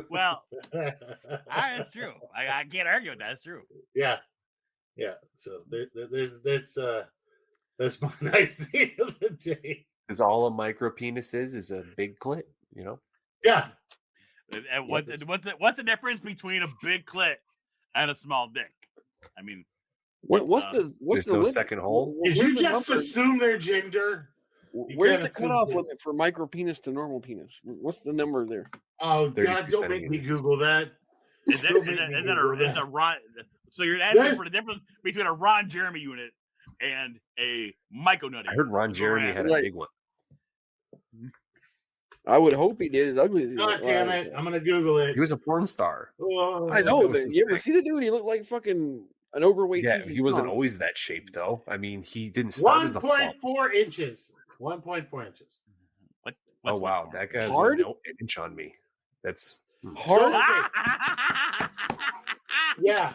Well, that's true. I can't argue with that. That's true. Yeah. So that's my nice thing of the day. Because all a micro penis is a big clit, you know? Yeah. And what's the difference between a big clit and a small dick? I mean, What's There's the no limit? second hole. Did Where's you the just number? assume their gender? Where's the can't cutoff assume limit for micro penis to normal penis? What's the number there? Oh 30% God! Don't make me Google that. is that a Ron? So you're asking for the difference between a Ron Jeremy unit and a Myco Nutty. I heard Ron Jeremy had a Right. big one. I would hope he did as ugly as he God was. damn it! I'm gonna Google it. He was a porn star. Oh, I know, That was but his you ever thing. see the dude? He looked like fucking an overweight. Yeah, T.V. he wasn't punk. always that shape, though. I mean, he didn't start as a plump. 1.4 inches. 1.4 inches. Oh, wow. That guy's Hard? no inch on me. That's Hard. Yeah.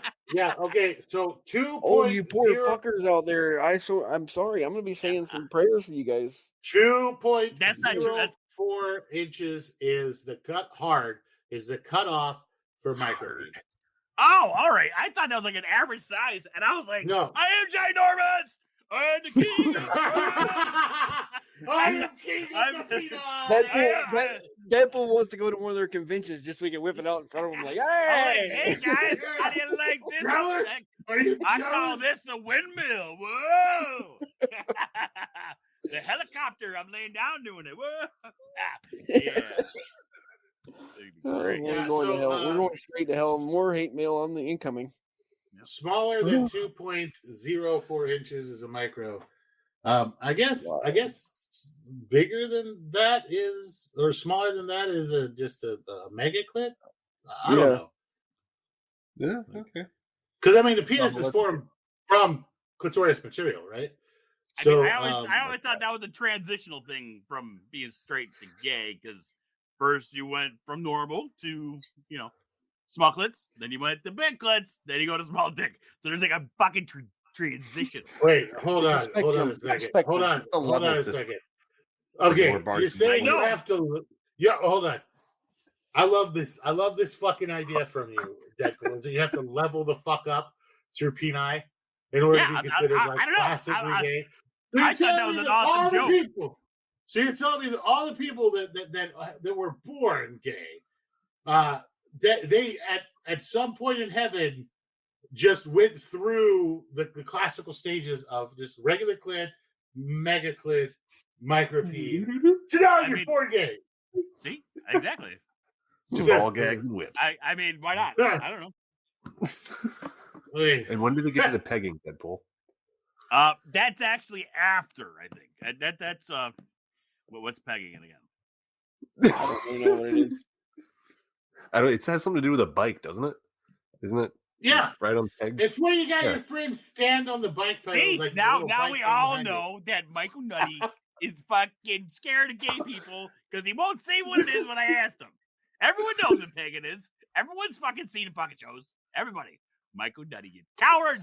Okay. So 2.0. Oh, you poor fuckers out there! I'm sorry. I'm gonna be saying some prayers for you guys. 2.04 That's not true. That's- inches is the cutoff for micro. Oh, all right. I thought that was like an average size, and I was like, No. I am ginormous. I am the king. I am king of the peanut. Deadpool wants to go to one of their conventions just so we can whip it out in front of him, like, I'm hey, like, hey guys, how do you like this? Jealous? Are you I call jealous? this the windmill. Whoa! The helicopter. I'm laying down doing it. Whoa! Yeah. Oh, Great. we're Yeah, going to so, hell. We're going straight to hell. More hate mail on the incoming. Smaller than 2.04 inches is a micro. I guess bigger than that is, or smaller than that is just a mega clit. I don't know. yeah, okay. Because I mean, the penis is formed from clitoris material, right? I So mean, I always thought that was a transitional thing from being straight to gay, because first you went from normal to, small clits, then you went to big clits, then you go to small dick. So there's like a fucking transition. wait, hold on a Spectrum. second. Hold on a level a system. second. Okay, more bars you're than saying you you know. have to. Yeah, hold on. I love this fucking idea from you, Deadpool. So you have to level the fuck up through peni in order to be considered I like don't know. classically gay. So I you're thought that telling was me an that awesome all the joke. people. So you're telling me that all the people that were born gay, they at some point in heaven just went through the classical stages of just regular clit, mega clit, micro peen. So now you're born gay. See? Exactly. Ball gags and whips. I mean, why not? I don't know. Okay. And when did they get to the pegging, Deadpool? That's actually after, I think. That's what's pegging it again? I don't really know what it is. It has something to do with a bike, doesn't it? Isn't it? Yeah. Right on pegs. It's where you got Yeah. your friends stand on the bike pedal. See, like the now little bike we thing all behind know that Myco Nutty is fucking scared of gay people because he won't say what it is when I asked him. Everyone knows what pagan is. Everyone's fucking seen the fucking shows. Everybody. Myco Nutty, you coward.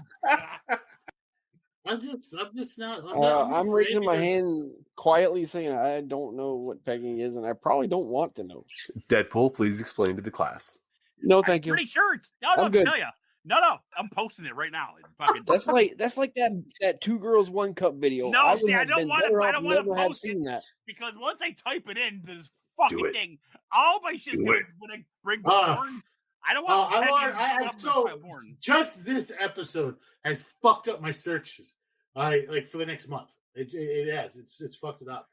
I'm just not. I'm afraid raising my because- hand quietly saying I don't know what pegging is, and I probably don't want to know. Deadpool, please explain to the class. No, thank I'm you. pretty sure it's no, I'm good. tell you. No, I'm posting it right now. Fucking, That's like that 2 girls 1 cup video. No, would see, I have don't been wanna- better I off don't wanna never have post it. seen that. because once I type it in this Do fucking it. thing, all my shit's Do gonna it. when I bring Uh, porn. I don't want. porn. Just this episode has fucked up my searches. Like for the next month. It has. It's fucked it up.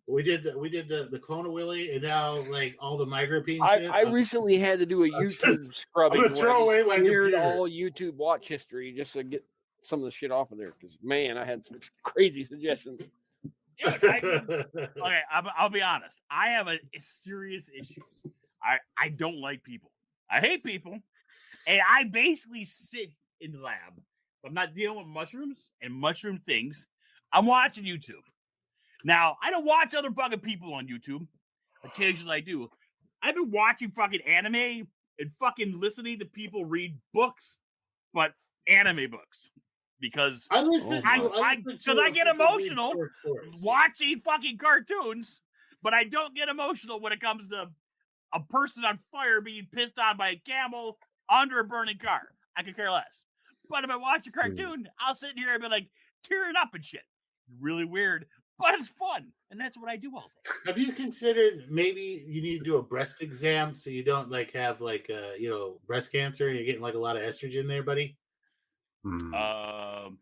We did the clone of Willy, and now like all the micropene shit. I recently had to do a I'm YouTube just- scrubbing. I'm gonna throw where I away my cleared computer. all YouTube watch history just to get some of the shit off of there. Because man, I had some crazy suggestions. Dude, okay, I'll be honest. I have a serious issue. I don't like people. I hate people. And I basically sit in the lab. I'm not dealing with mushrooms and mushroom things. I'm watching YouTube. Now, I don't watch other fucking people on YouTube. Occasionally I do. I've been watching fucking anime and fucking listening to people read books, but anime books. Because I listen to I get emotional watching fucking cartoons, but I don't get emotional when it comes to a person on fire being pissed on by a camel under a burning car. I could care less. But if I watch a cartoon, I'll sit here and be like tearing up and shit. Really weird, but it's fun, and that's what I do all day. Have you considered maybe you need to do a breast exam so you don't have breast cancer and you're getting like a lot of estrogen there, buddy? Well,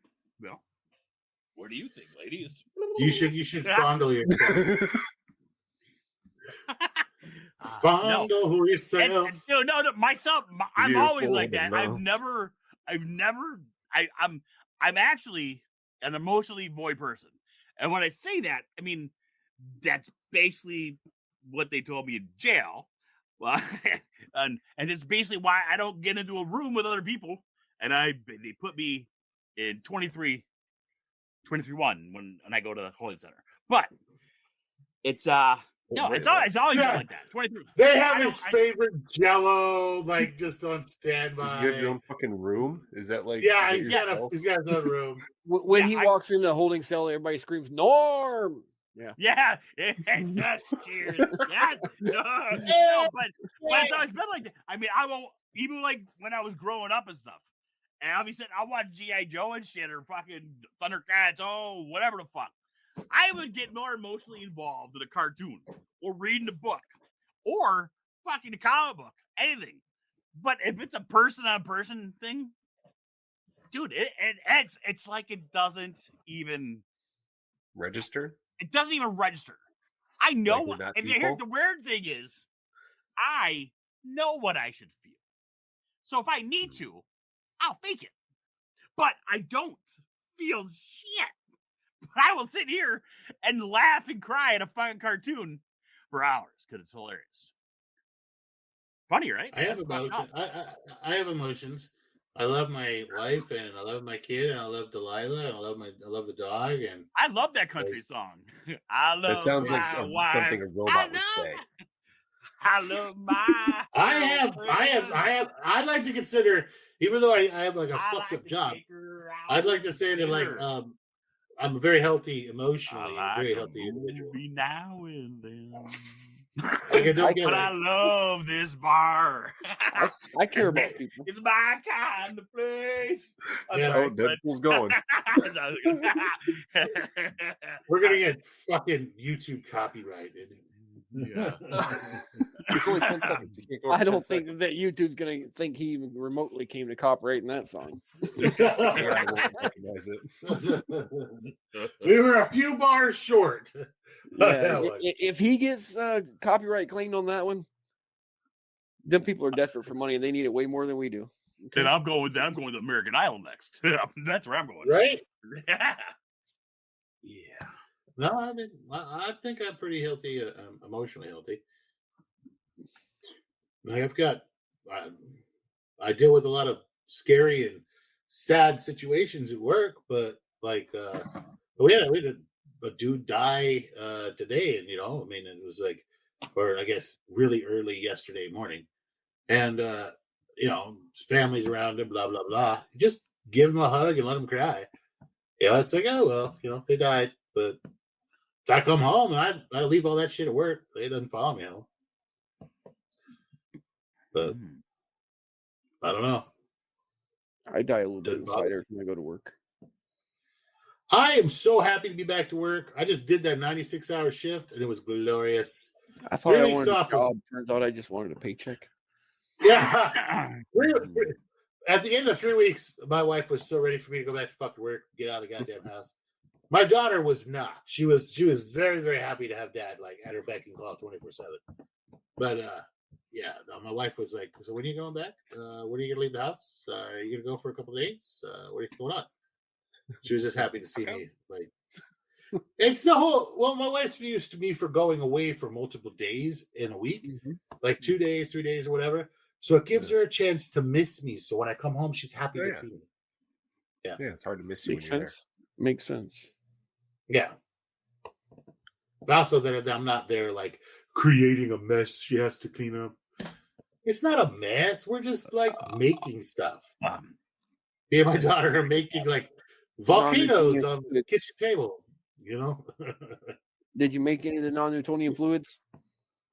what do you think, ladies? You should fondle yourself. Fondle yourself. No, myself. I'm always like that. I'm actually an emotionally void person, and when I say that, I mean that's basically what they told me in jail. Well, and it's basically why I don't get into a room with other people, and they put me in 23-1 when I go to the holding center. But it's no, it's always been like that. 23. They have his favorite Jello, like just on standby. You have your own fucking room? Is that like? Yeah, he's got his own room. When he walks in the holding cell, everybody screams "Norm!" Yeah. Yes, cheers. Yes. No, but it's always been like that. I mean, I won't even like when I was growing up and stuff. And I'll be sitting, I'll watch G.I. Joe and shit or fucking Thundercats, whatever the fuck. I would get more emotionally involved in a cartoon or reading a book or fucking a comic book, anything. But if it's a person-on-person thing, dude, it's like it doesn't even register. It doesn't even register. I know Like what, and here's the weird thing is, I know what I should feel. So if I need to, I'll fake it. But I don't feel shit. But I will sit here and laugh and cry at a fucking cartoon for hours because it's hilarious. Funny, right? I have emotions. I have emotions. I love my wife and I love my kid and I love Delilah and I love the dog and I love that country song. I love that sounds like wife. something a robot would say. I love my. I'd like to consider, even though I have like a fucked up job, I'd like to say that like I'm a very healthy emotionally, very healthy individual. Now and then. I love this bar. I care about people. It's my kind of place. Yeah, Deadpool's going. We're gonna get fucking YouTube copyrighted. Yeah. It's only 10 seconds. You can't go over I don't 10 think seconds. that YouTube's gonna think he even remotely came to copyrighting that song. Yeah, I won't recognize it. We were a few bars short. Yeah, if he gets copyright claimed on that one, them people are desperate for money and they need it way more than we do. Okay? Then I'm going to American Idol next. That's where I'm going. Right? Yeah. Yeah. No, I mean, I think I'm pretty healthy, emotionally healthy. I deal with a lot of scary and sad situations at work, but like, we had a dude die today, and I mean, it was like, or I guess really early yesterday morning, and his family's around him, blah blah blah. Just give him a hug and let him cry. It's like, oh well, they died, but I come home and I leave all that shit at work. They doesn't follow me home. But I don't know. I die a little bit inside every time I go to work. I am so happy to be back to work. I just did that 96-hour shift and it was glorious. I thought I wanted a job. Turns out I just wanted a paycheck. Yeah. At the end of 3 weeks, my wife was so ready for me to go back to fucking work, get out of the goddamn house. My daughter was not. She was very, very happy to have dad like at her beck and call 24/7. But yeah, no, my wife was like, "So when are you going back? When are you gonna leave the house? Are you gonna go for a couple of days? What are you going on?" She was just happy to see me. Like, It's the whole. Well, my wife's used to me for going away for multiple days in a week, like 2 days, 3 days, or whatever. So it gives her a chance to miss me. So when I come home, she's happy to see me. Yeah, it's hard to miss you Makes when you're sense. Makes sense. Yeah. Also, that I'm not there like creating a mess she has to clean up. It's not a mess. We're just like making stuff. Me and my daughter are making like volcanoes on the kitchen table. You know. Did you make any of the non-Newtonian fluids?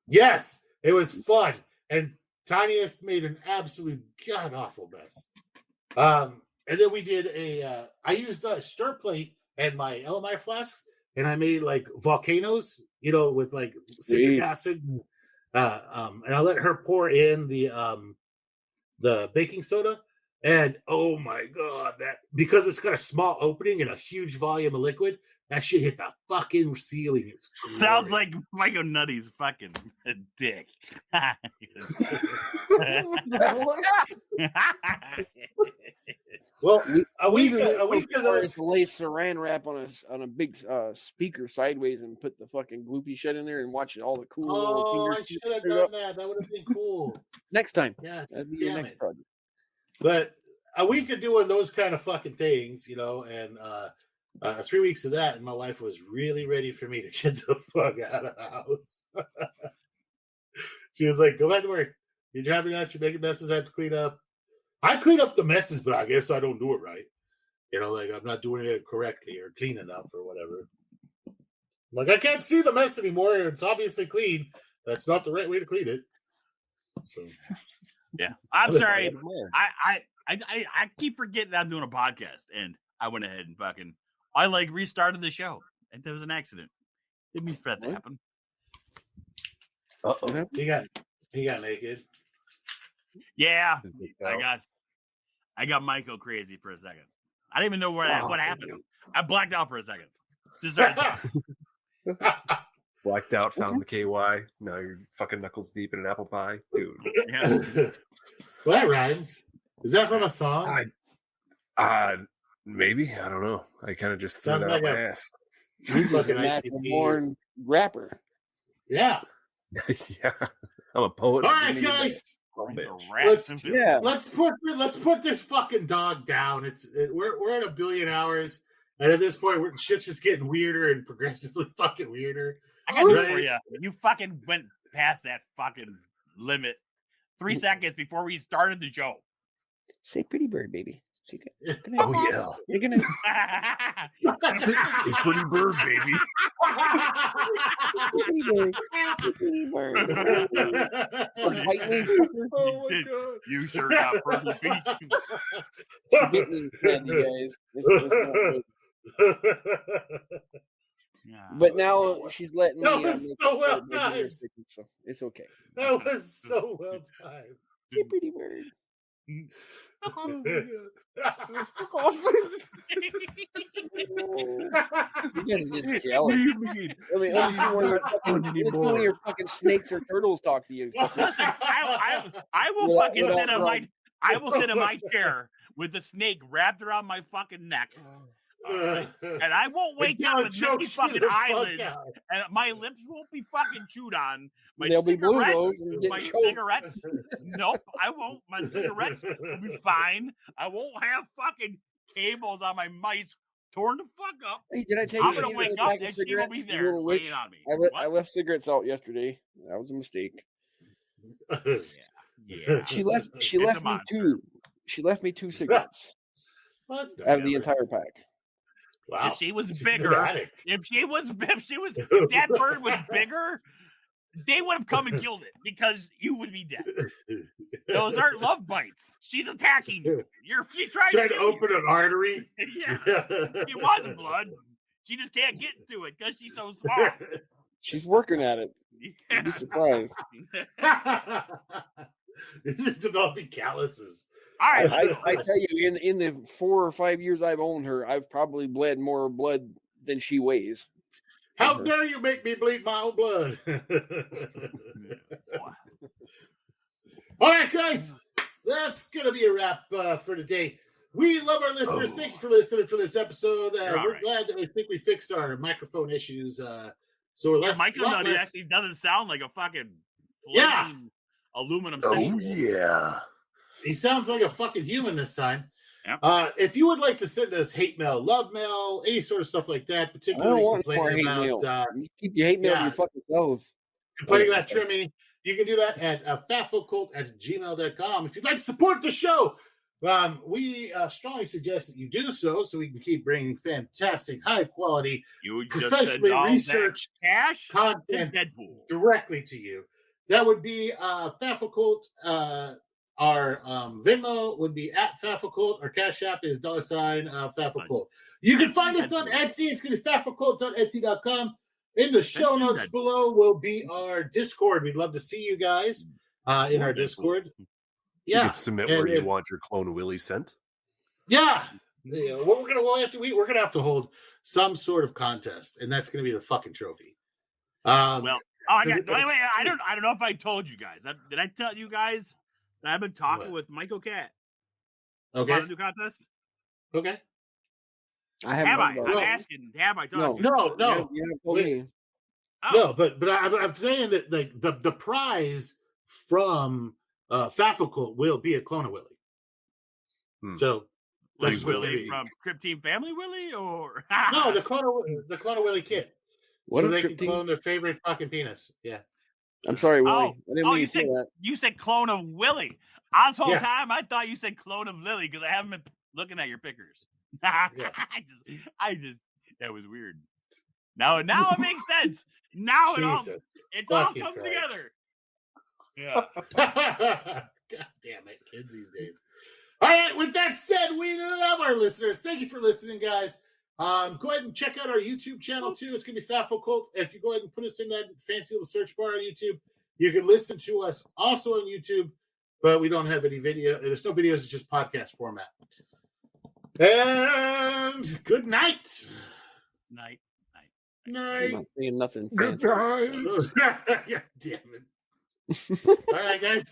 Yes, it was fun, and Tiniest made an absolute god awful mess. And then we did I used a stir plate and my LMI flask, and I made like volcanoes, you know, with like citric acid. And I let her pour in the baking soda, and oh my god, that because it's got a small opening and a huge volume of liquid, that shit hit the fucking ceiling. It's Sounds like Myco Nutty's fucking dick. Well, a week ago, ago, lay saran wrap on a big speaker sideways and put the fucking gloopy shit in there and watch all the cool. Oh, I should have done that. That would have been cool. Next time. Yeah, that'd be your next project. But a week of doing those kind of fucking things, you know, and 3 weeks of that, and my wife was really ready for me to get the fuck out of the house. She was like, "Go back to work. You're driving out. You're making messes. I have to clean up." I clean up the messes, but I guess I don't do it right. You know, like I'm not doing it correctly or clean enough or whatever. Like I can't see the mess anymore. It's obviously clean. That's not the right way to clean it. So, yeah, I'm sorry. I keep forgetting I'm doing a podcast, and I went ahead and fucking I like restarted the show, and there was an accident. Didn't mean for that to happen. Uh-oh. He got naked. Yeah, I got Myco crazy for a second. I didn't even know what happened. I blacked out for a second. Blacked out, found the KY. Now you're fucking knuckles deep in an apple pie, dude. Yeah. Well, that rhymes. Is that from a song? Maybe, I don't know. I kind of just threw Sounds that like out my ass. He's like a natural born rapper. Yeah. Yeah, I'm a poet. All right, guys. Let's put this fucking dog down. We're at 1 billion hours, and at this point, shit's just getting weirder and progressively fucking weirder. I got news for you. You fucking went past that fucking limit 3 seconds before we started the show. Say "pretty bird, baby." Oh yeah, you're gonna say "pretty bird, baby." Pretty bird. Oh my god! You sure got pretty beat. Getting candy, guys. But now she's letting me. That was so well timed. So it's okay. That was so well timed. Say "pretty bird." You just jealous. What do you mean? Let me see one of your fucking snakes or turtles talk to you. Listen, I will fucking sit in my chair with a snake wrapped around my fucking neck. And I won't wake up with empty fucking eyelids, and my lips won't be fucking chewed on. They'll be blue, my cigarettes. Nope, I won't. My cigarettes will be fine. I won't have fucking cables on my mice torn the fuck up. Hey, did I tell you? I'm gonna wake up and she will be there waiting on me. I left cigarettes out yesterday. That was a mistake. Yeah. She left me two. She left me 2 cigarettes. Well, that's out of the entire pack. Wow. If she was bigger, if that bird was bigger, they would have come and killed it because you would be dead. Those aren't love bites. She's attacking you. She's trying to open an artery. Yeah, it was blood. She just can't get to it because she's so small. She's working at it. Yeah. You'd be surprised. It's just developing calluses. All right. I tell you, in the 4 or 5 years I've owned her, I've probably bled more blood than she weighs. How dare you make me bleed my own blood? All right, guys, that's going to be a wrap for today. We love our listeners. Oh. Thank you for listening for this episode. You're all We're right. glad that we think we fixed our microphone issues. So we're less. Myco lot Nutty less- actually doesn't sound like a fucking Yeah. flaming aluminum Oh sexual. yeah. He sounds like a fucking human this time. Yep. If you would like to send us hate mail, love mail, any sort of stuff like that, I don't particularly want more complaining hate mail. about You keep your hate mail to yeah. your fucking selves. complaining about Trimmy, you can do that at FAFOCult@gmail.com. If you'd like to support the show, we strongly suggest that you do so we can keep bringing fantastic, high quality, You just professionally all that researched cash to content Deadpool. directly to you. That would be FAFOCult. Our Venmo would be at FAFOCult. Our Cash App is $sign FAFOCult. You can find us on Etsy. It's going to be FAFOCult.etsy.com. In the show notes below will be our Discord. We'd love to see you guys in our Discord. You Yeah, can submit and where you if- want your clone Willy sent. Yeah. What we're gonna have to hold some sort of contest, and that's gonna be the fucking trophy. Well, I got. Is it- Wait, I don't know if I told you guys. Did I tell you guys that I've been talking with Myco Cat about Okay. a new contest? Okay. I Have haven't I? heard about I'm it. asking. Have I No. told you? No, You no, haven't told Wait. me. Oh, no. But I'm saying that like the prize from FAFOCult will be a clone of Willy. Hmm. So like that's what Willy maybe- from Crypt Team Family Willy, or no, the clone of Willy kit. What So a they trip can team. clone their favorite fucking penis. Yeah. I'm sorry, Willie. Oh. I didn't Oh, mean you to say said that. you said clone of Willy. This whole Yeah. time I thought you said clone of Lily because I haven't been looking at your pickers. Yeah. I just that was weird. Now it makes sense. Now Jesus. it all fucking comes Christ. together. Yeah. God damn it, kids these days. All right, with that said, we love our listeners. Thank you for listening, guys. Go ahead and check out our YouTube channel too. It's gonna be FAFOCult. If you go ahead and put us in that fancy little search bar on YouTube, you can listen to us also on YouTube, but we don't have any video. There's no videos, it's just podcast format. And good night. Night. I'm Night. not saying nothing Good fancy. night. God damn it. All right, guys.